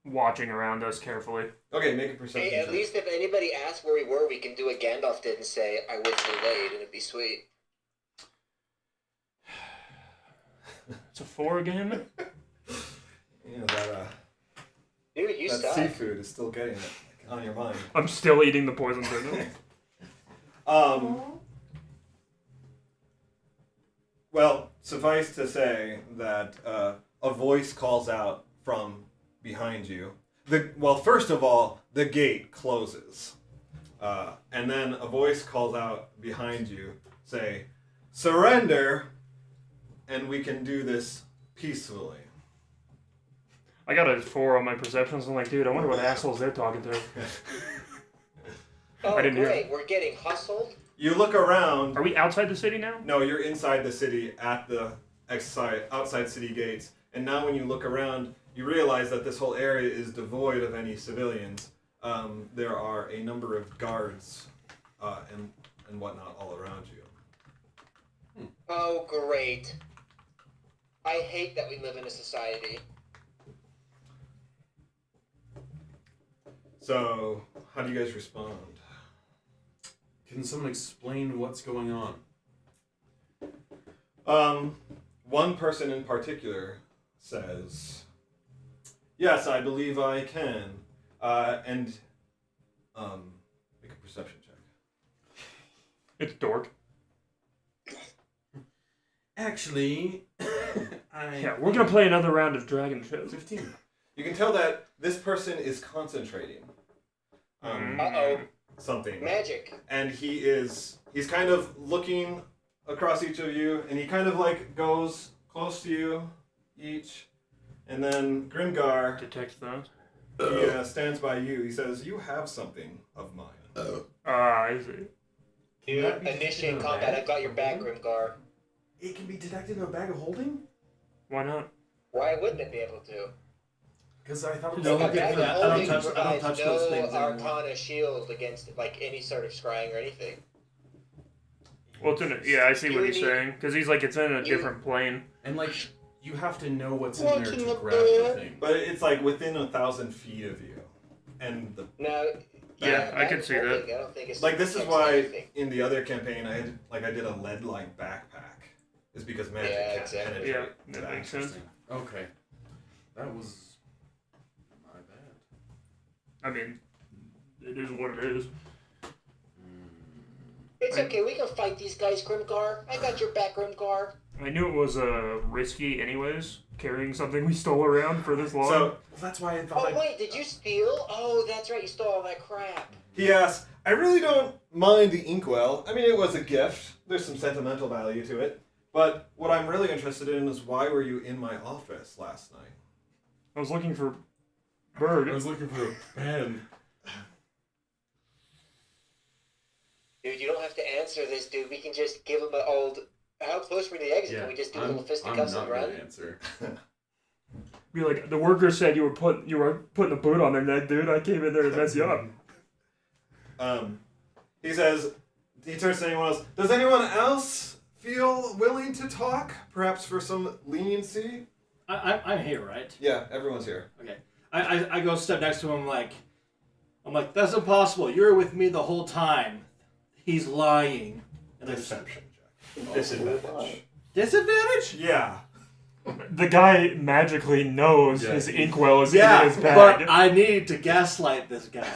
watching around us carefully. Okay, make a perception Hey, at check. least if anybody asks where we were, we can do what Gandalf did and say, I was delayed, and it'd be sweet. It's a 4 again. You know, that Dude, you that suck. seafood is still getting it on your mind. I'm still eating the poison tuna. Well, suffice to say that a voice calls out from behind you. First of all, the gate closes. And then a voice calls out behind you, say, surrender, and we can do this peacefully. I got a 4 on my perceptions. I'm like, dude, I wonder what assholes they're talking to. Oh, I didn't hear great. We're getting hustled? You look around. Are we outside the city now? No, you're inside the city at the outside city gates. And now when you look around, you realize that this whole area is devoid of any civilians. There are a number of guards and whatnot all around you. Oh, great. I hate that we live in a society. So, how do you guys respond? Can someone explain what's going on? One person in particular says, yes, I believe I can. And make a perception check. It's Dork. Actually, Yeah, we're gonna play another round of Dragon Shows. 15. You can tell that this person is concentrating. Uh-oh. Something. Magic. And he's kind of looking across each of you, and he kind of like goes close to you each, and then Grimgar, Detects that. he stands by you. He says, you have something of mine. I see. Dude, initiate combat. I've got your back, Grimgar. It can be detected in a bag of holding? Why not? Why wouldn't it be able to? Because I thought it was No, Like, a look bag at of that. I don't holding touch provides those no things anymore. Arcana shield against like any sort of scrying or anything. Well, yeah, I see what You he's need- saying. Because he's like, it's in a you- different plane. And like, you have to know what's in What's there in to the grab the bag? thing. But it's like within 1,000 feet of you. And the No. Yeah, I bag can of see that. holding, I don't think it's like this is against why anything. in the other campaign I did a lead-like backpack. Is because magic Yeah, can't exactly. penetrate Yeah, that that. makes sense. Okay. That was my bad. I mean, it is what it is. It's okay, we can fight these guys, Grimgar. I got your back, Grimgar. I knew it was risky anyways, carrying something we stole around for this long. So Well, that's why I thought Oh wait, did you steal? Oh, that's right, you stole all that crap. he asks, I really don't mind the inkwell. I mean, it was a gift. There's some sentimental value to it. But what I'm really interested in is why were you in my office last night? I was looking for Bird. I was looking for a pen. Dude, you don't have to answer this, dude. We can just give him an old. How close were the exit? Can we just do a little I'm fisticuffs not and run? gonna answer. Be like, the worker said you were putting a boot on their neck, dude. I came in there to mess you up. He says, he turns to anyone else. Does anyone else feel willing to talk? Perhaps for some leniency? I'm here, right? Yeah, everyone's here. Okay. I go step next to him I'm like, that's impossible. You were with me the whole time. He's lying. And I just- Deception check. Disadvantage. Disadvantage? Yeah. The guy magically knows Yeah. his inkwell is Yeah, in his bag. but I need to gaslight this guy.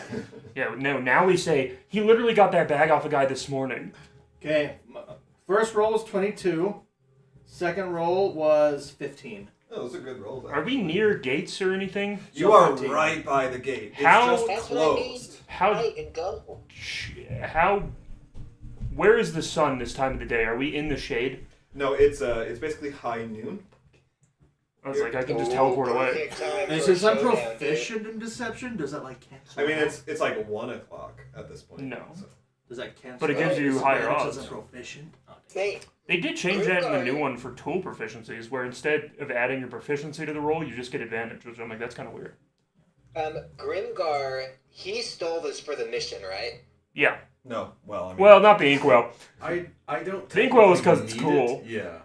Yeah, no, now we say, he literally got that bag off a guy this morning. Okay, first roll was 22. Second roll was 15. Oh, those are good rolls. Are we near gates or anything? You are 15. right by the gate. It's How- just That's what I mean. closed. How, Right, and go. where is the sun this time of the day? Are we in the shade? No, it's basically high noon. I was like, I can just teleport away. Perfect time And for a since I'm showdown, proficient in deception, does that cancel? I mean, out? it's like 1 o'clock at this point. No. So. Does that cancel? But it gives out you higher disadvantage odds. as a proficient. Oh, Hey, They did change that in the Grimgar. new one for tool proficiencies, where instead of adding your proficiency to the roll, you just get advantage, which I'm like, that's kind of weird. Grimgar, he stole this for the mission, right? Yeah. No, well, I mean, Well, not the inkwell. I don't. The inkwell is 'cause technically it's need cool. it. Yeah.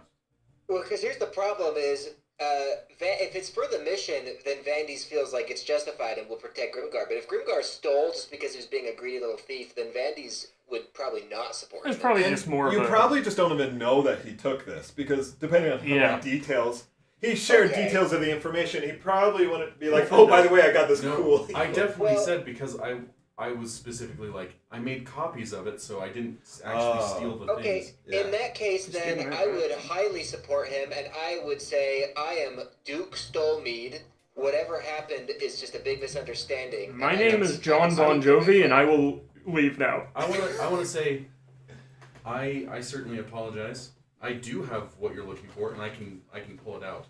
Well, because here's the problem is, if it's for the mission, then Vandy's feels like it's justified and will protect Grimgar. But if Grimgar stole just because he was being a greedy little thief, then Vandy's would probably not support It's him. probably and just more of you a... probably just don't even know that he took this because depending on how Yeah. many details he shared Okay. details of the information, he probably wouldn't be like, oh, by the way, I got this No, cool. I definitely Well- said because I was specifically like I made copies of it, so I didn't actually steal the Okay, things. Yeah. in that case, Just give then him I it. would highly support him, and I would say I am Duke Stolmead. Whatever happened is just a big misunderstanding. My and name I'm is John sorry. Bon Jovi, and I will leave now. I want to say, I certainly apologize. I do have what you're looking for, and I can pull it out.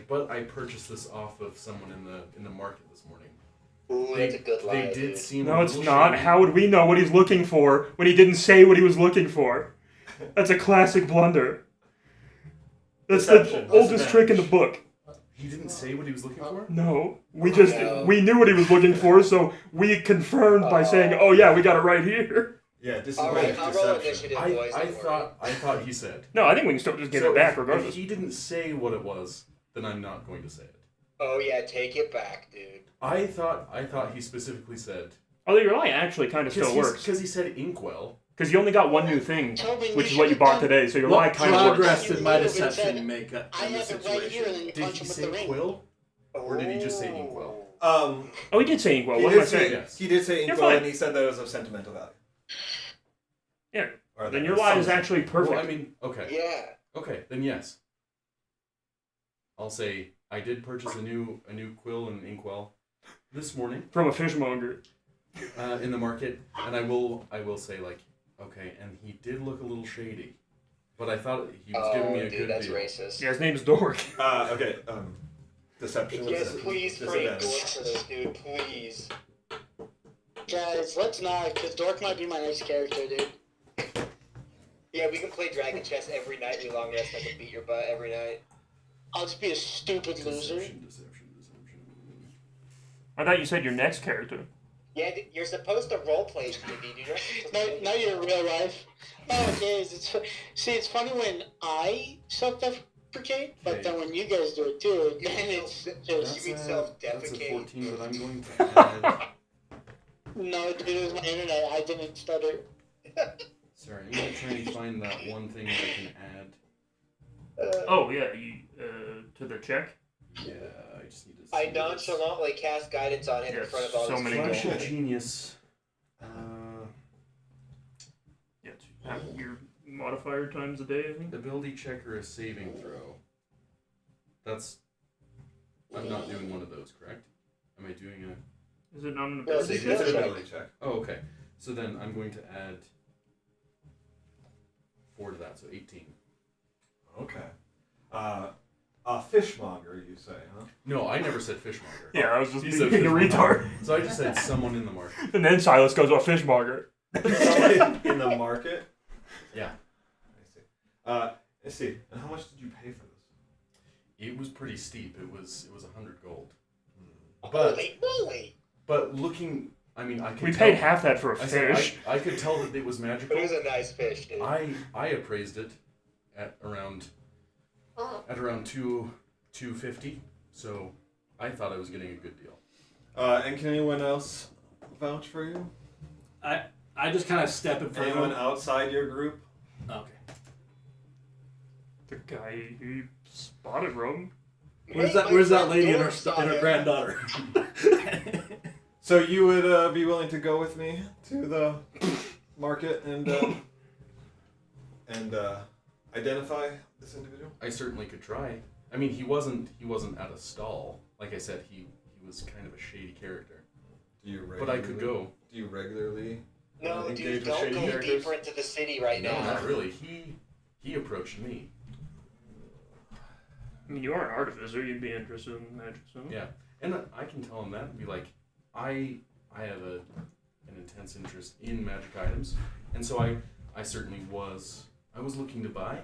But I purchased this off of someone in the market this morning. Ooh, that's a good lie, They did dude. seem No, a it's little not. shady. How would we know what he's looking for when he didn't say what he was looking for? That's a classic blunder. That's Deception. the oldest trick in the book. He didn't say what he was looking for. No, we No. we knew what he was looking for, so we confirmed by saying, "Oh yeah, we got it right here." Yeah, All disadvantage right, I'll roll deception. initiative, boys. I don't worry. thought he said. No, I think we can still just get So it back if regardless. he didn't say what it was, then I'm not going to say it. Oh yeah, take it back, dude. I thought he specifically said Although your lie actually kind of still works because he said inkwell. because you only got one new thing, Tobin, which is you what you should've bought done- today. So your lie What kind of works. progress did my You would've deception said, make up I in the have it right here, situation? and then you Did punch he him with say the ring. quill? Or did he just say inkwell? Oh, Oh, he did say inkwell. he What am I did say, saying? Yes. he did say You're inkwell, fine. and he said that it was of sentimental value. Yeah. Or Then that your was lie is something. actually perfect. Well, I mean, okay. Yeah. Okay, then yes. I'll say I did purchase a new quill and inkwell this morning From a fishmonger. in the market, and I will say okay, and he did look a little shady, but I thought he was giving me a dude, good that's deal. racist. Yeah, his name's Dork. Okay, deception. Yes, was please, Frank, disadvantage. go for this, dude, please. Guys, let's not, because Dork might be my next character, dude. Yeah, we can play Dragon Chess every night. We long rest. I can beat your butt every night. I'll just be a stupid loser. Deception. I thought you said your next character. Yeah, you're supposed to roleplay, dude. You're not supposed to Now you're in real life. Oh, it is. It's funny when I self-deprecate, but then when you guys do it too, then it's just You mean That's a self-defecate? 14, but I'm going to add. no, dude. It was my internet. I didn't stutter. Sorry, I'm gonna try and find that one thing that I can add. Oh yeah, to the check. Yeah, I just need to. I see this. nonchalantly cast guidance on him Yeah, in front of all so these many people. Flash of genius. Yeah, have your modifier times a day, I think. Ability check or a saving throw. That's. I'm not doing one of those, correct? Am I doing a? Is it not an No, ability it's It's check? an check. ability check. Oh, okay. So then I'm going to add 4 to that, so 18. Okay. A fishmonger, you say, huh? No, I never said fishmonger. Yeah, I was just He said being a fishmonger. retard. So I just said someone in the market. And then Silas goes, "Oh, fishmonger." In the market? Yeah. I see. And how much did you pay for this? It was pretty steep. It was 100 gold. Holy moly! But looking, I mean, I could. We tell, paid half that for a I said fish. I could tell that it was magical. It was a nice fish, dude. I appraised it at around 250. So I thought I was getting a good deal. And can anyone else vouch for you? I just kind of step in front Anyone of him. outside your group? Okay. The guy who spotted Rome. Where's Hey, that? my Where's that friend lady and Doris saw her him. granddaughter? So you would be willing to go with me to the market and identify this individual? I certainly could try. I mean, he wasn't at a stall. Like I said, he was kind of a shady character. Do you But I could go. Do you regularly No, engage dude, with don't shady go characters? deeper into the city right No, now. not really. He approached me. I mean, you are an artificer. You'd be interested in magic, so. Yeah, and I can tell him that and be like, I have an intense interest in magic items, and so I certainly was. I was looking to buy,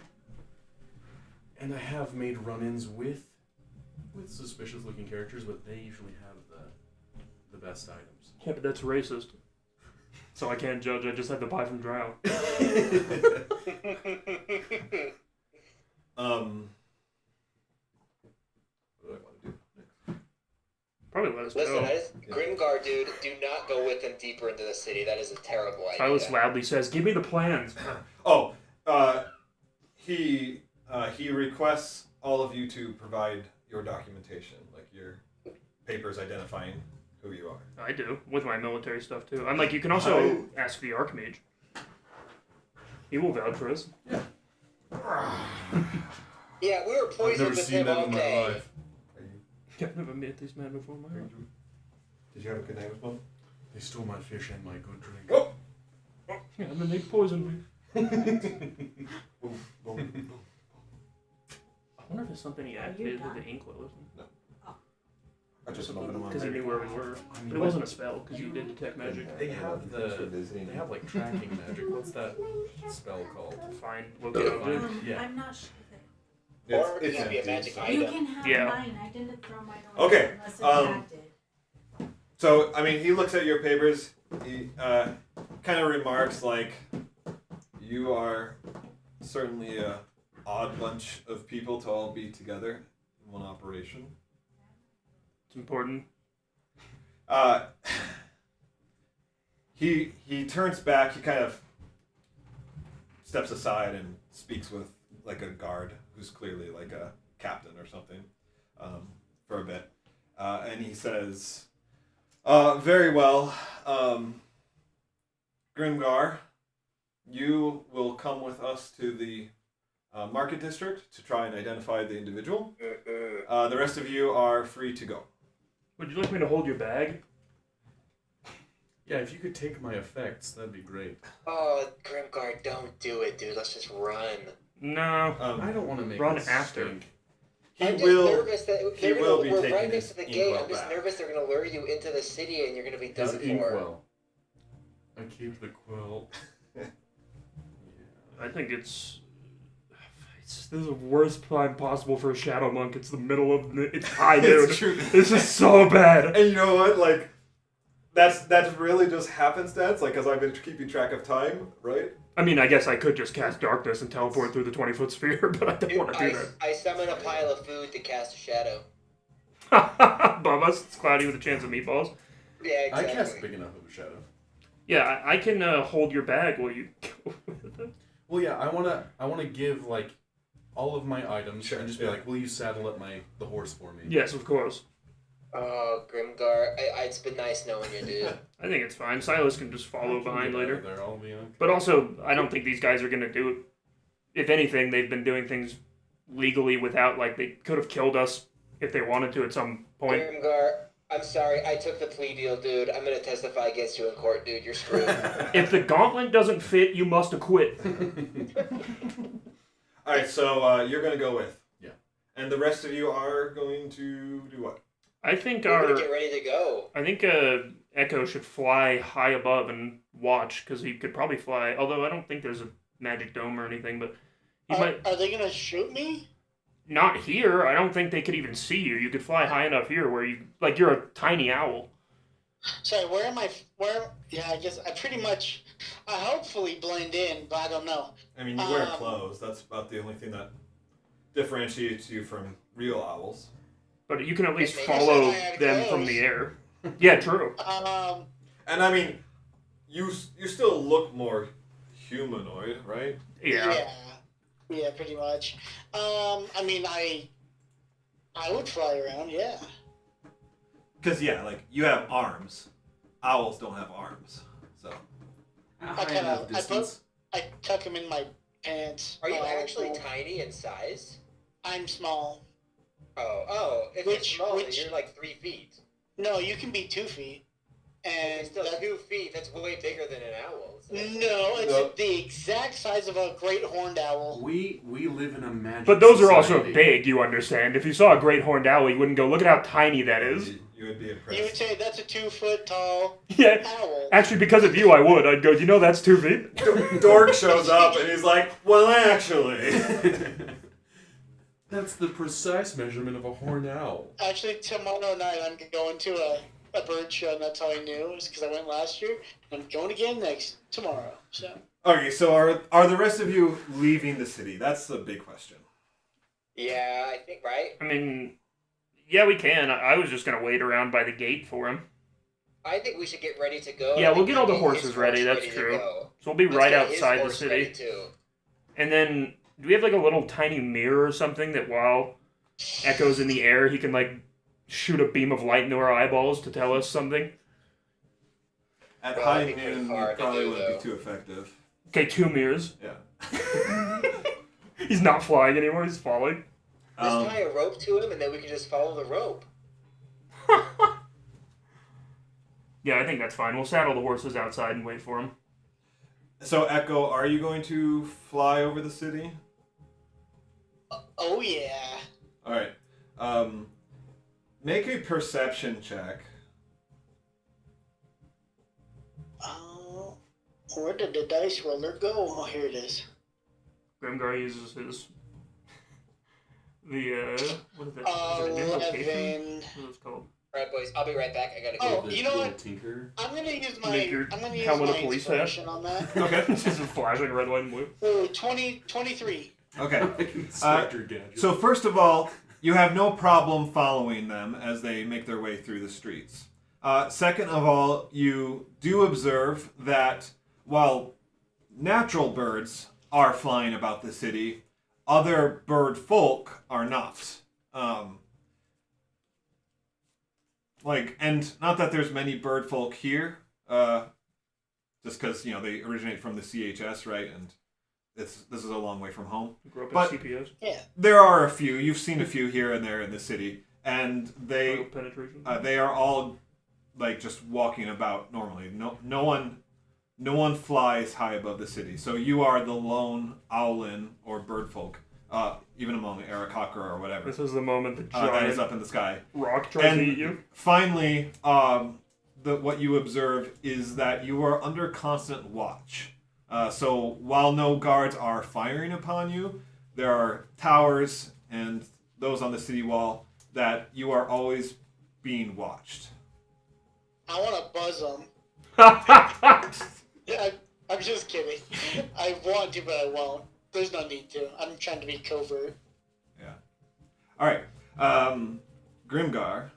and I have made run-ins with suspicious-looking characters, but they usually have the best items. Yeah, but that's racist. So I can't judge. I just had to buy from Drow. What do I want to do next? Probably let us Listen, know. Grimgar, dude, do not go with him deeper into the city. That is a terrible idea. Silas loudly says, "Give me the plans." Oh, he requests all of you to provide your documentation, like your papers identifying who you are. I do, with my military stuff too. I'm like, you can also ask the Archmage. He will vouch for us. Yeah, we were poisoned with him all day. I've never met this man before in my life. Did you have a good night with mom? They stole my fish and my good drink. Oh! Yeah, and then they poisoned me. I wonder if there's something he activated with the Inkwell, isn't I just opened them on because he knew where we were. But it wasn't a spell, because you did detect magic. They have they have like tracking magic. What's that spell called? Find, locate object. Yeah. I'm not sure. Or it could be a empty, magic so- You item. can have Yeah. mine. I didn't throw mine away Okay, unless it's active. So, I mean, he looks at your papers. He kind of remarks like, "You are certainly a odd bunch of people to all be together in one operation." It's important. He turns back. He kind of steps aside and speaks with like a guard who's clearly like a captain or something for a bit, and he says, "Very well, Grimgar, you will come with us to the market district to try and identify the individual. The rest of you are free to go." Would you like me to hold your bag? Yeah, if you could take my effects, that'd be great. Oh, Grimgar, don't do it, dude. Let's just run. No. I don't want to make Run this after. stink. I'm just nervous that he will be we're taking right next his to the gate. inkwell I'm just back. nervous they're gonna lure you into the city and you're gonna be done His for. inkwell. I keep the quill. I think it's this is the worst time possible for a shadow monk. It's the middle of it's high noon. It's true. This is so bad. And you know what? Like, that's really just happenstance. Like, because I've been keeping track of time, right? I mean, I guess I could just cast darkness and teleport through the 20-foot sphere, but I don't want to do that. I summon a pile of food to cast a shadow. Bum us. It's cloudy with a chance of meatballs. Yeah, I exactly. cast big enough of a shadow. Yeah, I can hold your bag while you go with it. Well, yeah, I wanna give like all of my items Sure, and just be yeah. like, will you saddle up the horse for me? Yes, of course. Oh, Grimgar, it's been nice knowing you, dude. I think it's fine. Silas can just follow behind later. There, I'll be okay. But also, I don't think these guys are going to do it. If anything, they've been doing things legally without, like, they could have killed us if they wanted to at some point. Grimgar, I'm sorry. I took the plea deal, dude. I'm gonna testify against you in court, dude. You're screwed. If the gauntlet doesn't fit, you must acquit. All right, so you're going to go with. Yeah. And the rest of you are going to do what? I think We're our... gonna get ready to go. I think Echo should fly high above and watch, because he could probably fly. Although I don't think there's a magic dome or anything, but he might. Are they gonna shoot me? Not here. I don't think they could even see you. You could fly high enough here where you you're a tiny owl. Sorry, where am I? Yeah, I guess I pretty much. I hopefully blend in, but I don't know. I mean, you wear clothes. That's about the only thing that differentiates you from real owls. But you can at least If they follow said I had them from clothes. the air. Yeah, true. And I mean, you still look more humanoid, right? Yeah. Yeah, pretty much. I mean, I would fly around. Yeah. Because like you have arms. Owls don't have arms, so. High kinda- enough I put- distance. I tuck them in my pants. Are you while I actually go. tiny in size? I'm small. Oh, if Which- you're small, then which- you're like 3 feet. No, you can be 2 feet. And It's still that- 2 feet. That's way bigger than an owl. So that's- no, it's No. the exact size of a great horned owl. We live in a magic. But those are also society. big, you understand. If you saw a great horned owl, you wouldn't go, look at how tiny that is. You would be You would impressed. say that's a 2 foot tall Yeah. owl. Actually, because of you, I would. I'd go, you know that's 2 feet? Dork shows up and he's like, well, actually. That's the precise measurement of a horned owl. Actually, tomorrow night I'm going to a bird show, and that's how I knew. It's because I went last year. I'm going again tomorrow. So Okay, so are the rest of you leaving the city? That's the big question. Yeah, I think, right? I mean, yeah, we can. I was just going to wait around by the gate for him. I think we should get ready to go. Yeah, I we'll think get all the his horses horse ready, that's to true. go. So we'll be Let's right get his outside the horse ready, city. too. And then, do we have like a little tiny mirror or something that while Echo's in the air, he can like shoot a beam of light into our eyeballs to tell us something? At Well, high that'd be pretty noon, hard it to probably do, wouldn't though. be too effective. Okay, 2 mirrors. Yeah. He's not flying anymore, he's falling. Just tie a rope to him, and then we can just follow the rope. Yeah, I think that's fine. We'll saddle the horses outside and wait for him. So, Echo, are you going to fly over the city? oh yeah. All right. Make a perception check. Where did the dice roller go? Oh, here it is. Grimgar uses his... what is that? Is it an invocation? 11. What is it called? Alright, boys, I'll be right back. I gotta Oh, go. you know what? Tinker. I'm gonna use my Make your I'm gonna use helmet a my police hat. inspiration on that. Okay. This is flashing red, white, and blue. Ooh, 23. Okay. Inspector Gadget. So, first of all, you have no problem following them as they make their way through the streets. Second of all, you do observe that while natural birds are flying about the city, other bird folk are not. And not that there's many bird folk here, just because, they originate from the CHS, right? And this is a long way from home. Grew up But- in CPS. Yeah. There are a few. You've seen a few here and there in the city, and Oil penetration. they are all just walking about normally. No one flies high above the city. So you are the lone owlin or bird folk, even among Arakakra or whatever. This is the moment the That is giant up in the sky. rock tries And to eat you. finally, what you observe is that you are under constant watch. So while no guards are firing upon you, there are towers and those on the city wall that you are always being watched. I want to buzz them. Yeah, I'm just kidding. I want to, but I won't. There's no need to. I'm trying to be covert. Yeah. All right. Grimgar,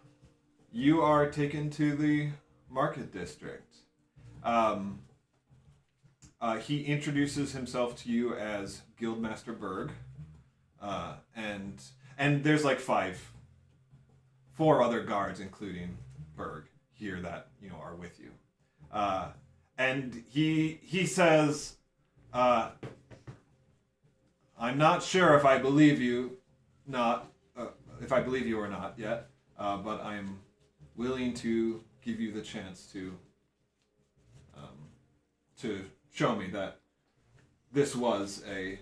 you are taken to the market district. He introduces himself to you as Guildmaster Berg, and there's like 4 other guards, including Berg, here that are with you. And he says, "I'm not sure if I believe you, if I believe you or not yet, but I am willing to give you the chance to show me that this was a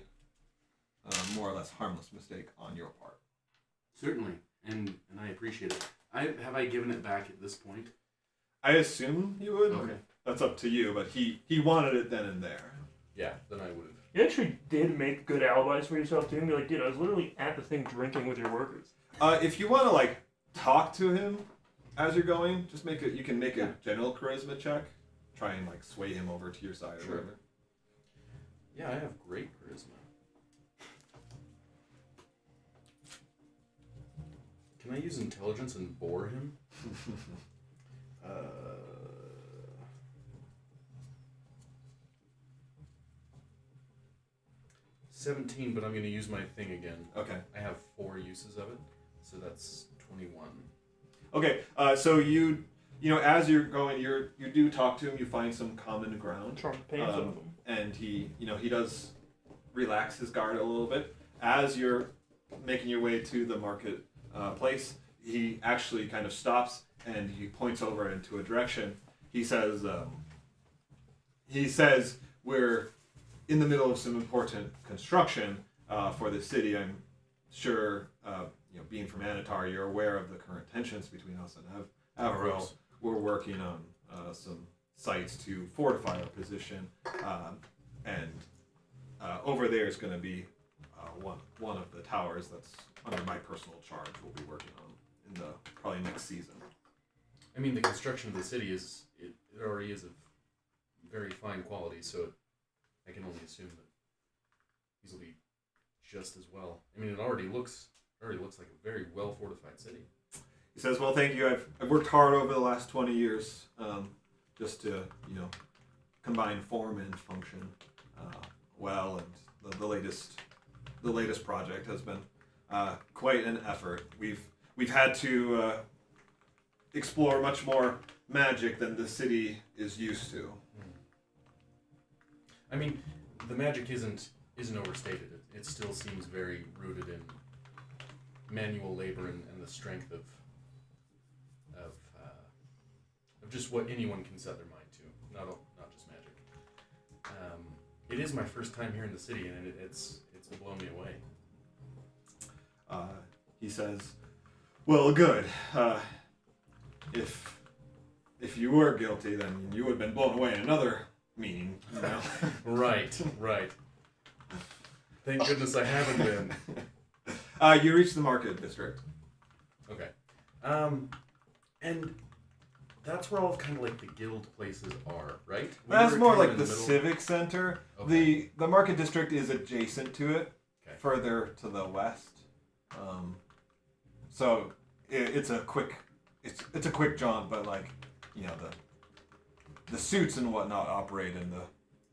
more or less harmless mistake on your part." Certainly, and I appreciate it. Have I given it back at this point? I assume you would. Okay. That's up to you, but he wanted it then and there. Yeah, then I would have. You actually did make good alibis for yourself too. And be like, dude, I was literally at the thing drinking with your workers. If you want to like talk to him as you're going, just make it. You can make a general charisma check. Try and like sway him over to your side or whatever. Yeah, I have great charisma. Can I use intelligence and bore him? 17, but I'm going to use my thing again. Okay. I have 4 uses of it, so that's 21. Okay. So you know, as you're going, you do talk to him. You find some common ground. Charm the pants off him. And he does relax his guard a little bit. As you're making your way to the market place, he actually kind of stops and he points over into a direction. He says, we're in the middle of some important construction for the city. I'm sure, being from Anatar, you're aware of the current tensions between us and Averell. We're working on some sites to fortify our position, and over there is going to be one of the towers that's under my personal charge. We'll be working on in the probably next season. I mean, the construction of the city it already is of very fine quality, so I can only assume that these will be just as well. I mean, it already looks like a very well fortified city. He says, "Well, thank you. I've worked hard over the last 20 years, just to combine form and function well, and the latest project has been quite an effort. We've had to explore much more magic than the city is used to." I mean, the magic isn't overstated. It still seems very rooted in manual labor and the strength of just what anyone can set their mind to, not just magic. It is my first time here in the city, and it's blown me away. He says, "Well, good. If you were guilty, then you would have been blown away in another meaning, you know?" Right. Thank goodness I haven't been. You reach the market district. Okay. And that's where all kind of like the guild places are, right? That's more like the middle. civic center. Okay. The market district is adjacent to it, Okay. further to the west. So it's a quick jaunt, but the suits and whatnot operate in the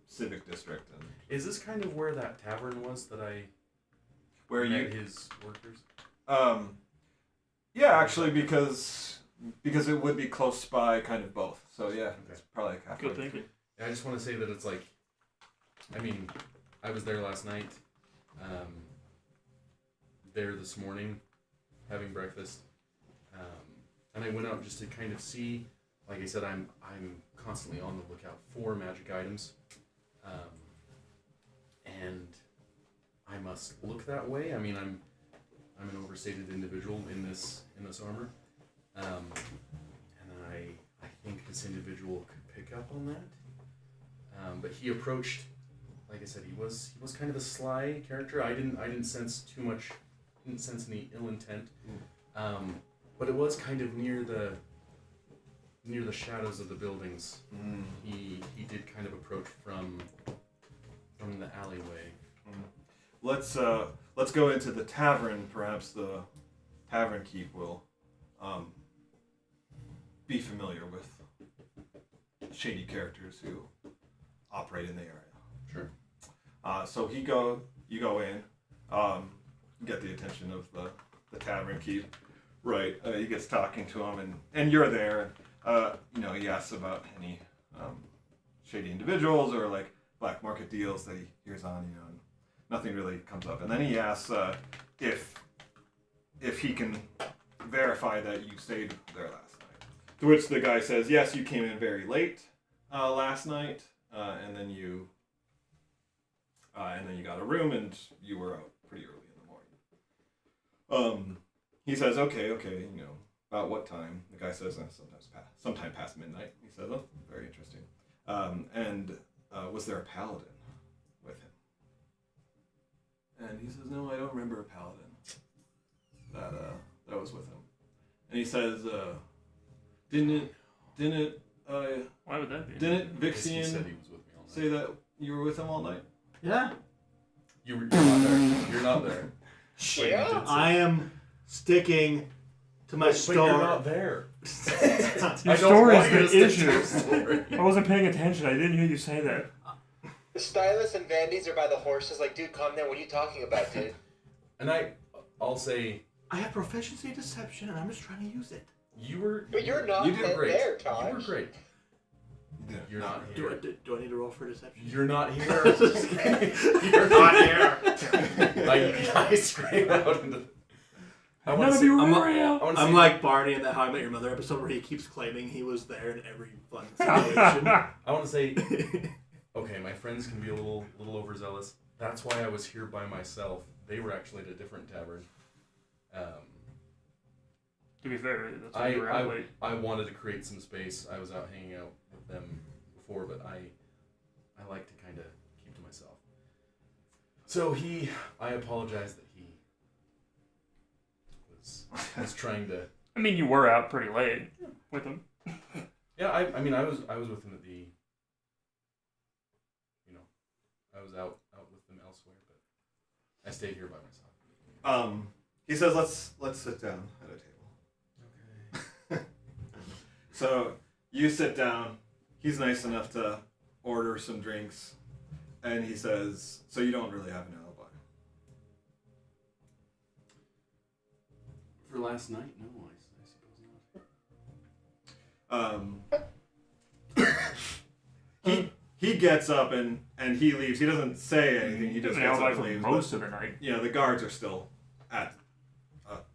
civic district. And Is this kind of where that tavern was that I where met his workers? Yeah, actually, because it would be close by, kind of both. So yeah, it's probably like halfway. Good thinking. I just want to say that it's like, I mean, I was there last night, there this morning, having breakfast, and I went out just to kind of see. Like I said, I'm constantly on the lookout for magic items, and I must look that way. I mean, I'm an overstated individual in this armor, and I think this individual could pick up on that. But he approached, like I said, he was kind of a sly character. I didn't sense too much, didn't sense any ill intent, but it was kind of near the shadows of the buildings. He did kind of approach from the alleyway. Let's go into the tavern. Perhaps the tavern keep will be familiar with shady characters who operate in the area. Sure. So you go in, get the attention of the tavern keep. Right. He gets talking to him, and you're there. He asks about any shady individuals or like black market deals that he hears on. And nothing really comes up. And then he asks if he can verify that you stayed there last night. To which the guy says, "Yes, you came in very late last night, and then you got a room and you were out pretty early in the morning." He says, "Okay, About what time? The guy says, sometime past midnight. He says, oh, very interesting. And was there a paladin with him? And he says, no, I don't remember a paladin that was with him. And he says, didn't Why would that be? Didn't Because he Vixian said he was with me all night. say that you were with him all night? Yeah. You're not there. You're not there. Wait, you Yeah. did say- I am sticking to my But story. you're not there. Your I don't story want you is to the stick to your issue. story. I wasn't paying attention. I didn't hear you say that. The stylist and Vandy's are by the horses. Like, dude, calm down. What are you talking about, dude? And I'll say, I have proficiency in deception, and I'm just trying to use it. you were. But you're not You did great. there, You were Tosh. great. Yeah. You're not Do here. I need to roll for deception? You're not here. You're not here. I scream out into. I want None to of say, you I'm were not- real. I'm like Barney in that How I Met Your Mother episode where he keeps claiming he was there in every fun situation. I want to say, okay, my friends can be a little overzealous. That's why I was here by myself. They were actually at a different tavern. To be fair, that's why you were out late. I wanted to create some space. I was out hanging out with them before, but I like to kind of keep to myself. So I apologize that he was trying to. I mean, you were out pretty late with him. Yeah, I mean, I was with him at the. I was out with them elsewhere, but I stayed here by myself. He says, let's sit down at a table. Okay. So you sit down. He's nice enough to order some drinks, and he says, so you don't really have an alibi. For last night, no, I suppose not. He gets up and he leaves. He doesn't say anything. He He just doesn't gets alibi up and for leaves. most of the night. The guards are still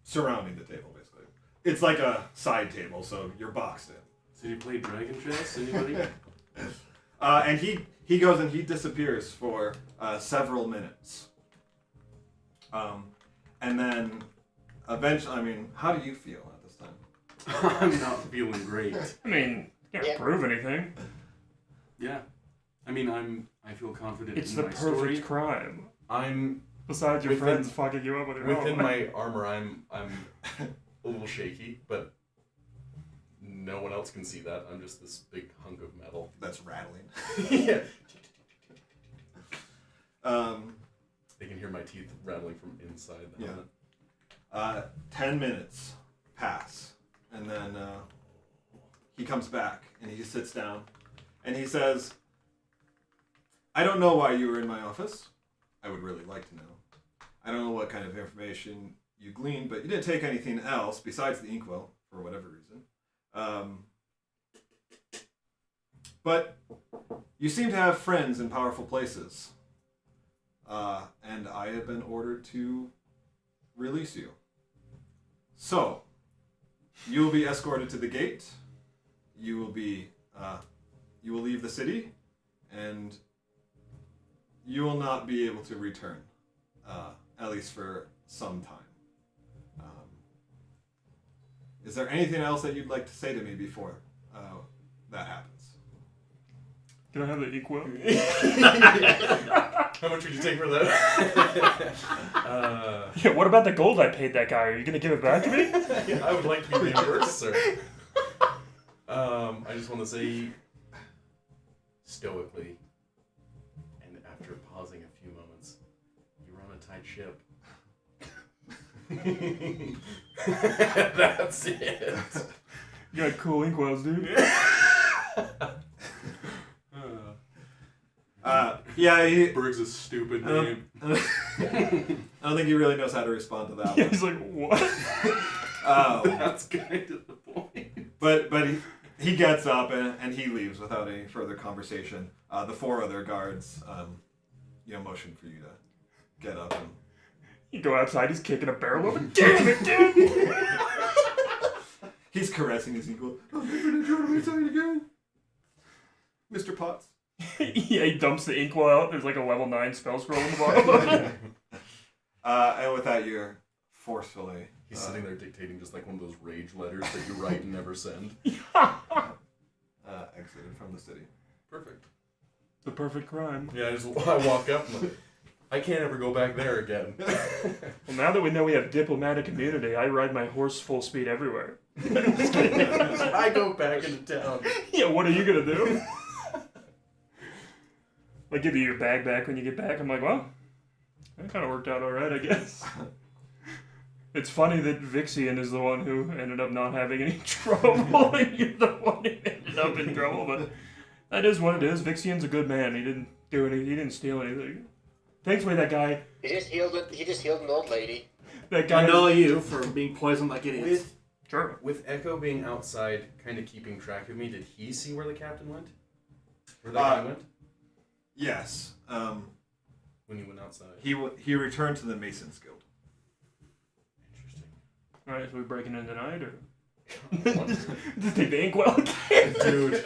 surrounding the table, basically. It's like a side table, so you're boxed in. Did you play Dragon Chess? Anybody? And he goes and he disappears for several minutes. And then eventually, I mean, how do you feel at this time? I'm not feeling great. I mean, you can't Yeah. prove anything. Yeah, I mean, I feel confident It's in the my perfect story. crime. I'm Besides your Within- friends fucking you up with your within own. my armor. I'm a little shaky, but no one else can see that. I'm just this big hunk of metal. That's rattling. Yeah. Um, They can hear my teeth rattling from inside the Yeah. helmet. 10 minutes pass, and then he comes back and he sits down and he says, I don't know why you were in my office. I would really like to know. I don't know what kind of information you gleaned, but you didn't take anything else besides the inkwell for whatever reason. But you seem to have friends in powerful places. And I have been ordered to release you. So, you will be escorted to the gate. You will leave the city, and you will not be able to return, at least for some time. Is there anything else that you'd like to say to me before that happens? Can I have the equal? How much would you take for that? Yeah, what about the gold I paid that guy? Are you gonna give it back to me? I would like to be reimbursed, sir. I just want to say, stoically, and after pausing a few moments, you run a tight ship. That's it. You got cool inkwells, dude. Berg's a stupid I don't- name. I don't think he really knows how to respond to that Yeah, one. he's like, what? That's kind of the point. But he gets up and he leaves without any further conversation. The four other guards, motion for you to get up. And You go outside, he's kicking a barrel over. Damn it, dude! he's caressing his equal. Oh, you're gonna try it again, Mr. Potts. Yeah, he dumps the inkwell out. There's like a level 9 spell scroll in the bottom. And with that, you're forcefully He's sitting there dictating just like one of those rage letters that you write and never send. Exited from the city. Perfect. The perfect crime. Yeah, I walk up and like, I can't ever go back there again. Well, now that we know we have diplomatic immunity, I ride my horse full speed everywhere. I go back into town. Yeah, what are you gonna do? I give you your bag back when you get back. I'm like, well, that kind of worked out all right, I guess. It's funny that Vixian is the one who ended up not having any trouble, and you're the one who ended up in trouble. But that is what it is. Vixian's a good man. He didn't do anything. He didn't steal anything. Thankfully, that guy. He just healed an old lady. That guy. I know you for being poisoned like idiots. Sure. With Echo being outside, kind of keeping track of me, did he see where the captain went? Where that guy went? Yes. When he went outside. He returned to the Masons Guild. Interesting. All right, so we breaking in tonight, or just take the inkwell again, Dude.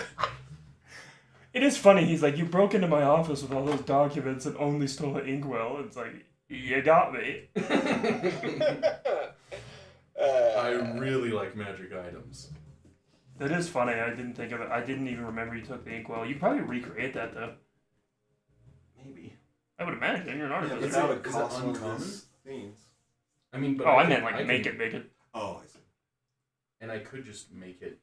It is funny. He's like, you broke into my office with all those documents and only stole an inkwell. It's like, you got me. I really like magic items. That is funny. I didn't think of it. I didn't even remember you took the inkwell. You could probably recreate that though. Maybe. I would imagine you're an artist. but isn't that it? would Is cost that one of uncommon? his themes. I mean, but Oh, I meant like make can- it. Oh, I see. And I could just make it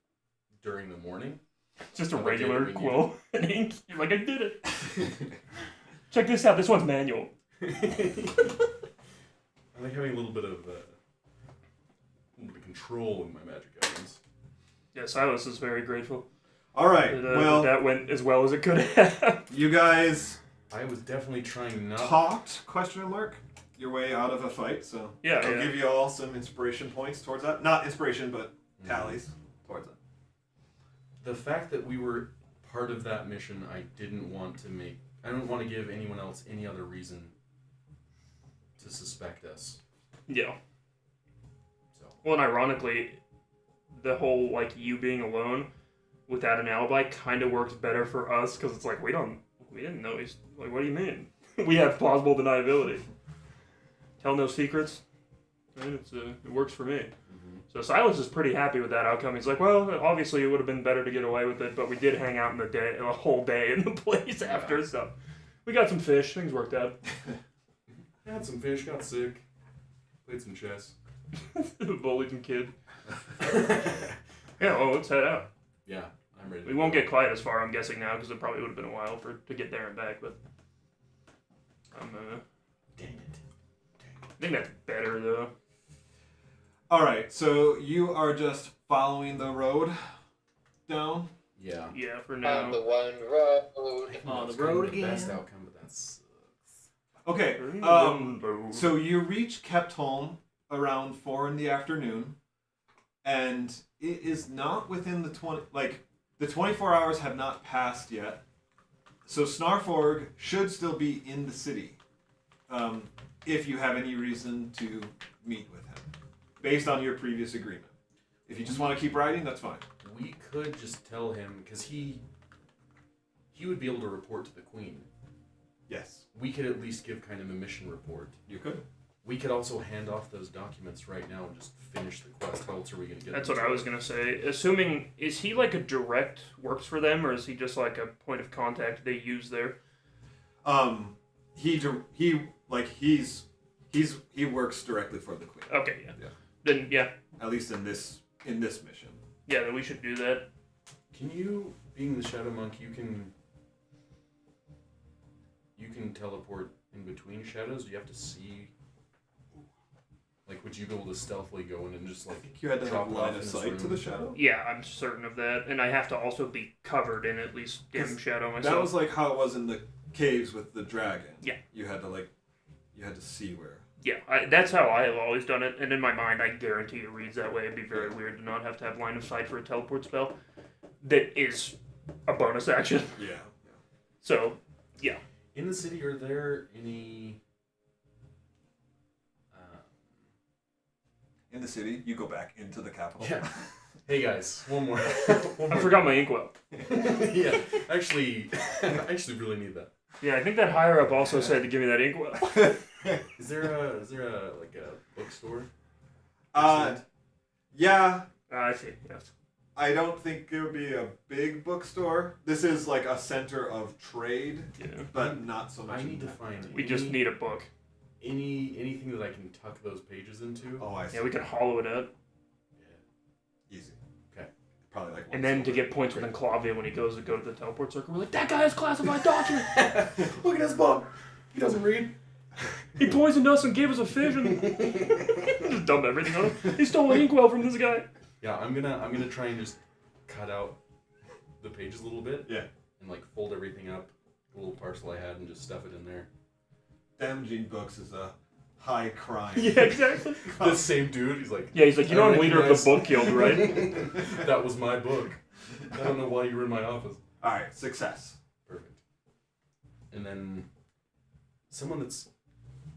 during the morning. It's just a Like regular when you- quill and ink. You're like, I did it. Check this out. This one's manual. I like having a little bit of control in my magic items. Yeah, Silas is very grateful. All right. That, Well, that went as well as it could have. you guys I was definitely trying not. talked ? Your way out of a fight. So Yeah, I'll yeah. give you all some inspiration points towards that. Not inspiration, but tallies towards that. The fact that we were part of that mission, I didn't want to make. I don't want to give anyone else any other reason to suspect us. Yeah. So Well, and ironically, the whole like you being alone without an alibi kind of works better for us because it's like we didn't know he's like. What do you mean? We have plausible deniability. Tell no secrets. Right? It works for me. So Silas is pretty happy with that outcome. He's like, well, obviously it would have been better to get away with it, but we did hang out in a whole day in the place after, so we got some fish. Things worked out. had some fish, got sick, played some chess. Bullied some kid. Yeah, well, let's head out. Yeah, I'm ready. We won't get quite as far, I'm guessing now, because it probably would have been a while to get there and back, but Dang it. I think that's better, though. All right. So you are just following the road down. Yeah. Yeah, for On now. the one road. On That's the road kind of the best again. outcome, but that sucks. Okay. So you reach Keptholm around 4 in the afternoon, and it is not within the 24 hours have not passed yet. So Snarforg should still be in the city, if you have any reason to meet with him, based on your previous agreement. If you just want to keep riding, that's fine. We could just tell him, because he would be able to report to the Queen. Yes, We could at least give kind of a mission report. you could. We could also hand off those documents right now and just finish the quest. How else are we going to get That's them what I was to going to say. Assuming, is he like a direct works for them, or is he just like a point of contact they use there? He works directly for the Queen. Okay, yeah. Yeah. Then, yeah. At least in this mission. Yeah, then we should do that. Can you, being the Shadow Monk, you can teleport in between shadows? Do you have to see? Like, would you be able to stealthily go in and just like? You had to drop have it line off of in sight this to room? the shadow. Yeah, I'm certain of that. And I have to also be covered in at least dim shadow myself. That was like how it was in the caves with the dragon. Yeah. You had to see where. Yeah, that's how I have always done it. And in my mind, I guarantee it reads that way. It'd be very weird to not have to have line of sight for a teleport spell. That is a bonus action. Yeah. So, yeah. In the city, are there any? In the city, you go back into the capital. Yeah. Hey guys, one more. I forgot my inkwell. Yeah, actually, I actually really need that. Yeah, I think that higher up also said to give me that inkwell. Is there a like a bookstore? Yeah, I see. Yes. I don't think it would be a big bookstore. This is like a center of trade, Yeah. but not so much. I in need to that find regard. We just need a book. anything that I can tuck those pages into. Oh, I see. Yeah, we can hollow it out. Yeah. Easy. Okay. Probably like. And then to get points with Enclavian when he goes to go to the teleport circle, we're like, that guy has classified document. Look at his book. He doesn't read. He poisoned us and gave us a fish and just dump everything on him. He stole an inkwell from this guy. Yeah, I'm gonna try and just cut out the pages a little bit. Yeah. And like fold everything up, a little parcel I had, and just stuff it in there. Damaging books is a high crime. Yeah, exactly. The same dude, he's like, Yeah, he's like, you know I'm leader of the recognize- book guild, right? That was my book. I don't know why you were in my office. All right, success. Perfect. And then someone that's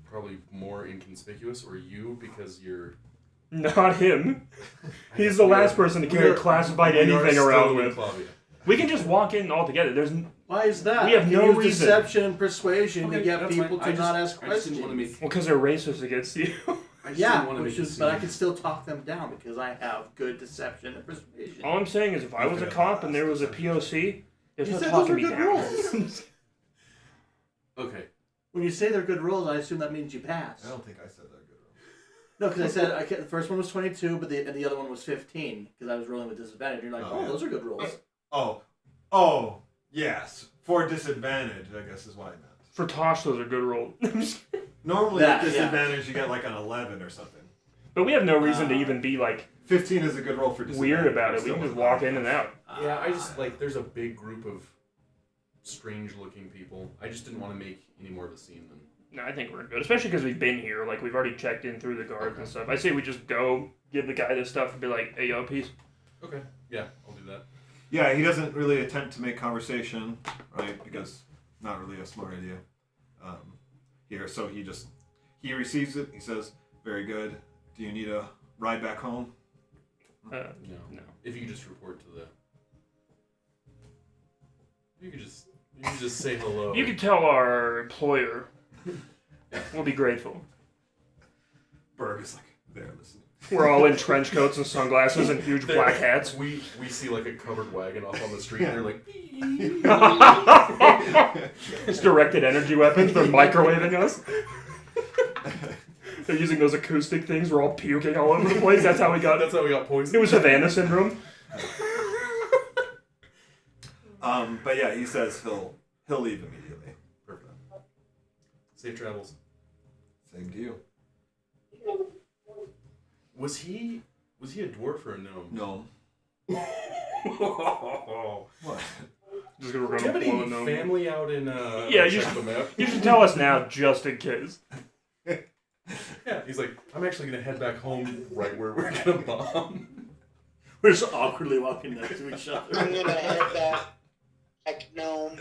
probably more inconspicuous, or you, because you're. Not him. He's the last person to carry classified anything around with. We can just walk in all together. There's Why is that? We have You no use reason. deception and persuasion Okay, to get that's people fine. to not ask I just didn't questions. want to make. well, because they're racist against you. I just Yeah, didn't want to make it but I seem- can still talk them down because I have good deception and persuasion. All I'm saying is, if I was a cop and there was a POC, there's You no said talking those me were good down. rules. Okay. When you say they're good rolls, I assume that means you pass. I don't think I said that good. No, because I said the first one was 22, but the other one was 15 because I was rolling with disadvantage. You're like, Oh, oh, yeah. those are good rolls. Oh, yes. For disadvantage, I guess is what I meant. For Tosh, those are good rolls. Normally, That, with yeah. disadvantage, you get like an 11 or something. But we have no reason to even be like 15 is a good roll for disadvantage. weird about it. We can just walk in and out. Yeah, I just like there's a big group of strange-looking people. I just didn't want to make any more of a scene than. No, I think we're good, especially because we've been here. Like we've already checked in through the guards and stuff. I say we just go give the guy this stuff and be like, "Hey, yo, peace." Okay. Yeah, I'll do that. Yeah, he doesn't really attempt to make conversation, right? Because not really a smart idea here. So he receives it. He says, "Very good. Do you need a ride back home?" No. No. If you could just report to the. You could just say hello. You could tell our employer. We'll be grateful. Berg is like, there listening. We're all in trench coats and sunglasses and huge black hats. We see like a covered wagon off on the street, Yeah. and they're like. It's directed energy weapons. They're microwaving us. They're using those acoustic things. We're all puking all over the place. That's how we got it. That's how we got It poisoned. was Havana syndrome. But yeah, he says he'll leave immediately. Perfect. Safe travels. Same to you. Was he a dwarf or a gnome? No. What? Just gonna run Do you a have blow any gnome. family out in Yeah, you check should- the map? You should tell us now, just in case. Yeah, he's like, I'm actually gonna head back home right where we're gonna bomb. We're just awkwardly walking next to each I'm other. gonna head back. Like, gnome.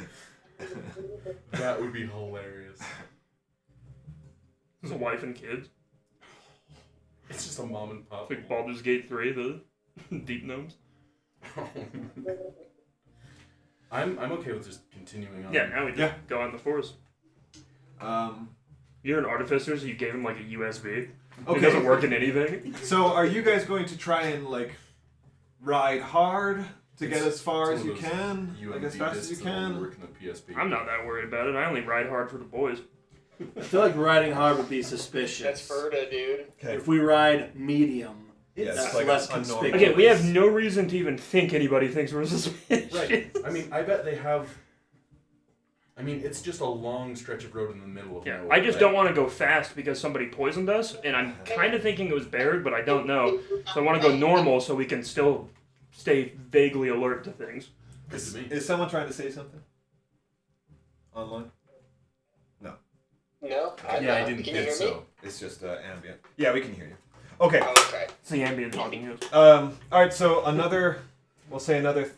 That would be hilarious. There's a wife and kids. It's just a mom and pop. It's like Baldur's Gate 3, the deep gnomes. I'm okay with just continuing on. Yeah, now we just Yeah. go on the force. You're an artificer, so you gave him like a USB. It Okay. doesn't work in anything. So are you guys going to try and like ride hard to get as far It's as one you of those can, like as fast as you can? Working the PSP. I'm not that worried about it. I only ride hard for the boys. I feel like riding hard would be suspicious. That's Ferda, dude. Okay. If we ride medium, Yeah, that's it's like less a conspicuous. Again, we have no reason to even think anybody thinks we're suspicious. Right. I mean, I bet they have. I mean, it's just a long stretch of road in the middle of Yeah, nowhere. I just right? don't want to go fast because somebody poisoned us, and I'm kind of thinking it was Baird, but I don't know. So I want to go normal so we can still stay vaguely alert to things. Good to me. Is someone trying to say something? Online? No? Yeah, I didn't Can you think hear me? so. It's just ambient. Yeah, we can hear you. Okay. Oh, okay. It's the ambient talking news. All right. So we'll say another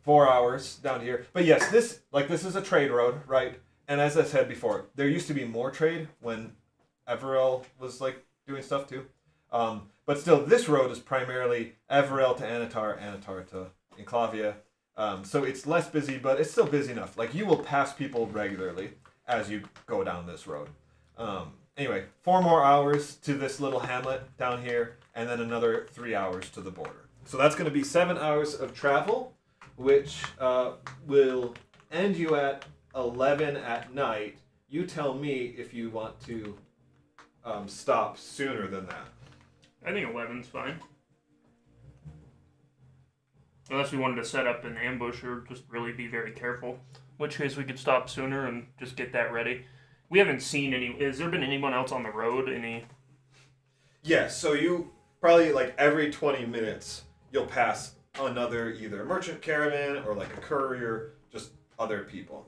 4 hours down here. But yes, this is a trade road, right? And as I said before, there used to be more trade when Everell was like doing stuff too. But still, this road is primarily Everell to Anatar, Anatar to Enclavia. So it's less busy, but it's still busy enough. Like you will pass people regularly as you go down this road. anyway, 4 more hours to this little hamlet down here, and then another 3 hours to the border. So that's going to be 7 hours of travel, which will end you at 11 at night. You tell me if you want to stop sooner than that. I think 11's fine. Unless we wanted to set up an ambush or just really be very careful. In which case we could stop sooner and just get that ready. We haven't seen any... Has there been anyone else on the road? Any... Yes, so you probably like every 20 minutes you'll pass another either merchant caravan or like a courier, just other people.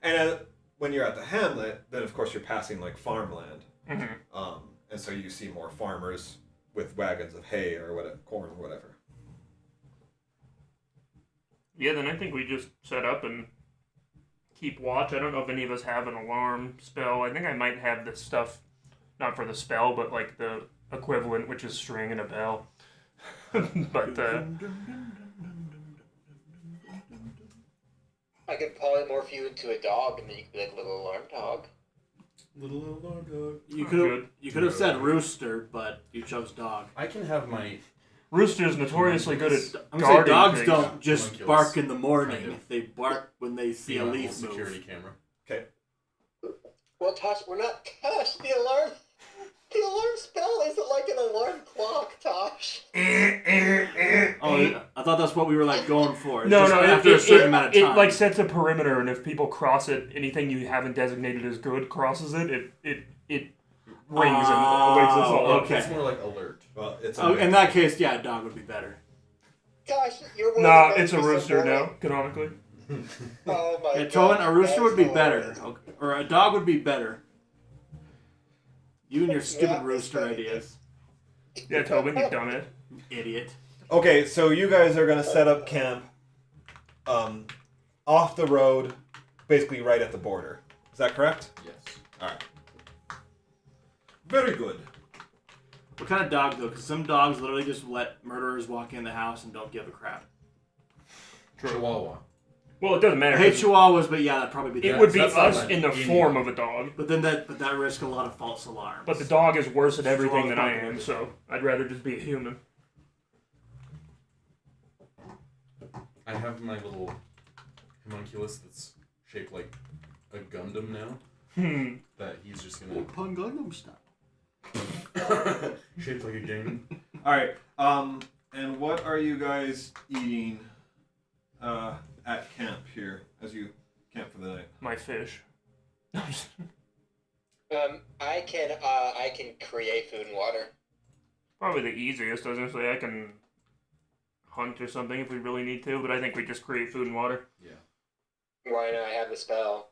And when you're at the hamlet, then of course you're passing like farmland. Mm-hmm. And so you see more farmers with wagons of hay or whatever, corn or whatever. Yeah, then I think we just set up and keep watch. I don't know if any of us have an alarm spell. I think I might have this stuff, not for the spell, but like the equivalent, which is string and a bell. But, I could polymorph you into a dog, and then you could be like a little alarm dog. Little dog. You could have said rooster, but you chose dog. I can have my. Rooster's notoriously good at I'm gonna say guarding dogs things. don't just Homunculus. bark in the morning. Kind of. They bark when they see a leaf security move. camera. Okay. Well, Tosh, we're not Tosh. The alarm spell isn't like an alarm clock, Tosh. Oh, I thought that's what we were like going for. It's No, just no, after a certain amount of time. it like sets a perimeter, and if people cross it, anything you haven't designated as good crosses it. It rings and wakes us all up. okay. It's more like alert. Well, it's Oh, in that case, yeah, a dog would be better. Tosh, you're one Nah, of the it's a most rooster boring- now, canonically. Oh my Yeah, god. Tobin, a rooster that's would be hilarious. better, okay. Or a dog would be better. You and your stupid Yeah, rooster it's ideas, Yeah, Tobin, you dumbass. idiot. Okay, so you guys are gonna set up camp off the road, basically right at the border. Is that correct? Yes. Alright. Very good. What kind of dog though? Because some dogs literally just let murderers walk in the house and don't give a crap. Chihuahua. Well, it doesn't I matter. hate 'cause chihuahuas, but yeah, that'd probably be. It that. would be That's not us like in the any form dog. of a dog. But then that risk a lot of false alarms. But the dog is worse at everything than I Chihuahua's am, not so I'd rather just be a human. I have my little homunculus that's shaped like a Gundam now. That he's just gonna Pun Gundam style. shaped like a game. Alright, and what are you guys eating at camp here as you camp for the night? My fish. I can create food and water. Probably the easiest. I was gonna say I can hunt or something if we really need to, but I think we just create food and water. Yeah. Why not have the spell?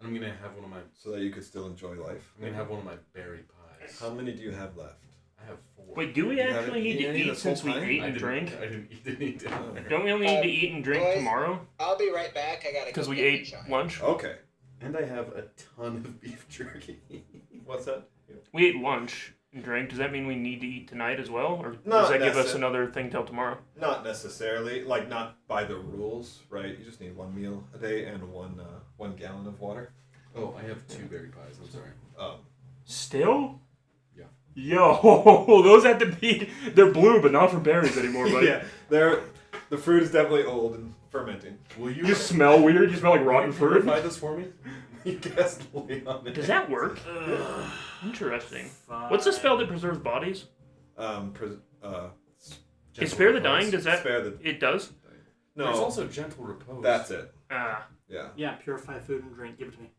I'm gonna have one of my. So that you could still enjoy life. I'm gonna have one of my berry pies. How many do you have left? I have 4. Wait, do we You haven't actually need eaten to any eat this whole since we time? ate I and didn't. drank? I didn't eat any dinner. Don't we only need to eat and drink boys, tomorrow? I'll be right back. I gotta Because go we get ate the child. lunch. Okay. And I have a ton of beef jerky. What's that? We ate lunch and drank. Does that mean we need to eat tonight as well? Or Not does that give us necessar- another thing till tomorrow? Not necessarily, like not by the rules, right? You just need one meal a day and one gallon of water. Oh, I have 2 berry pies. I'm sorry. Still? Yeah. Yo, those have to be... They're blue, but not for berries anymore, buddy. Yeah, the fruit is definitely old and fermenting. Will you You smell weird. You smell like rotten fruit. purify this for me? You guys lay on it. Does that work? Interesting. What's the spell that preserves bodies? Is Spare the Dying? Does that... Spare the... It does? No, There's also gentle repose. that's it. Ah. Yeah. Yeah, purify food and drink. Give it to me.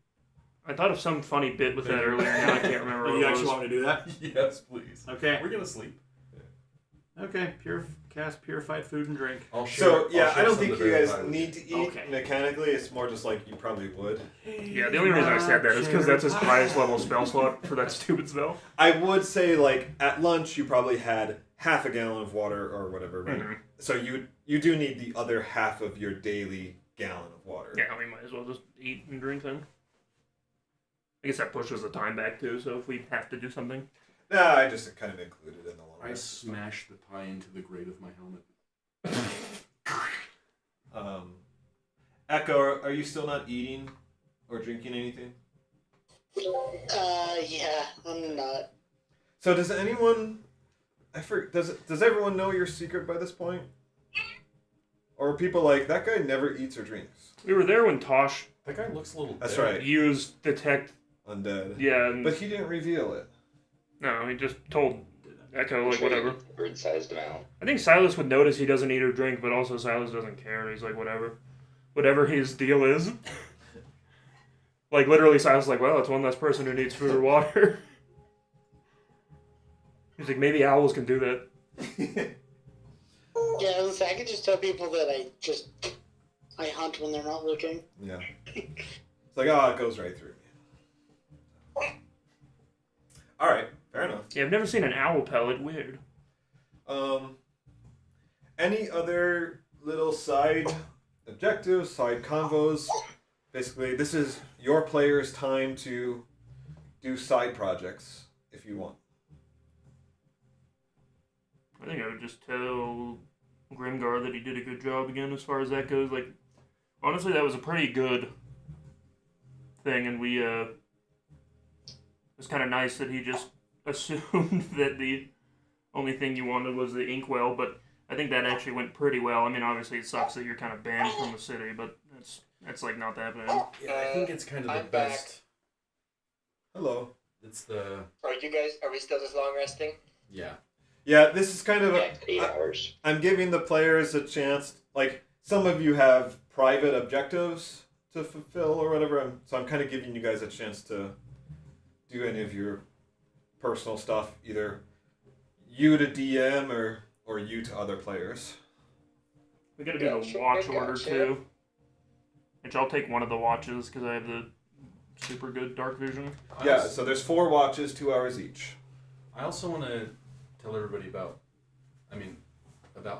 I thought of some funny bit with that earlier. Now I can't remember Oh, what you it actually was. want me to do that? Yes, please. Okay. We're gonna sleep. Okay. Cast purified food and drink. I'll share. So, yeah, I'll share I don't some think of you the berry guys pie with need to eat Okay. mechanically. It's more just like you probably would. Yeah, the only reason I said that is because that's his highest level spell slot for that stupid spell. I would say, like, at lunch, you probably had half a gallon of water or whatever, right? Mhm. So you do need the other half of your daily gallon of water. Yeah, we might as well just eat and drink then. I guess that pushes the time back too, so if we have to do something. Nah, I just kind of included in the long I run. smashed the pie into the grate of my helmet. Echo, are you still not eating or drinking anything? Yeah, I'm not. So does anyone? Does everyone know your secret by this point? Or are people like that guy never eats or drinks? We were there when Tosh That guy looks a little. That's dead. right. used detect. Undead. Yeah, and But he didn't reveal it. no, he just told Echo like whatever. Bird-sized amount. I think Silas would notice he doesn't eat or drink, but also Silas doesn't care. He's like whatever his deal is. Like literally, Silas is like, well, it's one less person who needs food or water. He's like, maybe owls can do that. Yeah, listen, I can just tell people that I hunt when they're not looking. Yeah. It's like, oh, it goes right through me. All right, fair enough. Yeah, I've never seen an owl pellet. Weird. Any other little side objectives, side convos? Basically, this is your player's time to do side projects if you want. I think I would just tell Grimgar that he did a good job again as far as that goes. Like, honestly, that was a pretty good thing, and we, it was kind of nice that he just assumed that the only thing you wanted was the inkwell, but I think that actually went pretty well. I mean, obviously it sucks that you're kind of banned from the city, but that's like not that bad. Yeah, I think it's kind of the I'm best. Hello. It's the Are we still just long resting? yeah. Yeah, this is kind of Yeah, 8 hours. I'm giving the players a chance. Like, some of you have private objectives to fulfill or whatever. So I'm kind of giving you guys a chance to do any of your personal stuff, either you to DM or you to other players. We gotta do the Gotcha, watch order gotcha. too. Which I'll take one of the watches because I have the super good dark vision. Yeah, so there's 4 watches, 2 hours each. I also want to tell everybody about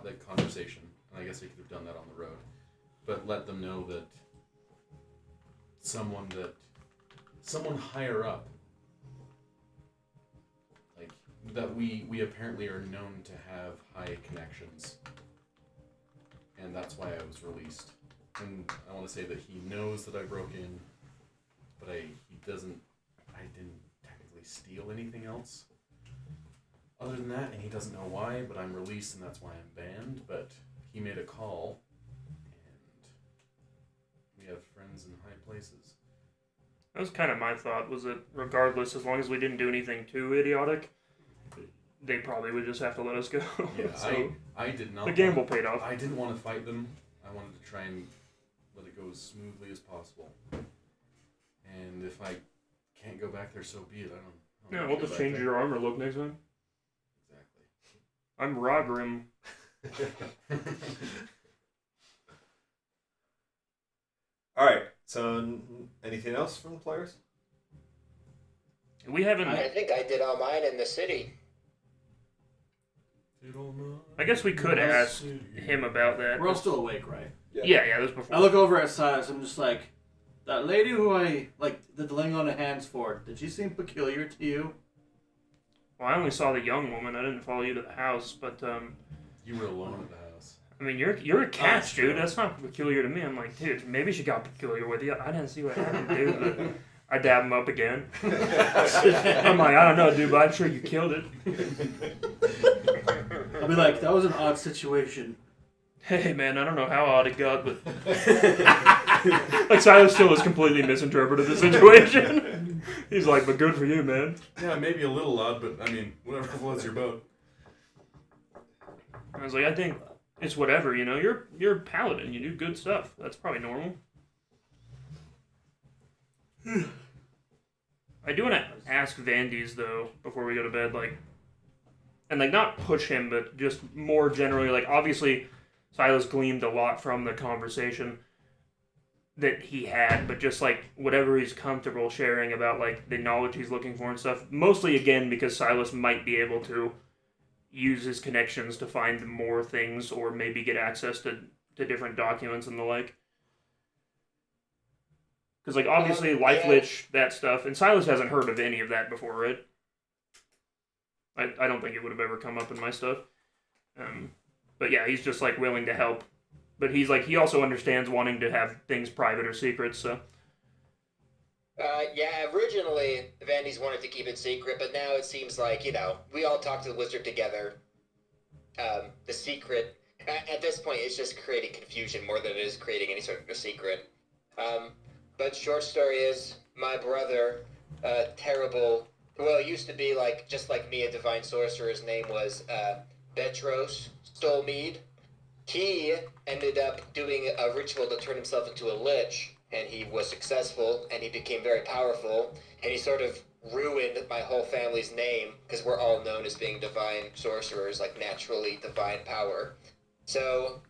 that conversation, and I guess I could have done that on the road, but let them know that someone higher up, like that we apparently are known to have high connections, and that's why I was released. And I want to say that he knows that I broke in, but I didn't technically steal anything else. Other than that, and he doesn't know why, but I'm released and that's why I'm banned, but he made a call, and we have friends in high places. That was kind of my thought, was that regardless, as long as we didn't do anything too idiotic, they probably would just have to let us go. Yeah, So, I did not. the gamble paid off. I didn't want to fight them. I wanted to try and let it go as smoothly as possible. And if I can't go back there, so be it. I don't Yeah, wanna we'll go just back change there. your armor look next time. I'm Rogrim. Exactly. All right. So, anything else from the players? We haven't. I think I did all mine in the city. I guess we could ask him about that. We're all still awake, right? Yeah, that was before. I look over at Silas. I'm just like, that lady who I did the laying on of hands for. Did she seem peculiar to you? Well, I only saw the young woman. I didn't follow you to the house, but You were alone at the house. I mean, you're a catch, That's dude. true. That's not peculiar to me. I'm like, dude, maybe she got peculiar with you. I didn't see what happened, dude. But I dab him up again. I'm like, I don't know, dude, but I'm sure you killed it. I'll be like, that was an odd situation. Hey, man, I don't know how odd it got, but like Silas still has completely misinterpreted the situation. He's like, but good for you, man. Yeah, maybe a little odd, but I mean, whatever floats your boat. I was like, I think it's whatever, you know. You're a paladin. You do good stuff. That's probably normal. I do want to ask Vandy's though before we go to bed, and not push him, but just more generally, obviously Silas gleaned a lot from the conversation that he had, but just whatever he's comfortable sharing about the knowledge he's looking for and stuff. Mostly again because Silas might be able to use his connections to find more things or maybe get access to different documents and the like. Because obviously Life yeah. Lich, that stuff, and Silas hasn't heard of any of that before, right? I don't think it would have ever come up in my stuff. But yeah, he's just willing to help. But he's he also understands wanting to have things private or secret, so. Yeah, originally, the Vandies wanted to keep it secret, but now it seems like, we all talk to the wizard together. The secret, at this point, it's just creating confusion more than it is creating any sort of a secret. But short story is, my brother, terrible, well, it used to be just like me, a divine sorcerer. His name was, Betros Stolmead. He ended up doing a ritual to turn himself into a lich, and he was successful, and he became very powerful, and he sort of ruined my whole family's name, because we're all known as being divine sorcerers, like naturally divine power. So,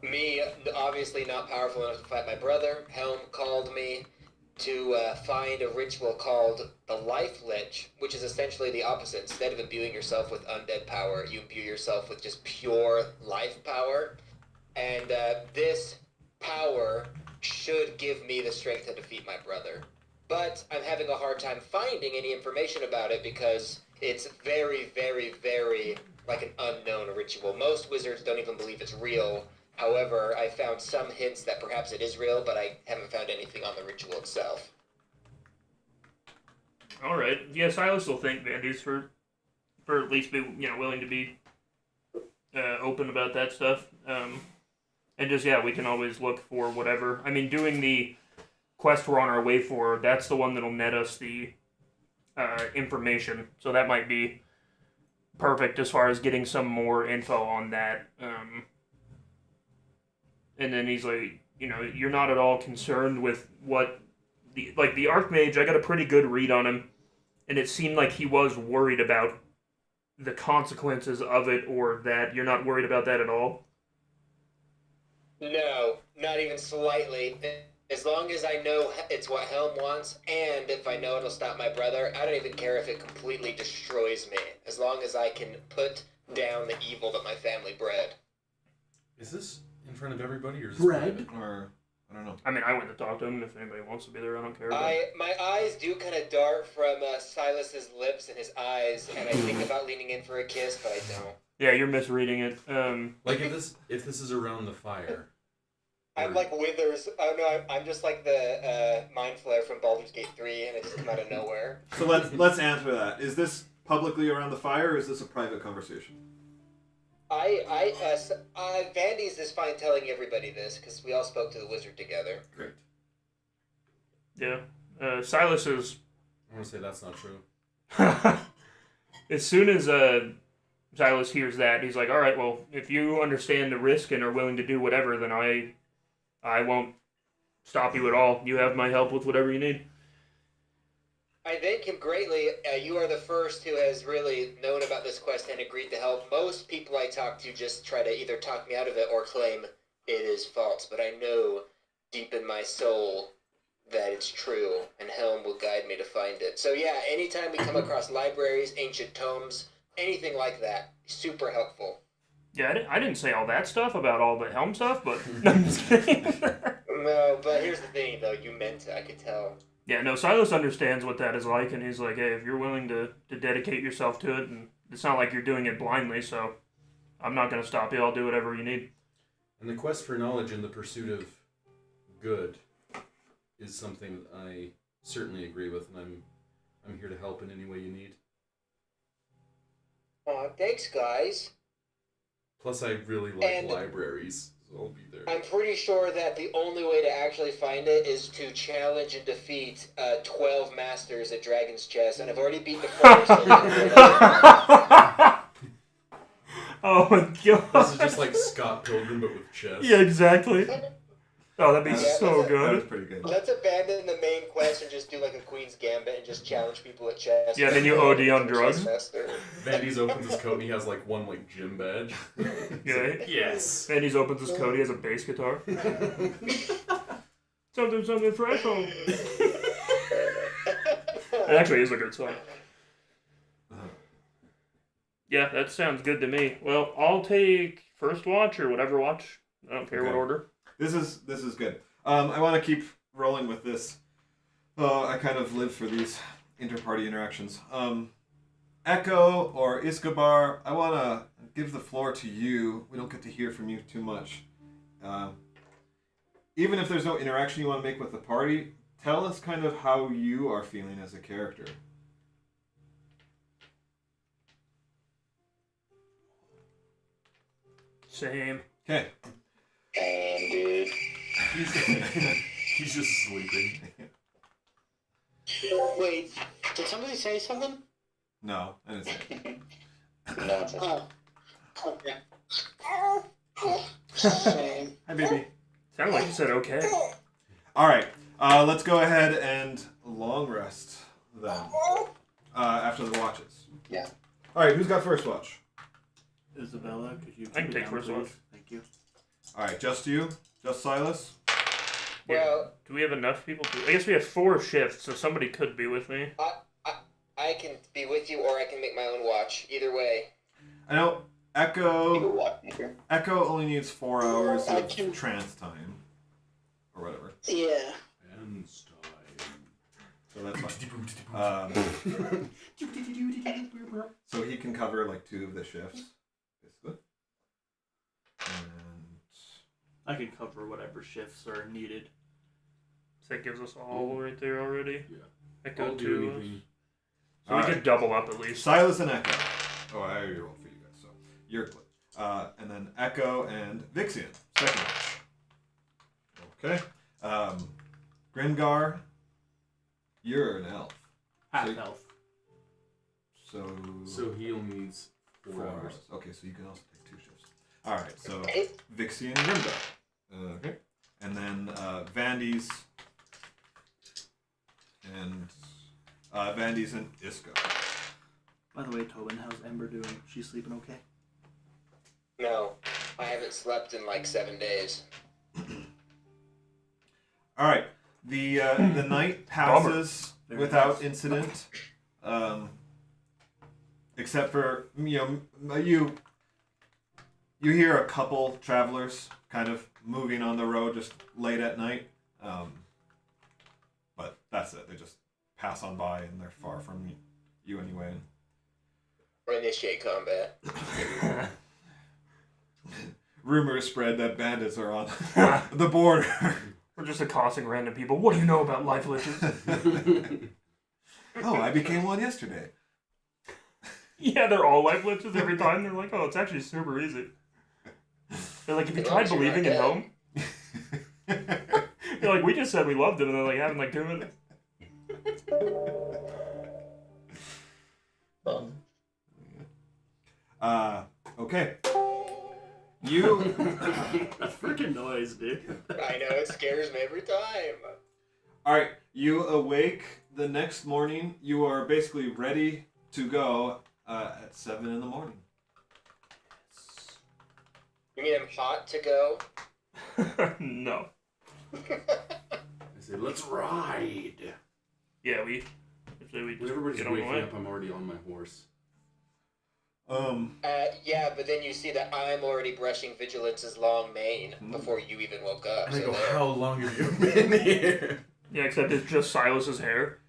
me, obviously not powerful enough to fight my brother, Helm called me to find a ritual called the Life Lich, which is essentially the opposite. Instead of imbuing yourself with undead power, you imbue yourself with just pure life power. And this power should give me the strength to defeat my brother. But I'm having a hard time finding any information about it because it's very, very, very like an unknown ritual. Most wizards don't even believe it's real. However, I found some hints that perhaps it is real, but I haven't found anything on the ritual itself. All right. Yes, I also think Vandy's for at least be willing to be open about that stuff. And just we can always look for whatever. I mean, doing the quest we're on our way for, that's the one that'll net us the information. So that might be perfect as far as getting some more info on that. And then he's like, you're not at all concerned with what the Archmage, I got a pretty good read on him, and it seemed like he was worried about the consequences of it, or that you're not worried about that at all. No, not even slightly. As long as I know it's what Helm wants, and if I know it'll stop my brother, I don't even care if it completely destroys me. As long as I can put down the evil that my family bred. Is this in front of everybody, or is this Bread? private? Or, I don't know. I mean, I went to talk to him. If anybody wants to be there, I don't care. But... My eyes do kind of dart from Silas's lips and his eyes, and I think about leaning in for a kiss, but I don't. Yeah, you're misreading it. Like if this is around the fire. I'm like Withers. Oh no, I'm just like the Mind Flare from Baldur's Gate 3, and it just come out of nowhere. So let's answer that. Is this publicly around the fire, or is this a private conversation? Vandy's is fine telling everybody this, because we all spoke to the wizard together. Great. Yeah. Silas is... I want to say that's not true. As soon as Silas hears that, he's like, all right, well, if you understand the risk and are willing to do whatever, then I won't stop you at all. You have my help with whatever you need. I thank him greatly. You are the first who has really known about this quest and agreed to help. Most people I talk to just try to either talk me out of it or claim it is false, but I know deep in my soul that it's true, and Helm will guide me to find it. So yeah, anytime we come across libraries, ancient tomes, anything like that, super helpful. Yeah, I didn't say all that stuff about all the Helm stuff, but... No, I'm just kidding. No, but here's the thing, though. You meant it. I could tell. Yeah, no, Silas understands what that is like, and he's like, hey, if you're willing to dedicate yourself to it, and it's not like you're doing it blindly, so I'm not going to stop you. I'll do whatever you need. And the quest for knowledge and the pursuit of good is something that I certainly agree with, and I'm here to help in any way you need. Thanks, guys. Plus, I really like libraries, so I'll be there. I'm pretty sure that the only way to actually find it is to challenge and defeat 12 masters at Dragon's Chest, and I've already beaten the first. Oh my god. This is just like Scott Pilgrim, but with chess. Yeah, exactly. Oh, that'd be so That good. was pretty good. Let's abandon the main quest and just do like a Queen's Gambit and just challenge people at chess. Yeah, then you OD on drugs. Vandy's opens his coat and he has like one like gym badge. Yeah. Yes. Vandy's opens his coat, he has a bass guitar. Something fresh home. It actually is a good song. Yeah, that sounds good to me. Well, I'll take first watch or whatever watch. I don't care what order. This is good. I want to keep rolling with this. I kind of live for these inter-party interactions. Echo or Iskabar, I want to give the floor to you. We don't get to hear from you too much. Even if there's no interaction you want to make with the party, tell us kind of how you are feeling as a character. Same. Okay. Dude. He's just sleeping. Wait, did somebody say something? No, I didn't say it. Nonsense. Oh. Okay. Same. Hi, baby. Sounded like you said okay. All right. Let's go ahead and long rest then. After the watches. Yeah. All right. Who's got first watch? Isabella, could you I can it take down, first please? watch. Thank you. All right. Just you. Just Silas. Well, Do we have enough people to... I guess we have 4 shifts, so somebody could be with me. I can be with you, or I can make my own watch. Either way. I know You Echo. walk here. Echo only needs 4 hours I of can- trance time, or whatever. Yeah. And So that's fine. So he can cover like 2 of the shifts, basically. And I can cover whatever shifts are needed. So that gives us all right there already. Yeah. Echo I'll do 2. anything. So we Alright. could double up at least. Silas and Echo. Oh, I already rolled for you guys, so you're good. And then Echo and Vixian, second watch. Okay. Grimgar, you're an elf. Half So- health. So he only needs 4 4 hours. hours. Okay, so you can also take 2 shifts. All right, so Vixian and Grimgar. Okay. And then Vandy's and Isco. By the way, Tobin, how's Ember doing? She's sleeping okay? No, I haven't slept in like 7 days. All right, the night passes Very without nice. incident, except for you hear a couple travelers kind of moving on the road just late at night, but that's it. They just pass on by and they're far from you anyway. Or initiate combat. Rumors spread that bandits are on the border. We're just accosting random people. What do you know about life liches? Oh, I became one yesterday. Yeah, they're all life liches every time. They're like, oh, it's actually super easy. They're like, have you As long tried as you're believing in not home? They're like, we just said we loved him, and they're like, having like 2 minutes. Okay. You That freaking noise, dude. I know, it scares me every time. all right. You awake the next morning. You are basically ready to go at 7 in the morning. You mean I'm hot to go? No. I say, let's ride. Yeah, we just When everybody's get on the waking way. up, I'm already on my horse. Yeah, but then you see that I'm already brushing Vigilance's long mane before you even woke up. And I so go, there. how long have you been here? Yeah, except it's just Silas's hair.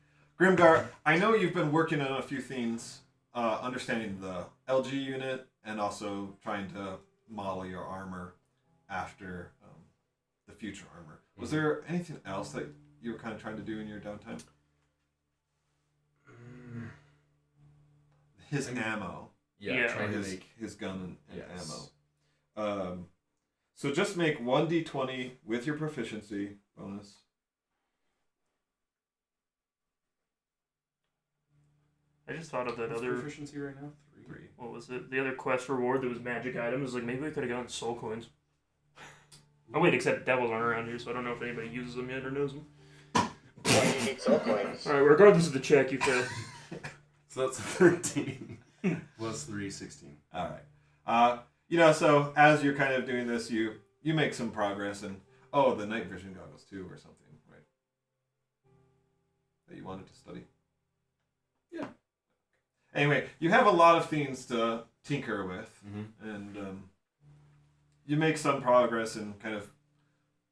Grimgar, I know you've been working on a few things, understanding the LG unit and also trying to model your armor after the future armor. Was there anything else that you were kind of trying to do in your downtime? His ammo. Yeah. Trying to his, make. his gun and Yes. ammo. So just make 1d20 with your proficiency bonus. I just thought of that What's other. proficiency right now? 3. 3. What was it? The other quest reward that was magic items. Like, maybe we could have gotten soul coins. Oh, wait, except devils aren't around here, so I don't know if anybody uses them yet or knows them. Why do you need soul coins? Alright, regardless of the check, you failed. So that's 13. Plus 3, 16. All right. So as you're kind of doing this, you make some progress, and the night vision goggles too, or something, right? That you wanted to study. Yeah. Anyway, you have a lot of things to tinker with, Mm-hmm. and you make some progress in kind of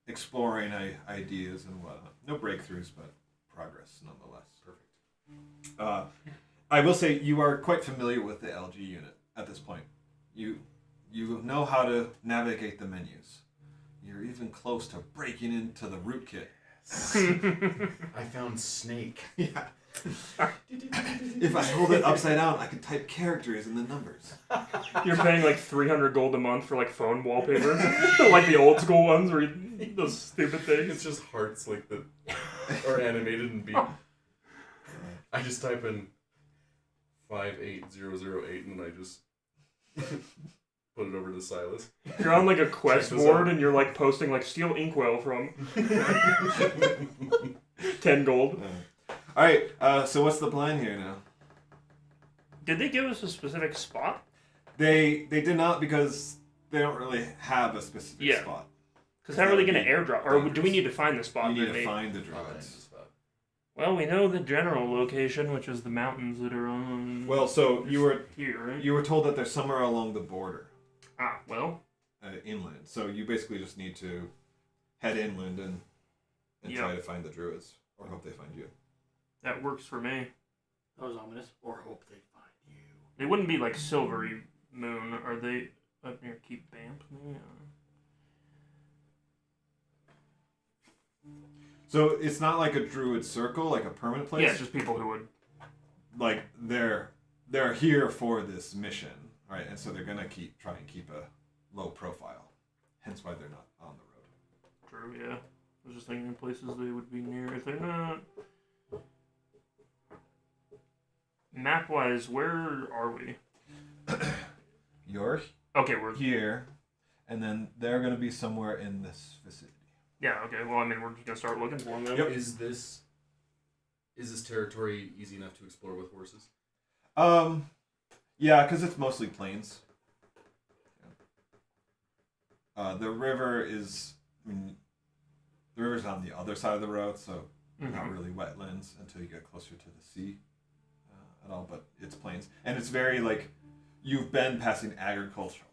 exploring ideas and whatnot. No breakthroughs, but progress nonetheless. Perfect. I will say you are quite familiar with the LG unit at this point. You know how to navigate the menus. You're even close to breaking into the rootkit I found snake. Yeah. If I hold it upside down, I can type characters and the numbers. You're paying like 300 gold a month for like phone wallpaper, like the old school ones where those stupid things. It's just hearts like that are animated and beat. I just type in 58008 and I just put it over to Silas. You're on like a quest Check this board out. and you're like posting like steal inkwell from 10 gold. All right. So what's the plan here now? Did they give us a specific spot? They did not because they don't really have a specific Yeah. spot. Because how are they going to airdrop? Or do we need to find the spot? You need that to they- find the Oh, that's druids. just about- Well, we know the general location, which is the mountains that are on. Well, so you were here, right? told that they're somewhere along the border, Well, inland. So you basically just need to head inland and Yeah. try to find the druids, or hope they find you. that works for me. That was ominous. Or hope they find you. They wouldn't be like Silvery Moon. Are they up near Keep Bamp? Maybe? So it's not like a druid circle, like a permanent place. Yeah, it's just people who would. Like they're here for this mission, right? And so they're gonna try and keep a low profile. Hence why they're not on the road. True, yeah. I was just thinking places they would be near. If they're not. Map wise, where are we? You're Okay, we're. here, and then they're gonna be somewhere in this vicinity. Yeah, okay. Well, I mean, we're just gonna start looking for them then. Yep. Is this territory easy enough to explore with horses? Yeah, because it's mostly plains. The river is, the river's on the other side of the road, so not Mhm. really wetlands until you get closer to the sea at all, but it's plains. And it's very, like, you've been passing agricultural.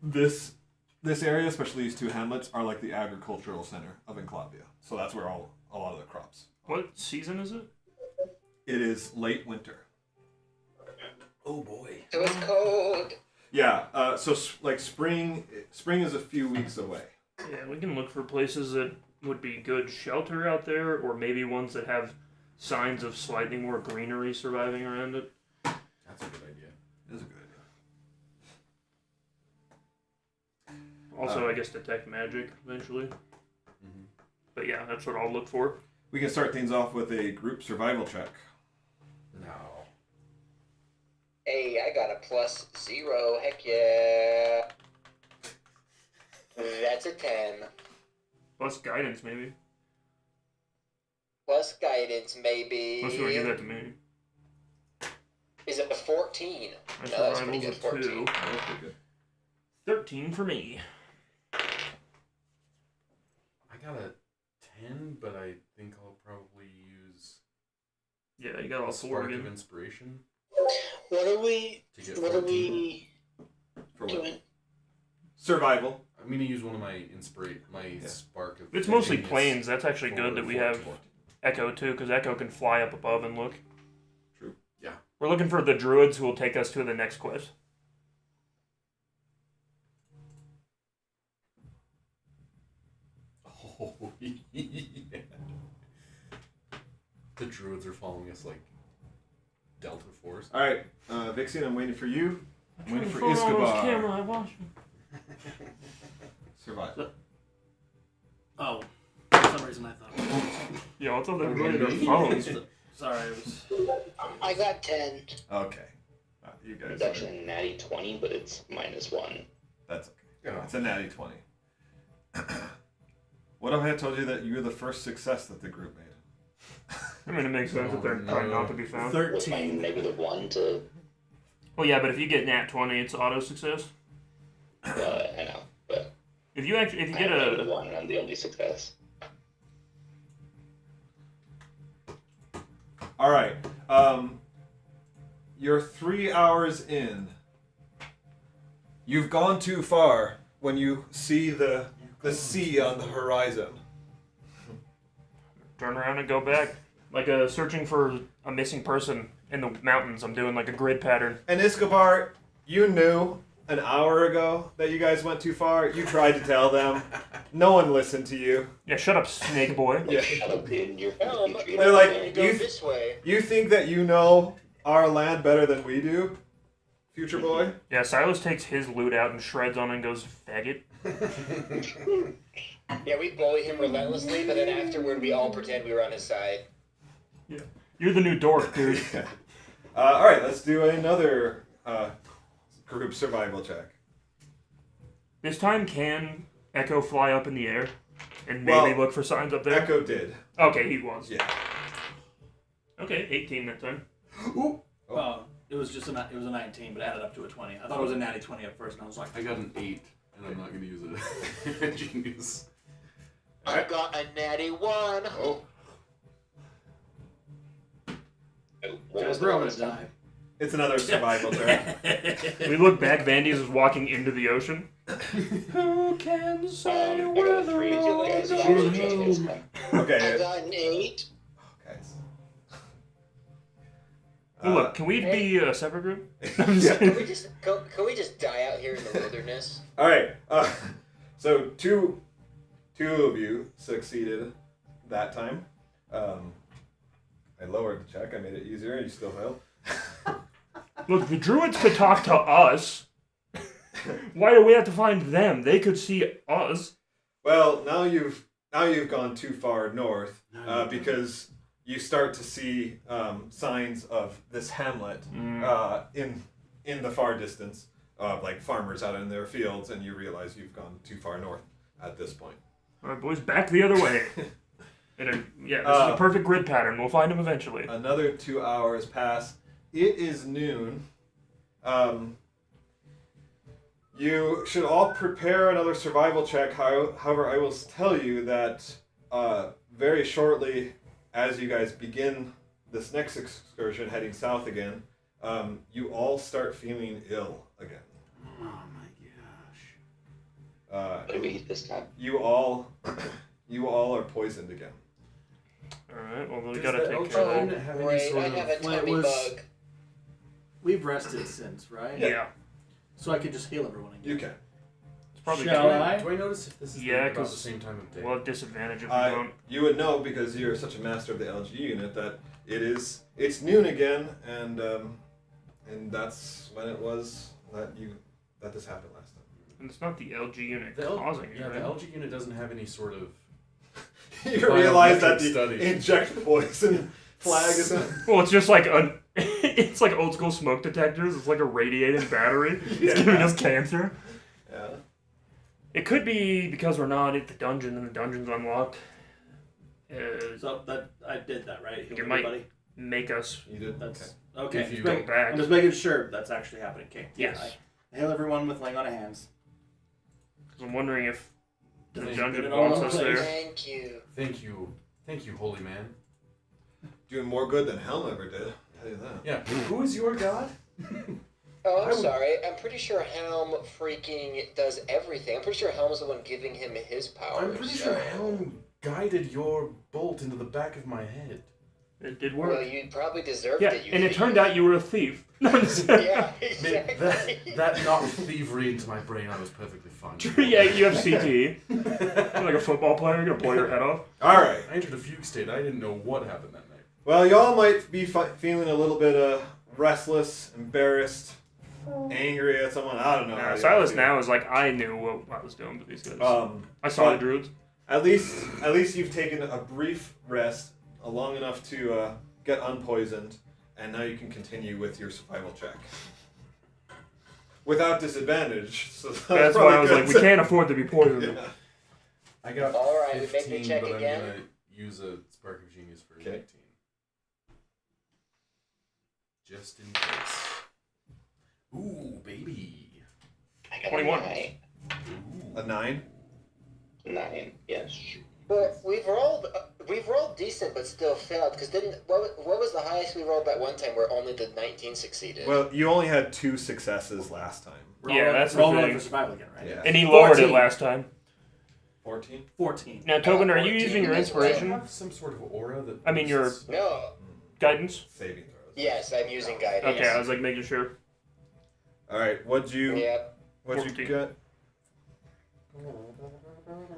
This area, especially these two hamlets, are like the agricultural center of Enclavia. So that's where a lot of the crops are. What season is it? It is late winter. Oh boy. So it's cold. Yeah, so like spring is a few weeks away. Yeah, we can look for places that would be good shelter out there, or maybe ones that have signs of slightly more greenery surviving around it. That's a good idea. It is a good idea. Also, I guess detect magic eventually. Mm-hmm. But yeah, that's what I'll look for. We can start things off with a group survival check. No. Hey, I got a +0. Heck yeah. That's a 10. Plus guidance, maybe. Plus guidance, maybe. Unless you want to give that to me. Is it a 14? My No, that's survival's pretty good. a 14. 2. That was pretty good. 13 for me. I got a 10, but I think I'll probably use Yeah, you got all a 4 spark of again. inspiration What are we? to get What are 14. we For what? doing? Survival. I'm gonna use one of my spark of. It's mostly genius planes. That's actually for good that we 14. have Echo too, because Echo can fly up above and look. True. Yeah. We're looking for the druids who will take us to the next quest. Oh, yeah. The druids are following us like Delta Force. All right, Vixen, I'm waiting for you. I'm waiting for Phone on this camera, Iskabar. I watched him. Survive. Oh, for some reason I thought. Yeah, what's up everybody on their phones? Sorry, it was. I got 10. Okay. You guys. It's actually a natty 20, but it's -1. That's okay. Yeah. It's a natty 20. What if I had told you that you're the first success that the group made? I mean, it makes sense that they're Oh, trying no. not to be found. What's my 13. -1 to? Well, yeah, but if you get nat 20, it's auto success. I know, but If you I get have a -1 and I'm the only success. All right. You're 3 hours in. You've gone too far when you see the sea on the horizon. turn around and go back, like searching for a missing person in the mountains. I'm doing like a grid pattern. And Iskabar, you knew an hour ago that you guys went too far. You tried to tell them. No one listened to you. Yeah, shut up, snake boy. Yeah. Shut up, dude. You're Helm, They're like, go you- this way. You think that you know our land better than we do, future boy? Yeah, Silas takes his loot out and shreds on it and goes, faggot. Yeah, we bully him relentlessly, but then afterward we all pretend we were on his side. You're the new dork, dude. All right, let's do another group survival check. This time, can Echo fly up in the air and maybe Well, look for signs up there? Echo did. Okay, he was. Yeah. Okay, 18 that time. Ooh. Well, it was just a 19, but added up to a 20. I thought it was a natty 20 at first, and I was like, I got an 8, and I'm not going to use it. Genius. I got a natty 1. Oh. What guys, was we're the all gonna last one? die. It's another survival check. We look back, Vandy's is walking into the ocean. Who can say I got where a the 3. road Guys, goes? survival check this time. I Okay. got an 8. Guys. Oh, look, can we be a separate group? Yeah. Can we just die out here in the wilderness? All right. So two of you succeeded that time. I lowered the check. I made it easier. You still failed. Look, the druids could talk to us. Why do we have to find them? They could see us. Well, now you've gone too far north because you start to see signs of this hamlet in the far distance of like farmers out in their fields, and you realize you've gone too far north at this point. All right, boys, back the other way. This is a perfect grid pattern. We'll find them eventually. Another 2 hours pass. It is noon. You should all prepare another survival check. However, I will tell you that very shortly, as you guys begin this next excursion heading south again, you all start feeling ill again. Oh my gosh. What did we eat this time? You all are poisoned again. Alright, well, we Does gotta the take care of Eldraine that. have any Great, sort I of... have a Well, it tummy was- bug. We've rested since, right? Yeah. So I could just heal everyone again. You can. It's probably Shall good. I? Do I notice if this is Yeah, about the 'cause same time of day? We'll have disadvantage if we don't. You would know because you're such a master of the LG unit that it's noon again, and that's when it was that this happened last time. And it's not the LG unit The causing it, yeah, right? the LG unit doesn't have any sort of... You realize that Biometric the study. inject poison flag is Well, it's just like it's like old school smoke detectors. It's like a radiating battery. It's giving us cancer. yeah. It could be because we're not at the dungeon and the dungeon's unlocked. So that I did that, right? Heal It might- everybody. make us. You did. That's okay. If you Just go make- back. I'm just making sure that's actually happening. Okay. Yes. I heal everyone with laying on of hands. 'Cause I'm wondering if the Thank dungeon you. wants us Place. there. Thank you. Thank you. Thank you, holy man. Doing more good than Helm ever did. I'll tell you that. Yeah. Who is your god? Oh, I I'm would- sorry. I'm pretty sure Helm freaking does everything. I'm pretty sure Helm's the one giving him his powers. I'm pretty sure Helm guided your bolt into the back of my head. It did Well, work. you probably deserved Yeah, it. You and it thief. turned out you were a thief. No, I'm just kidding. Yeah, Man, exactly. that knocked thievery into my brain. I was perfectly fine. Yeah, you have CTE. You're like a football player, you're gonna blow your head off. All right. I entered a fugue state. I didn't know what happened that night. Well, y'all might be feeling a little bit restless, embarrassed, angry at someone. I don't know. how Nah, y'all Silas feel. now is like, I knew what I was doing with these guys. I saw but- the druids. At least you've taken a brief rest, long enough to get unpoisoned, and now you can continue with your survival check without disadvantage. So That's why I was like, we can't afford to be poisoned. Yeah. I got All right, we make me 15, check but again. I'm gonna use a spark of genius for Okay. 19. Just in case. Ooh, baby. I got 21. a Ooh. A 9. 9. Yes. Well, we've rolled decent, but still failed. Because what was the highest we rolled that one time where only the 19 succeeded? Well, you only had 2 successes last time. Yeah, that's the we're all rolling thing. for survival again, right? Yeah. And he lowered 14. it last time. 14. 14. Now, Tobin, are you 14 using your as well. I inspiration? have some sort of aura that. I mean, your boosts- No. guidance? Saving throws. Yes, I'm using guidance. Okay, I was like making sure. All right. What'd you Yep. What'd you 14. get?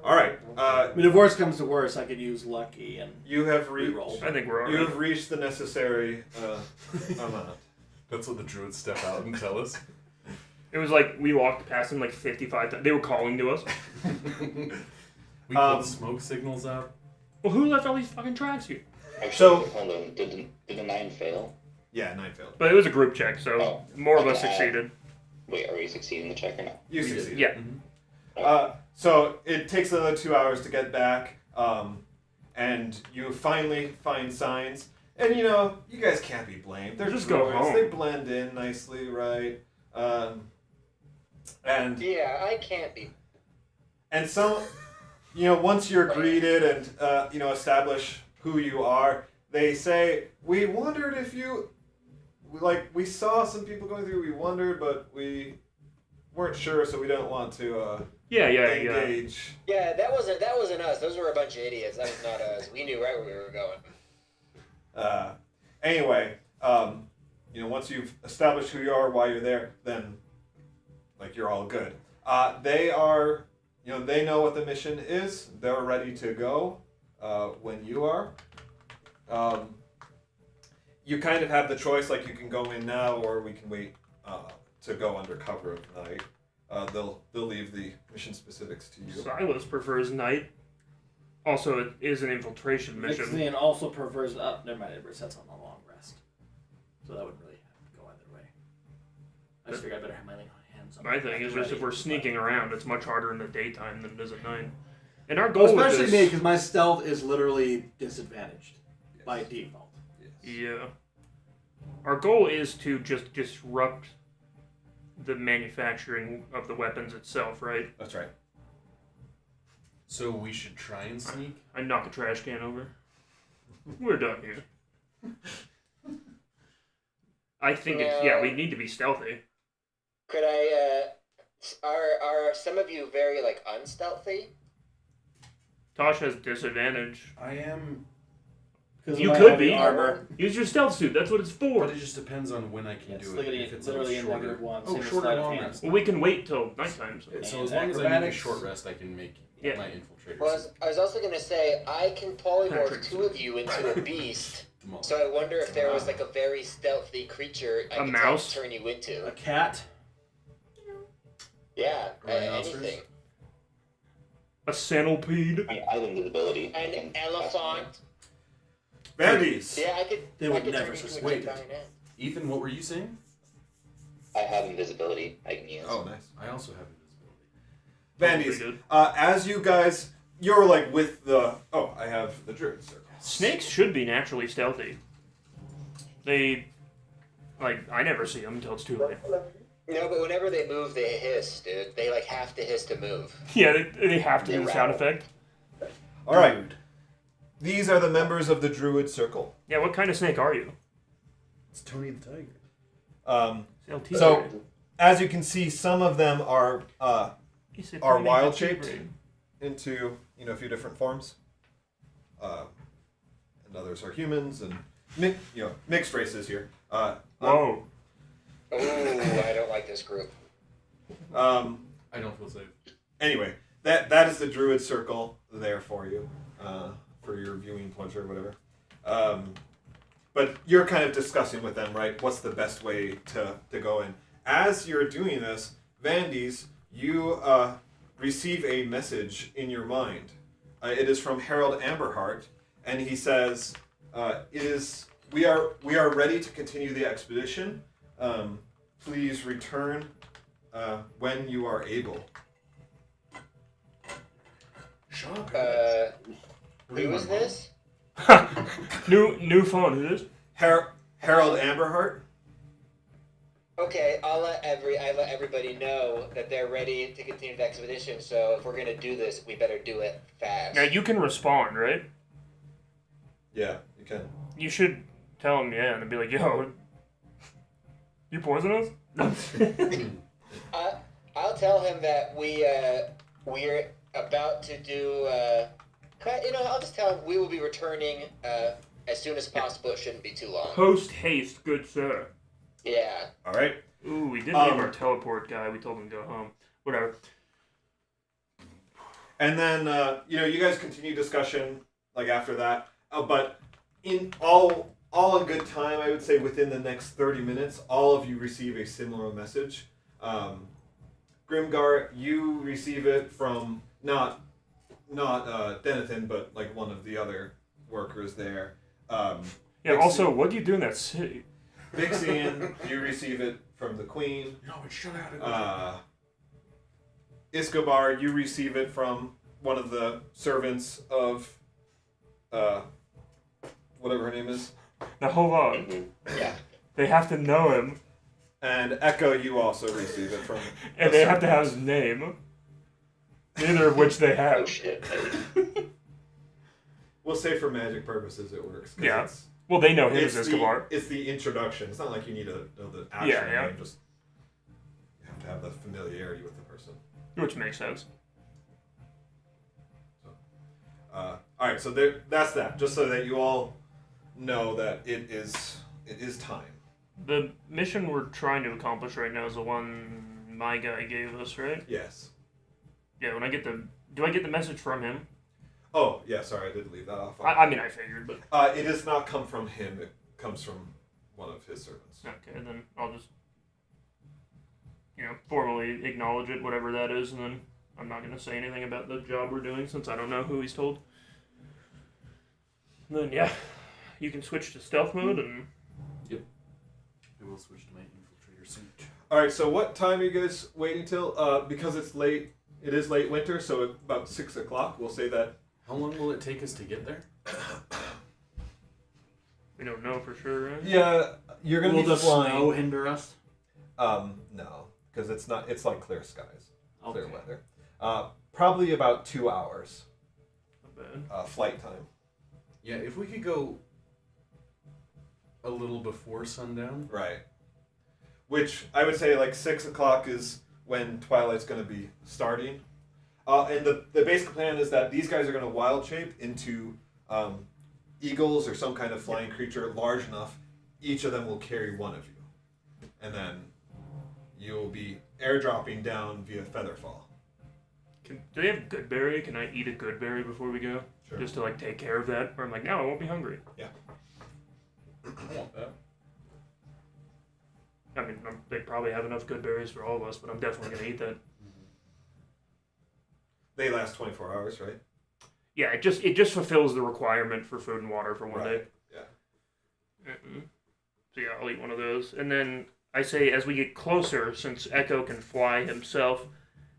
All right. I mean, if worse comes to worse, I could use lucky and You have reached. reroll. I think we're You alright. have reached the necessary amount. That's what the druids step out and tell us. It was like we walked past them like 55 times. They were calling to us. We put smoke signals out. Well, who left all these fucking tracks here? Actually, So- hold on. Did the 9 fail? Yeah, 9 failed. But it was a group check, so Oh, more of us okay. succeeded. Wait, are we succeeding the check or not? You We did. succeeded. Yeah. So it takes another 2 hours to get back, and you finally find signs. And you know, you guys can't be blamed. They're Just go druids. home. They blend in nicely, right? And Yeah, I can't be. and some, you know, once you're greeted and you know, establish who you are, they say, "We wondered if you, we saw some people going through. We wondered, but we weren't sure, so we don't want to Yeah. engage." Yeah, that wasn't us. Those were a bunch of idiots. That was not us. We knew right where we were going. Anyway, you know, once you've established who you are, why you're there, then, like, you're all good. They are, you know, they know what the mission is. They're ready to go when you are. You kind of have the choice, like, you can go in now, or we can wait to go under cover of night. They'll leave the mission specifics to you. Silas prefers night. Also, it is an infiltration mission. Nixian also prefers up. Never mind, it resets on the long rest. So that wouldn't really go either way. I just figured I better have my hands on. My thing is just if ready. we're sneaking around, it's much harder in the daytime than it is at night. And our goal Well, with especially this, me, because my stealth is literally disadvantaged by default. Yeah. Our goal is to just disrupt the manufacturing of the weapons itself, right? That's right. So we should try and sneak? I knock a trash can over. We're done here. I think it's we need to be stealthy. Could I? Are some of you very like unstealthy? Tosh has disadvantage. I am, You could be. armor. Use your stealth suit. That's what it's for. but it just depends on when I can It's do it. literally, If it's literally a in shorter, negative 1. oh, same as shorter sleight of long hand. rest. Well, we can wait till nighttime. So. So And as long as I make a acrobatics. short rest, I can make Yeah. my infiltrator. Well, I was also gonna say I can polymorph Patrick. 2 of you into a beast. Demolish. So I wonder if there was like a very stealthy creature I A could mouse? turn you into. A cat. Yeah, Rhinoceros? anything. A centipede. I mean, I have invisibility. I An can elephant. Bandits! Yeah, I could. They I would could never turn you into a suspect. giant ant. Ethan, what were you saying? I have invisibility. I can use. Oh, nice. I also have invisibility. Bandits. Pretty good. As you guys, you're like with the. Oh, I have the druid circle. Snakes should be naturally stealthy. They, I never see them until it's too late. No, but whenever they move, they hiss, dude. They like have to hiss to move. Yeah, they have to They do the sound rattle. effect. All right. These are the members of the druid circle. Yeah, what kind of snake are you? It's Tony the Tiger. LT So, grade. as you can see, some of them are He said are Tony wild LT shaped grade. into a few different forms, and others are humans and mixed races here. Whoa. Ooh, I don't like this group. Um, I don't feel safe. Anyway, that is the druid circle there for you, for your viewing pleasure, whatever. But you're kind of discussing with them, right? What's the best way to go in? As you're doing this, Vandes, you receive a message in your mind. It is from Harold Amberhart, and he says, we are ready to continue the expedition. Please return when you are able. Shut up. Who is this? new phone. Who is? Harold Amberhart. Okay, I let everybody know that they're ready to continue the expedition. So if we're gonna do this, we better do it fast. Now you can respond, right? Yeah, you can. You should tell him, yeah, and be like, yo, you poison us? I'll tell him that we're about to do. I'll just tell him we will be returning as soon as possible. It shouldn't be too long. Post haste, good sir. Yeah. All right. Ooh, we did leave our teleport guy. We told him to go home. Whatever. And then, you guys continue discussion, like, after that. But in all in good time, I would say within the next 30 minutes, all of you receive a similar message. Grimgar, you receive it from not Denathan, but, like, one of the other workers there. Yeah, also, what do you do in that city? Vixian, you receive it from the Queen. No, it's shut out. Iskobar, you receive it from one of the servants of, whatever her name is. Now, hold on. Yeah. They have to know him, And Echo, you also receive it from. and they have to have his name. Neither of which they Oh have. shit. We'll say for magic purposes it works. 'Cause Yeah. Well, they know him It's as the, Escobar. it's the introduction. It's not like you need to know the actual Yeah. name. Just you have to have the familiarity with the person. Which makes sense. All right, so that's that. Just so that you all know that it is time. The mission we're trying to accomplish right now is the one my guy gave us, right? Yes. Yeah, when I get do I get the message from him? Oh, yeah. Sorry, I did leave that off. I mean, I figured, but... It does not come from him. It comes from one of his servants. Okay, then I'll just, formally acknowledge it, whatever that is, and then I'm not going to say anything about the job we're doing since I don't know who he's told. And then, yeah, you can switch to stealth mode, and... I will switch to my infiltrator suit. All right. So what time are you guys waiting till? Because it's late. It is late winter, so about 6 o'clock. We'll say that. How long will it take us to get there? We don't know for sure, right? Yeah, you're gonna Will be the flying. snow hinder us? No, because it's not. It's like clear skies, clear Okay. weather. Probably about 2 hours Not bad. flight time. Yeah, if we could go a little before sundown. Right. Which I would say like 6 o'clock is when twilight's going to be starting. And the basic plan is that these guys are going to wild shape into eagles or some kind of flying creature large enough. Each of them will carry one of you, and then you'll be airdropping down via featherfall. Do they have Goodberry? Can I eat a Goodberry before we go? Sure. Just to, take care of that? Or I'm like, no, I won't be hungry. I want that. I mean, they probably have enough Goodberries for all of us, but I'm definitely going to eat that. They last 24 hours, right? Yeah, it just fulfills the requirement for food and water for one day. Right. Yeah. So yeah, I'll eat one of those. And then I say as we get closer, since Echo can fly himself,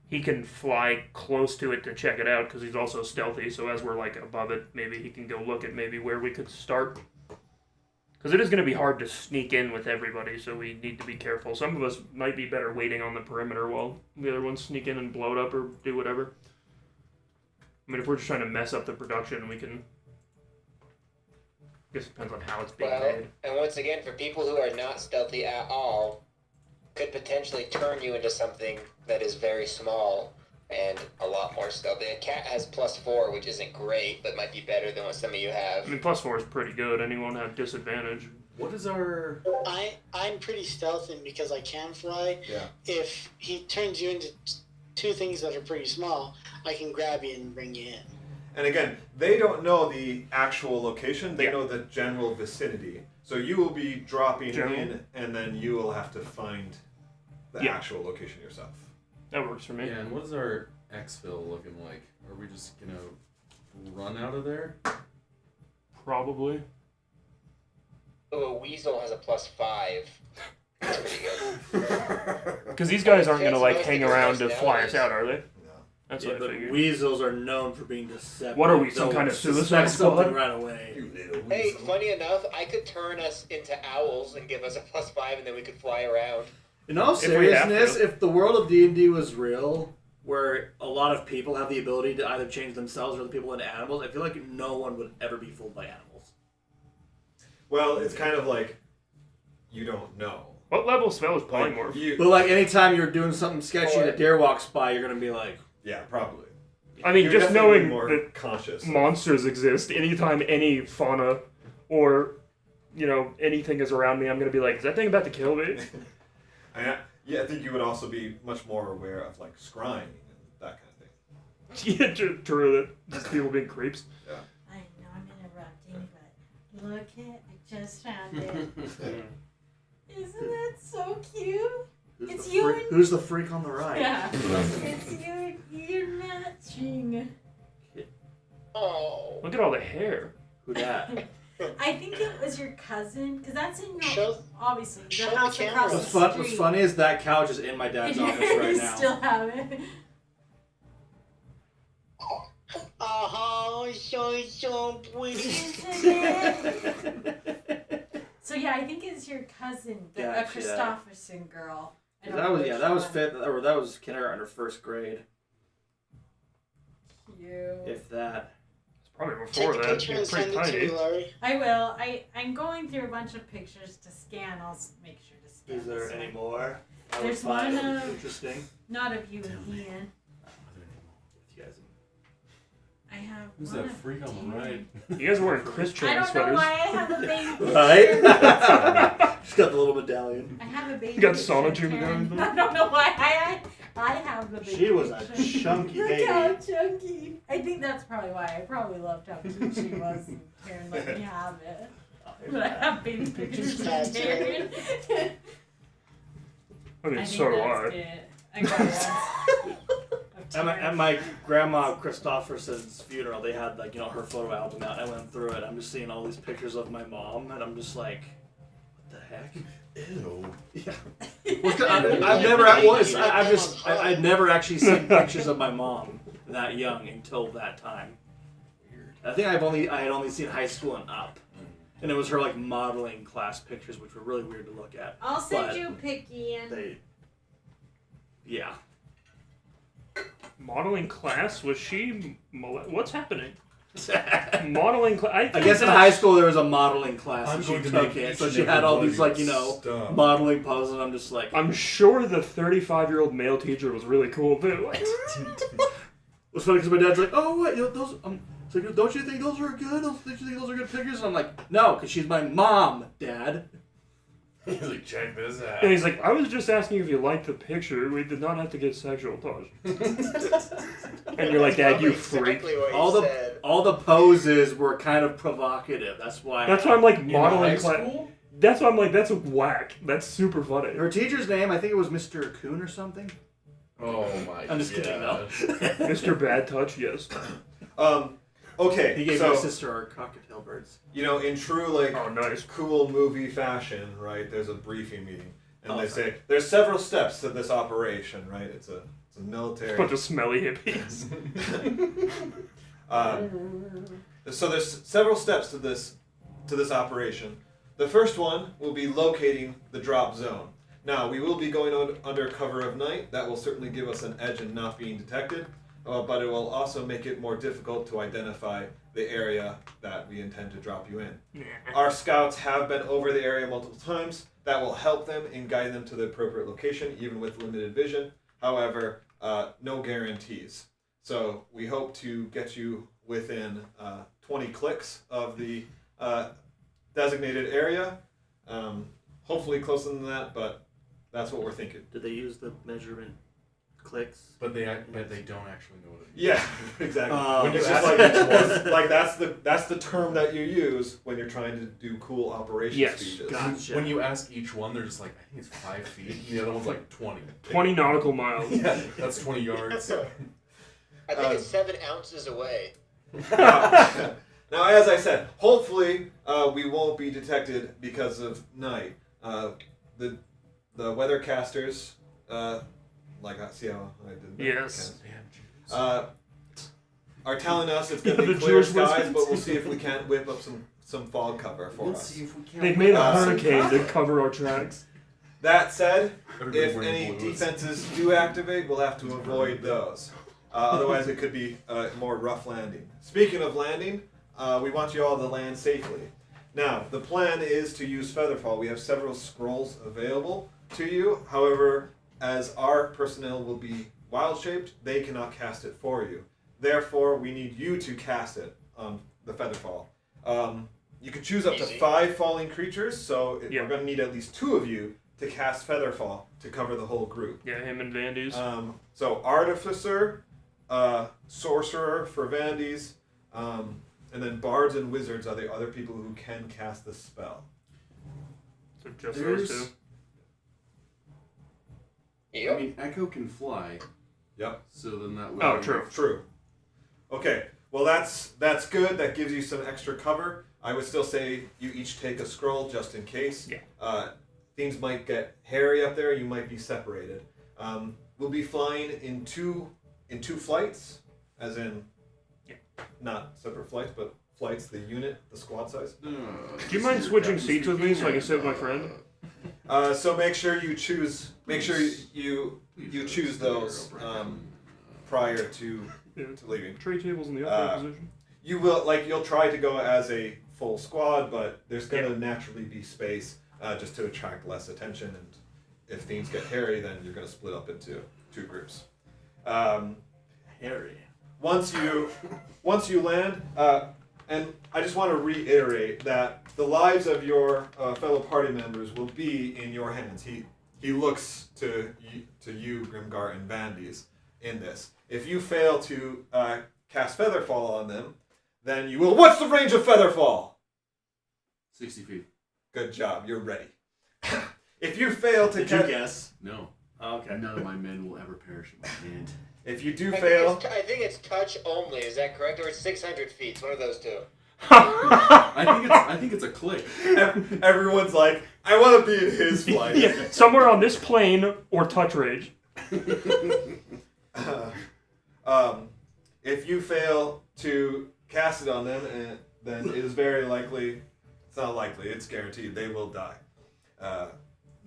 he can fly close to it to check it out because he's also stealthy. So as we're above it, maybe he can go look at maybe where we could start. Because it is going to be hard to sneak in with everybody, so we need to be careful. Some of us might be better waiting on the perimeter while the other ones sneak in and blow it up or do whatever. I mean, if we're just trying to mess up the production, we can... I guess it depends on how it's being made. And once again, for people who are not stealthy at all, could potentially turn you into something that is very small and a lot more stealthy. A cat has +4, which isn't great, but might be better than what some of you have. I mean, +4 is pretty good. Anyone have disadvantage? What is our... I'm pretty stealthy because I can fly. Yeah. If he turns you into two things that are pretty small, I can grab you and bring you in. And again, they don't know the actual location. They Yeah. know the general vicinity. So you will be dropping General. in, and then you will have to find the Yeah. actual location yourself. That works for me. Yeah, and what is our exfil looking like? Are we just gonna run out of there? Probably. Oh, a weasel has a +5. That's pretty good. Because these guys aren't going to, Fits most hang of your around to fly us personalities. out, are they? No. That's Yeah, what I but figured. weasels are known for being deceptive. What are we, some They'll kind of suspect suicide something squad? right away. You little Hey, weasel. funny enough, I could turn us into owls and give us a +5, and then we could fly around. In all If we have seriousness, to. if the world of D&D was real, where a lot of people have the ability to either change themselves or the people into animals, I feel like no one would ever be fooled by animals. Well, it's kind of like you don't know. What level spell is Like, polymorph? But like anytime you're doing something sketchy and Or- a deer walks by, you're gonna be like, yeah, probably. I mean, You're just definitely knowing more that conscious. monsters exist, anytime any fauna or, anything is around me, I'm going to be like, is that thing about to kill me? I think you would also be much more aware of like scrying and that kind of thing. Yeah, true. That just people being creeps. Yeah. I know I'm interrupting, but look at, I just found it. Isn't that so cute? It's you and... Who's the freak on the right? Yeah. It's you and Ian matching. Oh. Look at all the hair. Who that? I think it was your cousin, because that's in your, Show- obviously, show the the house camera. across the What's street. funny is that couch is in my dad's office right You now. still have it. Oh, so pretty. Isn't it? So yeah, I think it's your cousin, the Gotcha. Christopherson girl. I don't That know was which that was one. fifth or that was kindergarten or first grade, Cute. if that. It's probably Take before a that. picture You're and pretty send it to tiny. me, Larry. I will. I'm going through a bunch of pictures to scan. Make sure to scan. Is there this any one. more? I would There's find one, interesting. Not of you and Ian. If you guys. I have Who's one that of freak on the David. right? You guys are wearing Chris I Chan don't know sweaters. why I have a baby picture. Right? She's got the little medallion. I have a baby You got picture, sonotube Karen. and everything? I don't know why I have the baby She was a picture. chunky Look baby. how chunky. I think that's probably why. I probably loved how cute she was and Karen let me have it. But I have baby pictures of That's Karen. I mean, I so do think I. that's it. I got one. At my grandma Christopherson's funeral, they had like her photo album out. And I went through it. I'm just seeing all these pictures of my mom, and I'm just like, what the heck? Ew. Yeah. I've never I've never actually seen pictures of my mom that young until that time. Weird. I think I had only seen high school and up, and it was her like modeling class pictures, which were really weird to look at. I'll send But you a pic, Ian. Yeah. Modeling class? Was she... What's happening? Modeling class? I guess in high school there was a modeling class I'm and she going to took make it, each so and she had every all one these of you like stop. modeling poses. And I'm just like, I'm sure the 35-year-old male teacher was really cool, too. it was funny because my dad's like, oh what, those it's like, don't you think those are good? Don't you think those are good pictures? And I'm like, no, because she's my mom, Dad. He's like, check this out. And he's like, I was just asking if you liked the picture. We did not have to get sexual touch. And you're like, Dad, you freak. Exactly what All you the said. all the poses were kind of provocative. That's why. That's why I'm like, In modeling high class. school? That's why I'm like, that's whack. That's super funny. Her teacher's name, I think it was Mr. Coon or something. Oh my. I'm just kidding, no. Mr. Bad Touch, yes. Okay, He gave so my sister our cockatiel birds. in true like Oh, nice. cool movie fashion, right? There's a briefing meeting, and they Okay. say there's several steps to this operation, right? It's a military. Bunch of smelly hippies. So there's several steps to this operation. The first one will be locating the drop zone. Now we will be going under cover of night. That will certainly give us an edge in not being detected, but it will also make it more difficult to identify the area that we intend to drop you in. Our scouts have been over the area multiple times. That will help them in guiding them to the appropriate location, even with limited vision. However, no guarantees. So we hope to get you within 20 clicks of the designated area. Hopefully closer than that, but that's what we're thinking. Did they use the measurement clicks? But they don't actually know what it is. Yeah, exactly. When you It's just ask like, each one. like that's the term that you use when you're trying to do cool operation Yes. speeches. Gotcha. When you ask each one, they're just like, I think it's 5 feet, and the other one's like 20. 20 nautical miles. Yeah, that's 20 yards. I think it's 7 ounces away. Now, as I said, hopefully we won't be detected because of night. The weathercasters, see how I did that? Yes. Are telling us it's going to The be clear Jewish skies, whispers. but we'll see if we can't whip up some fog cover for Let's us. see if we can. They've made a Uh, hurricane to cover our tracks. That said, Everybody if wearing any blues. defenses do activate, we'll have to avoid those. Otherwise, it could be a more rough landing. Speaking of landing, we want you all to land safely. Now, the plan is to use Featherfall. We have several scrolls available to you. However, as our personnel will be wild-shaped, they cannot cast it for you. Therefore, we need you to cast it on the Featherfall. You can choose up to Easy. 5 falling creatures, so Yeah. we're going to need at least 2 of you to cast Featherfall to cover the whole group. Yeah, him and Vandy's. So Artificer, Sorcerer for Vandy's, and then Bards and Wizards are the other people who can cast the spell. So just those two. Yep. I mean, Echo can fly. Yep. So then that would. Oh, true. True. Okay. Well, that's good. That gives you some extra cover. I would still say you each take a scroll just in case. Yeah. Things might get hairy up there. You might be separated. We'll be flying in two flights, as in not separate flights, but flights. The unit, the squad size. Do you mind switching seats with me so I can sit with my friend? So make sure you choose. Make sure you choose those prior to leaving. Tray tables in the upright position. You'll try to go as a full squad, but there's going to naturally be space just to attract less attention. And if things get hairy, then you're going to split up into two groups. Harry. Once you land, and I just want to reiterate that the lives of your fellow party members will be in your hands. He looks to you, Grimgar and Vandy's, in this. If you fail to cast Featherfall on them, then you will. What's the range of Featherfall? 60 feet. Good job. You're ready. If you fail to Did you guess? No. Oh, okay. None of my men will ever perish at my hand. If you do fail, I think it's touch only. Is that correct? Or it's 600 feet. It's one of those two. I think it's a click. everyone's like, I want to be in his flight. Yeah, somewhere on this plane or touch range. If you fail to cast it on them, then it is very likely, it's not likely, it's guaranteed, they will die. And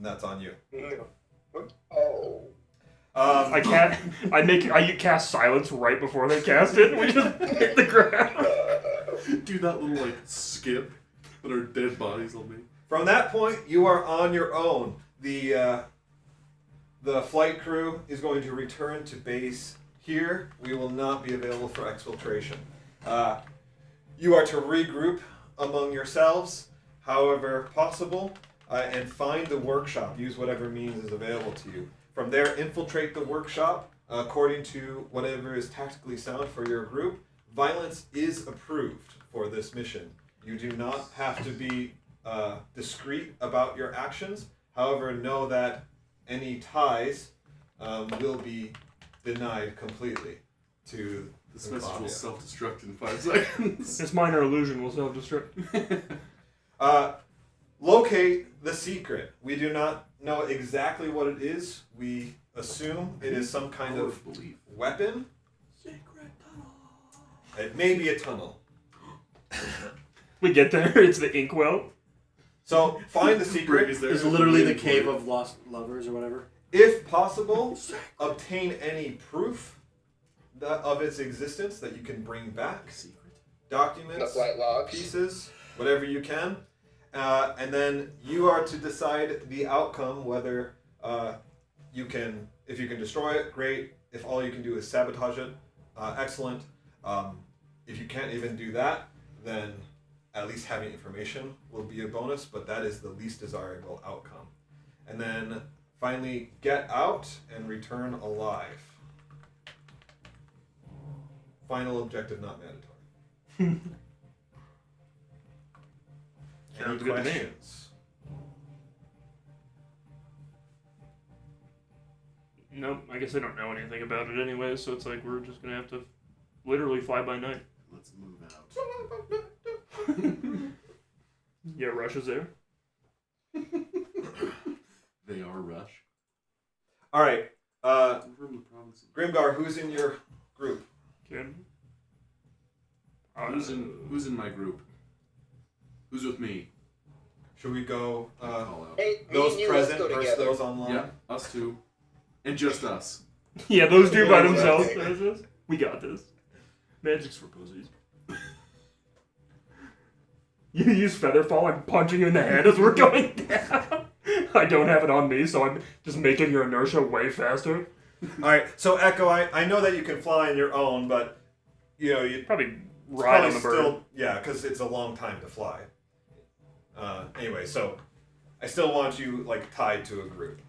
that's on you. Oh. I cast silence right before they cast it, and we just hit the ground. Do that little skip that our dead bodies will make. From that point, you are on your own. The flight crew is going to return to base here. We will not be available for exfiltration. You are to regroup among yourselves, however possible, and find the workshop. Use whatever means is available to you. From there, infiltrate the workshop according to whatever is tactically sound for your group. Violence is approved for this mission. You do not have to be discreet about your actions. However, know that any ties will be denied completely to This message will self-destruct in 5 seconds. This minor illusion will self-destruct. Locate the secret. We do not know exactly what it is. We assume it is some kind of weapon. Secret tunnel. It may be a tunnel. We get there, it's the inkwell. So find the secret. It's literally the cave of lost lovers or whatever. If possible, obtain any proof of its existence that you can bring back. Documents, The flight logs. pieces, whatever you can. And then you are to decide the outcome, whether if you can destroy it, great. If all you can do is sabotage it, excellent. If you can't even do that, then at least having information will be a bonus, but that is the least desirable outcome. And then finally, get out and return alive. Final objective not mandatory. Any Sounds good to me. questions? Nope, I guess I don't know anything about it anyway, so it's like we're just gonna have to literally fly by night. Let's move out. Yeah, Rush is there. They are Rush. All right, From the province. Grimgar, who's in your group? Ken? Who's in my group? Who's with me? Should we go Call out. Hey, me those and you, let's present go versus together. those online? Yeah, us two. And just us. Yeah, those two by Yeah, themselves. yeah. That's us. We got this. Magic's for pussies. You use Featherfall, I'm punching you in the head as we're going down. I don't have it on me, so I'm just making your inertia way faster. All right, so Echo, I know that you can fly on your own, but you Probably ride on the bird. still, yeah, because it's a long time to fly. Anyway, so I still want you like tied to a group.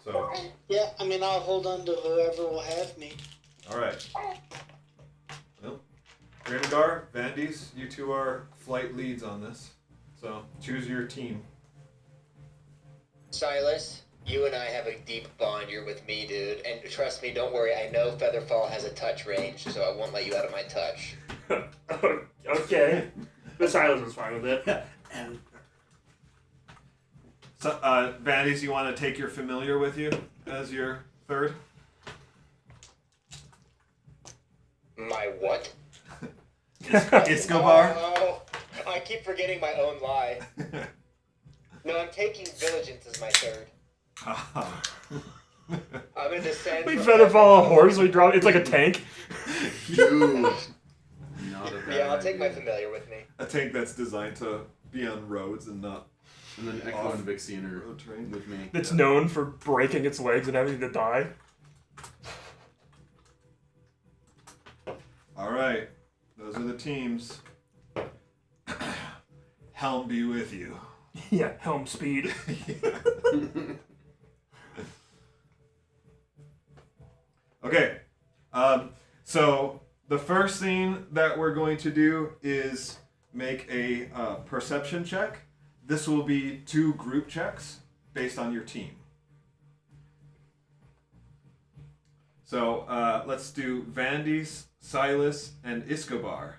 So, Yeah, I mean, I'll hold on to whoever will have me. all right. Well, Grimgar, Vandys, you two are flight leads on this. So choose your team. Silas, you and I have a deep bond. You're with me, dude. And trust me, don't worry. I know Featherfall has a touch range, so I won't let you out of my touch. Okay. But Silas was fine with it. And So, Vandys, you want to take your familiar with you as your third? My what? Escobar? Oh, I keep forgetting my own lie. No, I'm taking Vigilance as my third. I'm gonna descend. We from Featherfall a horse, we drop it's like a tank. Dude. Not a bad Yeah, I'll take my idea. familiar with me. A tank that's designed to be on roads and not And then Echo Off and Vixian are road terrain. with me. That's known for breaking its legs and having to die. All right, those are the teams. Helm be with you. Yeah, helm speed. Okay, so the first thing that we're going to do is make a perception check. This will be 2 group checks based on your team. So let's do Vandys, Silas, and Escobar.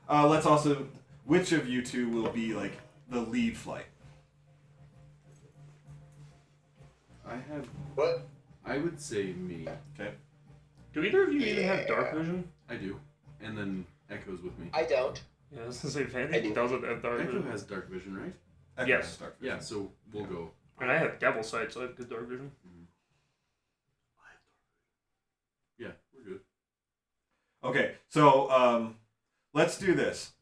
Let's also, which of you two will be like the lead flight? What? I would say me. Okay. Do either of you even have dark vision? I do. And then Echo's with me. I don't. Yeah, I was gonna say I Vandy do. doesn't have dark Echo vision. has dark vision, right? Echo Yes. has dark Yeah, vision. so we'll go. And I have devil sight, so I have good dark vision. Yeah, we're good. Okay, so let's do this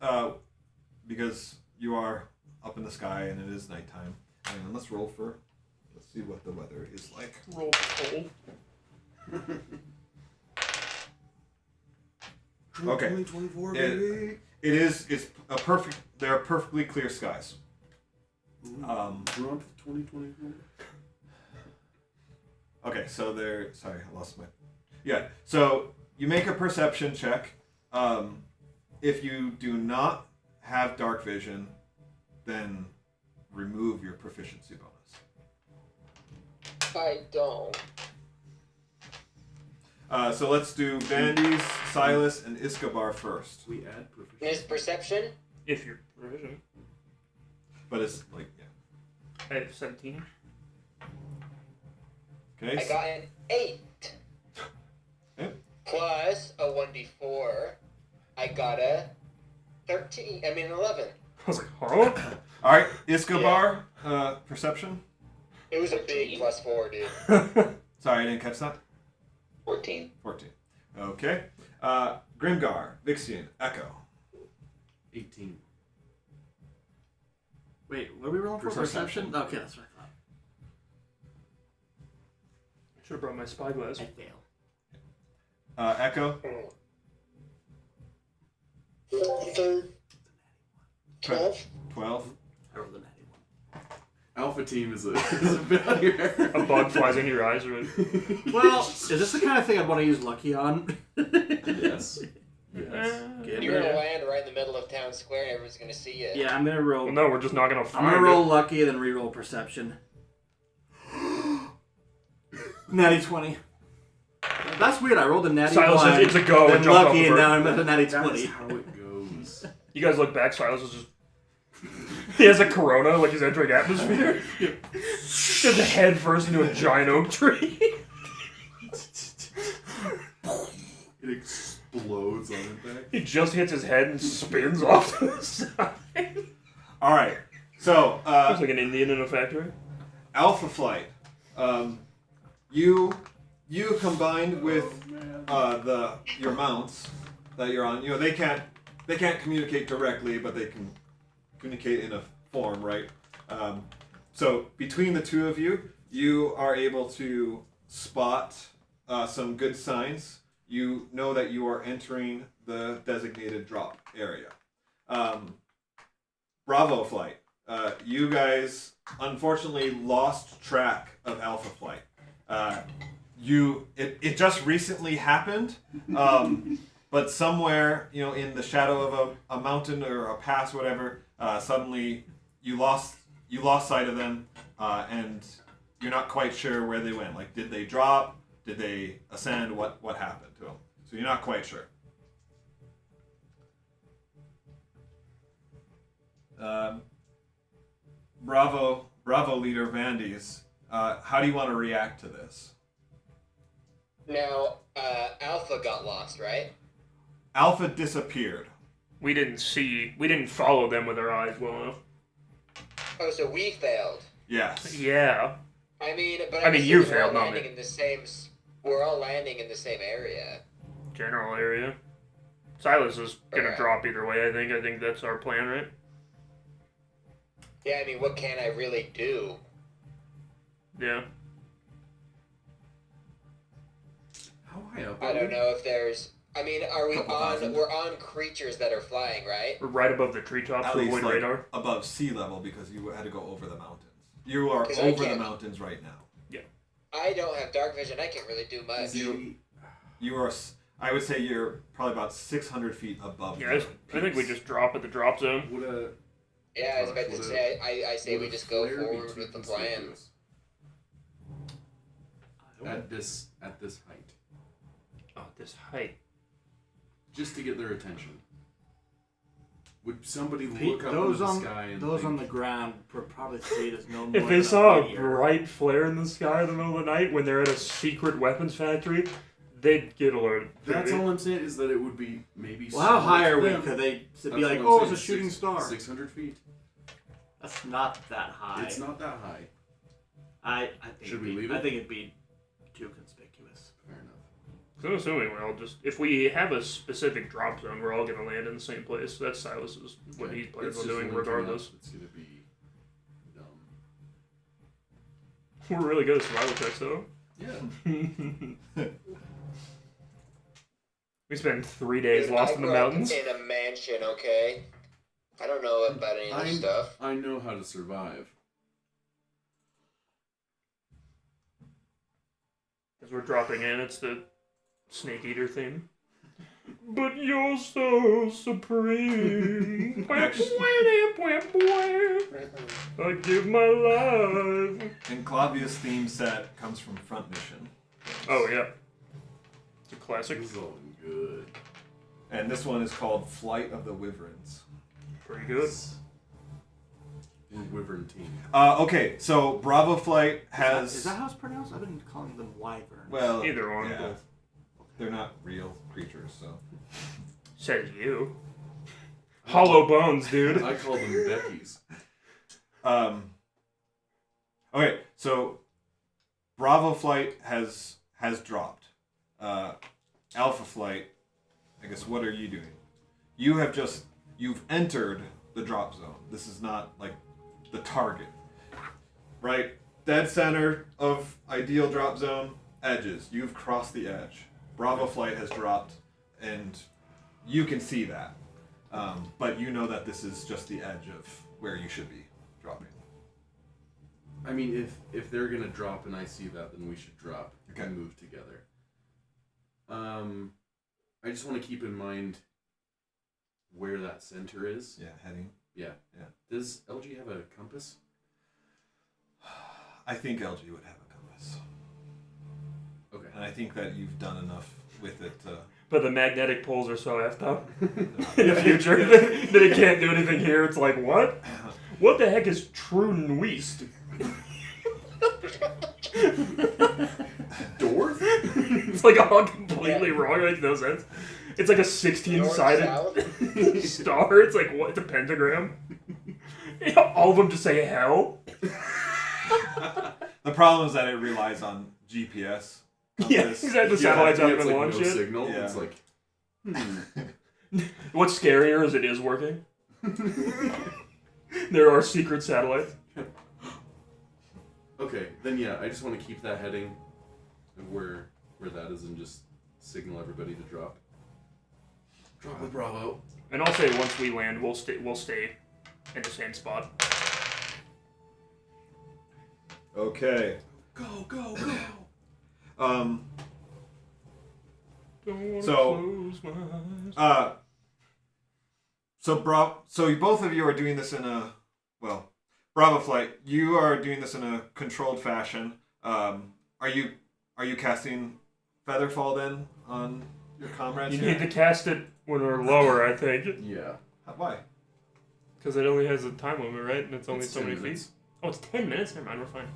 because you are up in the sky and it is nighttime. And let's roll for. Let's see what the weather is like. Roll cold. Okay. 2024, It- baby. It is. It's a perfect. There are perfectly clear skies. Drunk 2024. Okay, so there. Sorry, I lost my. Yeah. So you make a perception check. If you do not have dark vision, then remove your proficiency bonus. I don't. So let's do Vandys, Silas, and Escobar first. We add proficiency. Is perception? If you're proficient. But it's like, yeah. I have 17. Okay. I got an 8. Yep. Plus a 1d4. I got a 13. I mean 11. I was like, huh? All right, Escobar, perception. It was a big 14. +4, dude. Sorry, I didn't catch that. 14. 14. Okay. Grimgar, Vixian, Echo. 18. wait, what are we rolling for? Perception. Perception? Okay, that's what I thought. Should have brought my spyglass. I fail. Echo. Third. 12. 12. I rolled a natty one. Alpha team is a failure. A bug flies into your eyes, right? Well, is this the kind of thing I'd want to use lucky on? Yes. Yes. Get You're gonna it. land right in the middle of town square and everyone's gonna see you. Yeah, I'm gonna roll. Well, no, we're just not gonna I'm find gonna roll it. lucky, then re-roll perception. Natty 20. That's weird. I rolled a natty Silas 1, says it's a go then and jump lucky, and over. now I'm at a natty That's 20. how it goes. You guys look back, Silas is just... He has a corona, like he's entering atmosphere. Just head first into a giant oak tree. It explodes on impact. He just hits his head and spins off to the side. All right. So, Looks like an Indian in a factory. Alpha Flight. You combined with your mounts that you're on. You know they can't communicate directly, but they can communicate in a form, right? So between the two of you, you are able to spot some good signs. You know that you are entering the designated drop area. Bravo Flight. you guys unfortunately lost track of Alpha Flight. It just recently happened, but somewhere in the shadow of a mountain or a pass, whatever, suddenly you lost sight of them, and you're not quite sure where they went. Like, did they drop? Did they ascend? What happened to them? So you're not quite sure. Bravo leader Vandes, how do you want to react to this? Now, Alpha got lost, right? Alpha disappeared. We didn't follow them with our eyes well enough. Oh, so we failed. Yes. Yeah. I mean, but I mean, you we're all failed, not landing me. in the same. We're all landing in the same area. General area. Silas is gonna Alright. drop either way, I think. I think that's our plan, right? Yeah, I mean, what can I really do? Yeah. How high up? I don't know if there's. I mean, are we Couple on? thousand. We're on creatures that are flying, right? We're right above the treetops At to least avoid like radar. above sea level because you had to go over the mountains. You are 'Cause I over the can't- mountains right now. I don't have dark vision. I can't really do much. You are. I would say you're probably about 600 feet above. Yeah, the I think we peaks. just drop at the drop zone. Would a Yeah, I was about to Would say. I say would we a just go flare be forward too with the plan. conspicuous at this height, Oh, this height. just to get their attention? Would somebody Pete, look up those into the on sky and those think, on the ground would probably see it as no more. If they than saw a meteor. bright flare in the sky in the middle of the night when they're at a secret weapons factory, they'd get alerted. That's all I'm saying is that it would be maybe. Well, how high are we? them. Could they That's be what like, I'm oh, saying, it's a shooting star? 600 feet. That's not that high. It's not that high. I think Should we it'd be- leave it? I think it'd be too conspicuous. Fair enough. So I'm assuming we're all just, if we have a specific drop zone, we're all going to land in the same place. That's Silas's, what Okay. he plans It's on just doing linking regardless. up. It's gonna be dumb. We're really good at survival checks, though. Yeah. We spent 3 days Dude, lost I in the grew up mountains. in a mansion, okay? I don't know about any of this stuff. I know how to survive. As we're dropping in, it's the Snake Eater theme. But you're so supreme. I give my life. Enclavia's theme set comes from Front Mission, Oh, yeah. It's a classic. This is all good. and this one is called Flight of the Wyverns. Pretty good. We're Wyvern team. Okay, so Bravo Flight has. Is that how it's pronounced? I've been calling them wyverns. Well, Either one. yeah, they're not real creatures, so. Says you. Hollow bones, dude. I call them Becky's. Okay, so Bravo Flight has dropped. Alpha Flight, I guess. What are you doing? You've entered the drop zone. This is not like the target, right? Dead center of ideal drop zone. Edges. You've crossed the edge. Bravo Flight has dropped, and you can see that. But you know that this is just the edge of where you should be dropping. I mean, if they're gonna drop and I see that, then we should drop Okay. and move together. I just want to keep in mind where that center is. Yeah, heading. Yeah. Yeah. Does LG have a compass? I think LG would have a compass. Okay. And I think that you've done enough with it to... But the magnetic poles are so effed up in the future that it can't do anything here. It's like, what? What the heck is true Nuist? Dwarf? It's like all completely wrong. It makes no sense. It's like a 16-sided North, star. It's like, what? It's a pentagram. All of them just say hell. The problem is that it relies on GPS. Yeah, compass. exactly. The satellites haven't it's been like launched no yet. signal. Yeah. It's like, What's scarier is it is working. There are secret satellites. okay, then yeah, I just want to keep that heading of where that is and just signal everybody to drop. Drop with Bravo. And I'll say once we land, we'll stay in the same spot. Okay. Go. Don't wanna So, close my eyes. So both of you are doing this in a, well, Bravo Flight, you are doing this in a controlled fashion. Are you casting Featherfall then on your comrades You here? need to cast it when we're lower, I think. Yeah. Why? Because it only has a time limit, right? And it's only It's so 10 many minutes. feet. Oh, it's 10 minutes? Never mind, we're fine.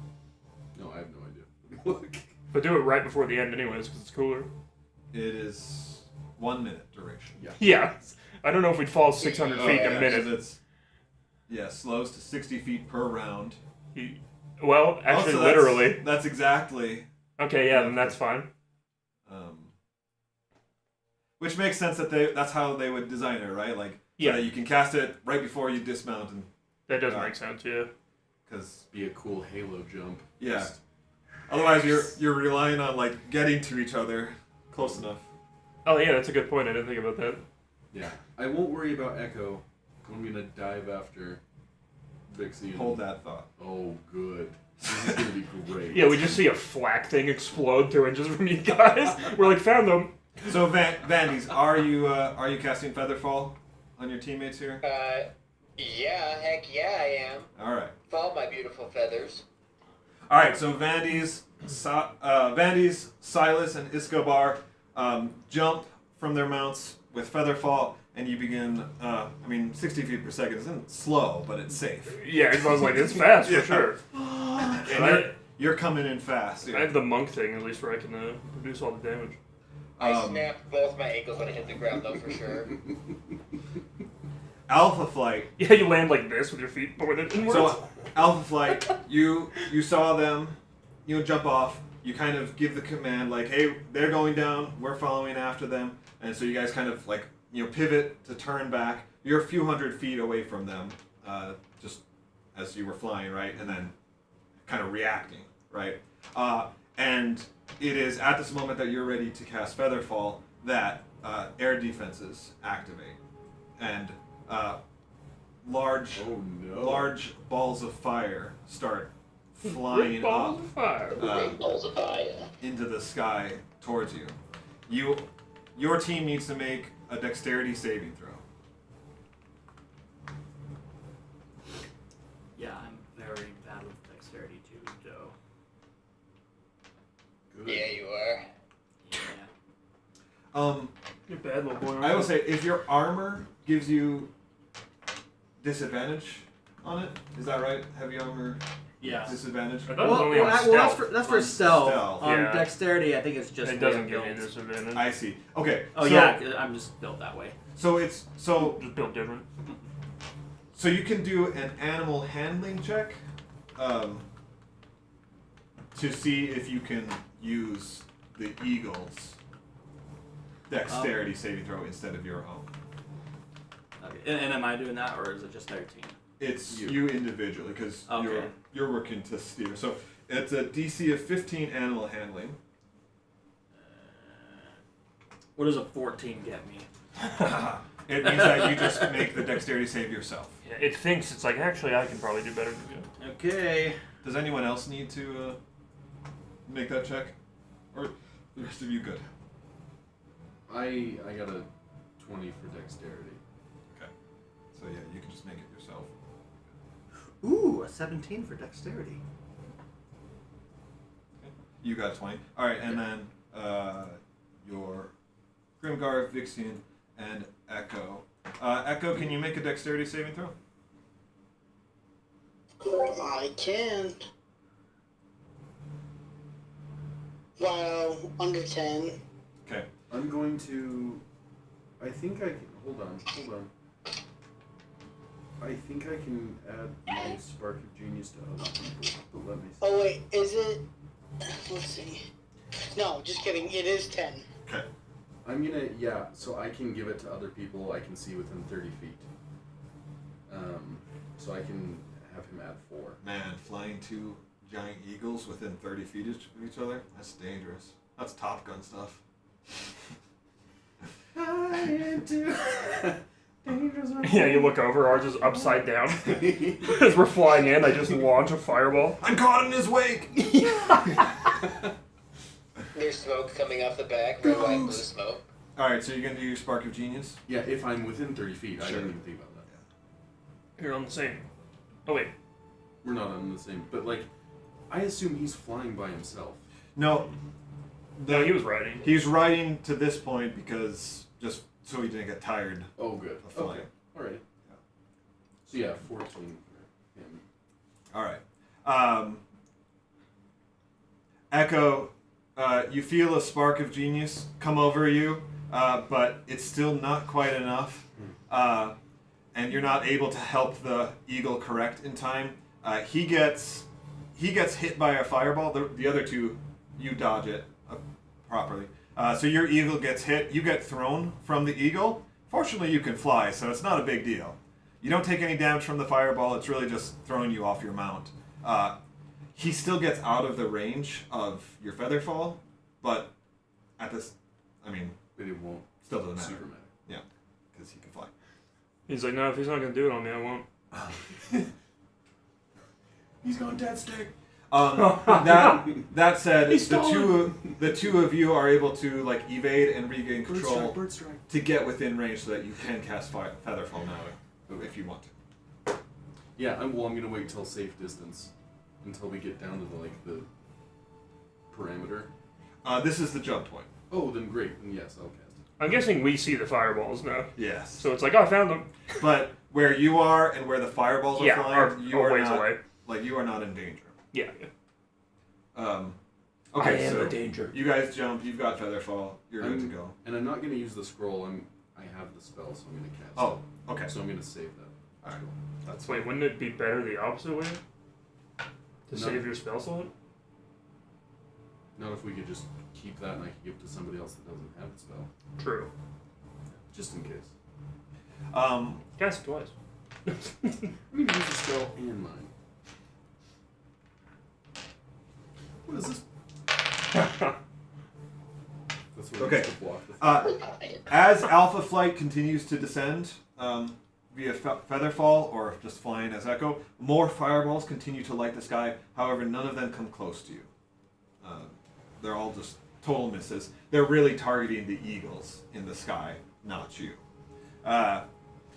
No, I have no idea. But do it right before the end anyways, because it's cooler. It is 1 minute duration. Yeah. I don't know if we'd fall 600 feet in a minute. So that's, slows to 60 feet per round. Well, actually, Also, literally. That's exactly. Okay, yeah, then that's fine. Which makes sense that that's how they would design it, right? Like, Yeah. so that you can cast it right before you dismount, and That does make sense, yeah. because Be a cool halo jump. yeah. Just- Otherwise, you're relying on like getting to each other close enough. Oh, yeah, that's a good point. I didn't think about that. Yeah. I won't worry about Echo. I'm gonna dive after Vixie. Hold that thought. Oh, good. This is gonna be great. Yeah, we just see a flak thing explode 2 inches from you guys. We're like, found them. So, Vandies, are you casting Featherfall on your teammates here? Yeah, heck yeah, I am. All right. Follow my beautiful feathers. All right. So Vandies, Silas, and Iskobar jump from their mounts with Featherfall, and you begin. 60 feet per second isn't slow, but it's safe. Yeah, I was like, it's fast Yeah. for sure. And you're coming in fast. I have the monk thing, at least, where I can reduce all the damage. I snapped both my ankles when I hit the ground, though, for sure. Alpha Flight. Yeah, you land like this with your feet pointed inwards. So Alpha Flight, you saw them, jump off. You kind of give the command like, hey, they're going down. We're following after them, and so you guys kind of like pivot to turn back. You're a few hundred feet away from them, just as you were flying, right, and then kind of reacting, right, and it is at this moment that you're ready to cast Featherfall that air defenses activate, and large Oh no. large balls of fire start flying balls up of fire. Big balls of fire. into the sky towards you. Your team needs to make a dexterity saving throw. Yeah, I'm very bad with dexterity too, Joe. Good. Yeah, you are. Yeah. You're a bad little boy. I will say, if your armor gives you disadvantage on it, is that right? Heavy armor Yeah. disadvantage. I thought it was only on that's stealth. for On stealth. stealth. On Yeah. dexterity, I think it's just. It way doesn't I'm give you built. disadvantage. I see. Okay. Oh so, yeah, 'cause I'm just built that way. So Just built different. So you can do an animal handling check to see if you can use the eagle's dexterity saving throw instead of your own. Okay. And am I doing that, or is it just their team? It's You. you individually because Okay. you're working to steer. So it's a DC of 15 animal handling. What does a 14 get me? It means that you just make the dexterity save yourself. Yeah, it thinks it's like, actually, I can probably do better than you. Okay. Does anyone else need to make that check, or the rest of you good? I got a 20 for dexterity. So yeah, you can just make it yourself. Ooh, a 17 for dexterity. You got 20. All right, and then your Grimgar, Vixian, and Echo. Echo, can you make a dexterity saving throw? I can. Wow, under 10. Okay. I'm going to. I think I can. Hold on. I think I can add my spark of genius to other people, but let me see. Oh wait, is it? Let's see. No, just kidding. It is 10. Okay. I'm gonna, so I can give it to other people I can see within 30 feet. So I can have him add 4. Man, flying two giant eagles within 30 feet of each other? That's dangerous. That's Top Gun stuff. Yeah, you look over, ours is upside down. As we're flying in, I just launch a fireball. I'm caught in his wake! There's smoke coming off the back, red, white, blue smoke. Alright, so you're gonna do your Spark of Genius? Yeah, if I'm within 30 feet, I Sure. didn't even think about that. You're on the same. Oh, wait. We're not on the same, but like, I assume he's flying by himself. No. No, he was riding. He's riding to this point because just so he didn't get tired Oh, good. of flying. Okay. Alright. Yeah. So yeah, 14 for him. Alright. Echo, you feel a spark of genius come over you, but it's still not quite enough. And you're not able to help the eagle correct in time. He gets hit by a fireball. The other two, you dodge it properly. So your eagle gets hit. You get thrown from the eagle. Fortunately, you can fly, so it's not a big deal. You don't take any damage from the fireball. It's really just throwing you off your mount. He still gets out of the range of your feather fall, but at this, I mean, But it won't still doesn't matter. super matter. Yeah, because he can fly. He's like, no, if he's not going to do it on me, I won't. He's gone dead stick. That said, He's the two of you are able to like evade and regain control Bird strike. to get within range so that you can cast Featherfall now if you want to. Yeah, I'm gonna wait till safe distance until we get down to the parameter. This is the jump point. Oh, then great. Then yes, I'll cast it. I'm guessing we see the fireballs now. Yes. So it's like, oh, I found them. But where you are and where the fireballs are Yeah, flying, you are are ways not away. like you are not in danger. Yeah. Okay, so danger. you guys jump. You've got Featherfall. You're good to go. And I'm not gonna use the scroll. I have the spell, so I'm gonna cast Oh, it. okay. So I'm gonna save that. All right. That's Wait, wouldn't it be better the opposite way? To No. save your spell slot? Not if we could just keep that and I could give it to somebody else that doesn't have the spell, True. just in case. Cast it twice. I'm gonna use the spell and mine. What is this? That's what Okay. I used to block the As Alpha Flight continues to descend via Featherfall or just flying as Echo, more fireballs continue to light the sky. However, none of them come close to you. They're all just total misses. They're really targeting the eagles in the sky, not you.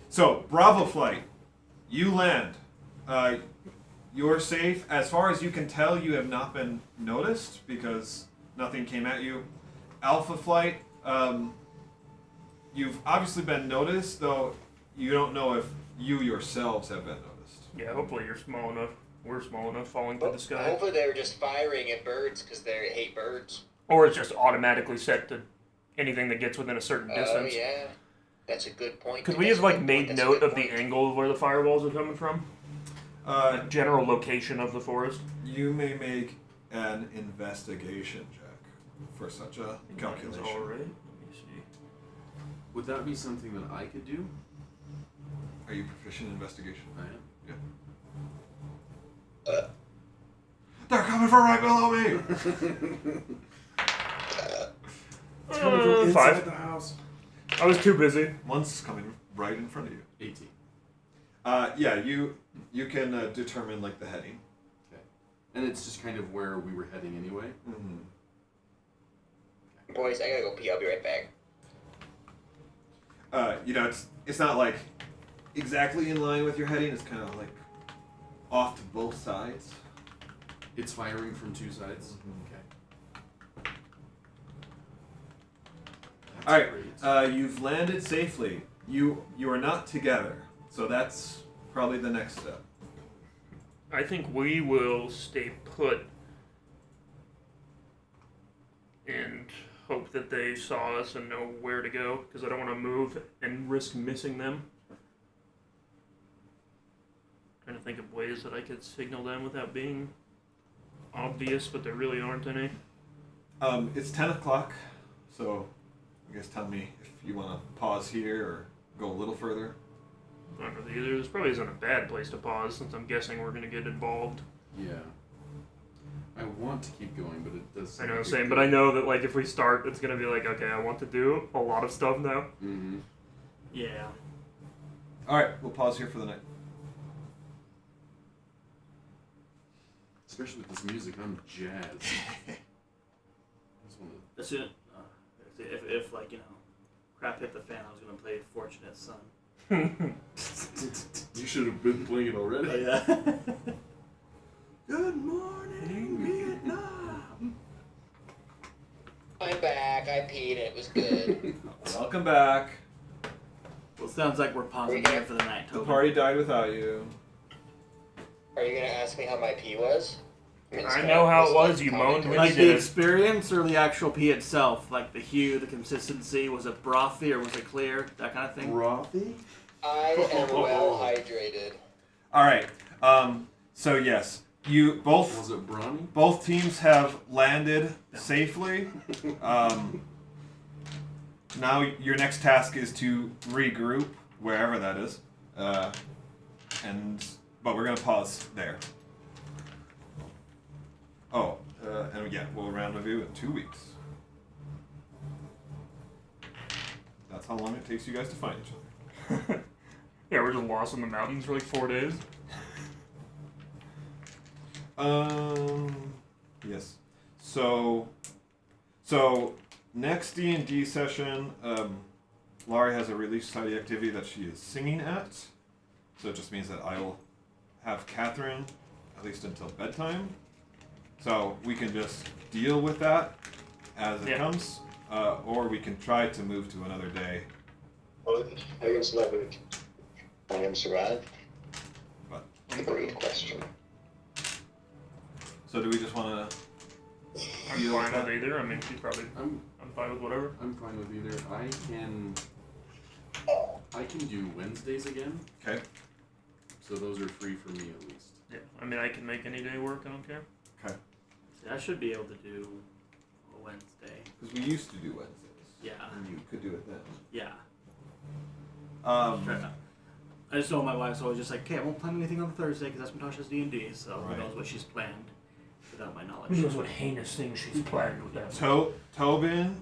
So, Bravo Flight, you land. You're safe. As far as you can tell, you have not been noticed because nothing came at you. Alpha Flight, you've obviously been noticed, though you don't know if you yourselves have been noticed. Yeah, hopefully you're small enough. We're small enough falling through the sky. Hopefully they were just firing at birds because they hate birds. Or it's just automatically set to anything that gets within a certain Oh distance. yeah, that's a good point. Could we That's have a like good made point. That's a note good of the point. angle of where the fireballs are coming from? General location of the forest? You may make an investigation check for such a calculation. Alright. Let me see. Would that be something that I could do? Are you proficient in investigation? I am. They're coming from right below me! It's coming from inside 5. the house. I was too busy. One's coming right in front of you. 18. Yeah, you can determine like the heading. Okay. And it's just kind of where we were heading anyway. Mm-hmm. Boys, I gotta go pee. I'll be right back. It's not like exactly in line with your heading. It's kind of like off to both sides. It's firing from two sides. Mhm. Okay. That's All right, great. you've landed safely. You are not together, so that's probably the next step. I think we will stay put and hope that they saw us and know where to go, because I don't want to move and risk missing them. Trying to think of ways that I could signal them without being obvious, but there really aren't any. It's 10 o'clock, so I guess tell me if you want to pause here or go a little further. I don't know either. This probably isn't a bad place to pause, since I'm guessing we're going to get involved. Yeah. I want to keep going, but it does. I know what I'm saying, but I know that like if we start, it's going to be like, okay, I want to do a lot of stuff now. Mm-hmm. Yeah. All right, we'll pause here for the night. Especially with this music, I'm jazzed. Just wanna- As soon, if like crap hit the fan, I was gonna play Fortunate Son. You should have been playing it already. Oh yeah. Good morning, Vietnam. I'm back. I peed and it was good. Welcome back. Well, it sounds like we're pausing here for the night. The Tobin. party died without you. Are you gonna ask me how my pee was? I know how it was. You moaned when Like you the did it. experience or the actual pee itself, like the hue, the consistency, was it brothy or was it clear? That kind of thing. Frothy? I am well hydrated. All right. So yes, you both. Was it brawny? Both teams have landed safely. Now your next task is to regroup wherever that is, but we're gonna pause there. Oh, and yeah, we'll rendezvous in 2 weeks. That's how long it takes you guys to find each other. Yeah, we're just lost in the mountains for like 4 days. Yes. So next D&D session, Laurie has a Relief Society activity that she is singing at. So it just means that I will have Catherine at least until bedtime. So we can just deal with that as it comes, or we can try to move to another day. I guess leverage. I am survived. But That's a great question. so do we just want to? I'm fine with either. I mean, she's probably. I'm fine with whatever. I'm fine with either. I can do Wednesdays again, Okay. so those are free for me at least. Yeah, I mean, I can make any day work. I don't care. See, I should be able to do a Wednesday. Because we used to do Wednesdays. Yeah. And you could do it then. Yeah. Um, I just know my wife's always just like, okay, I won't plan anything on Thursday because that's when Tasha's D&D, so Right. who knows what she's planned without my knowledge. Who knows what heinous thing she's planned with that? Tobin,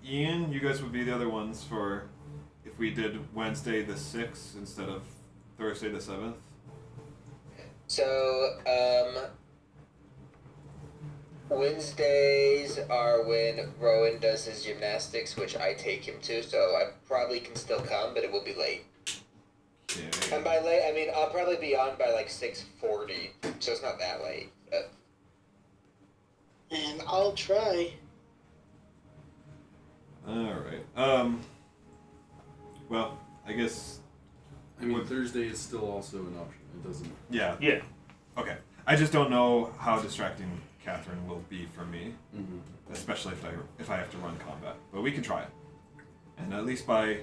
Ian, you guys would be the other ones for if we did Wednesday the 6th instead of Thursday the 7th. So, Wednesdays are when Rowan does his gymnastics, which I take him to, so I probably can still come, but it will be late. Yeah. And by late, I mean I'll probably be on by like 6:40, so it's not that late. And I'll try. Alright. Well, I guess. I mean, Thursday is still also an option. It doesn't. Yeah. Yeah. Okay. I just don't know how distracting Catherine will be for me, Mm-hmm. especially if I have to run combat. But we can try it. And at least by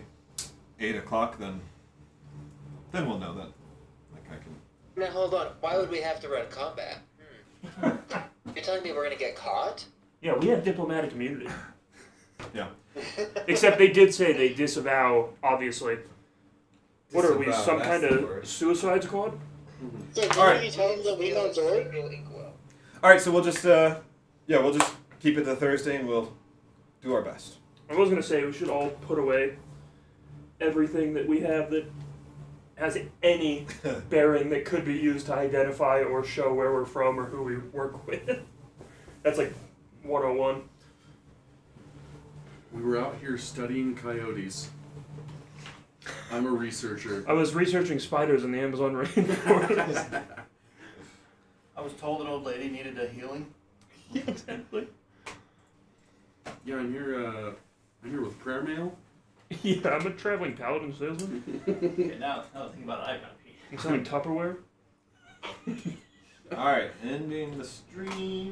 8 o'clock, then we'll know that. Like I can. Now hold on, why would we have to run combat? You're telling me we're gonna get caught? Yeah, we have diplomatic immunity. Yeah. Except they did say they disavow, obviously. What are we, Disavow, some that's kind the of word. suicide squad? So didn't Alright. you tell them that we know Dory? All right. So we'll just we'll just keep it to Thursday, and we'll do our best. I was going to say we should all put away everything that we have that has any bearing that could be used to identify or show where we're from or who we work with. That's like 101. We were out here studying coyotes. I'm a researcher. I was researching spiders in the Amazon rainforest. I was told an old lady needed a healing. Yeah, exactly. Yeah, I'm here with prayer mail. Yeah, I'm a traveling paladin salesman. Okay, now thinking about it, I gotta pee. I'm selling Tupperware. All right. Ending the stream.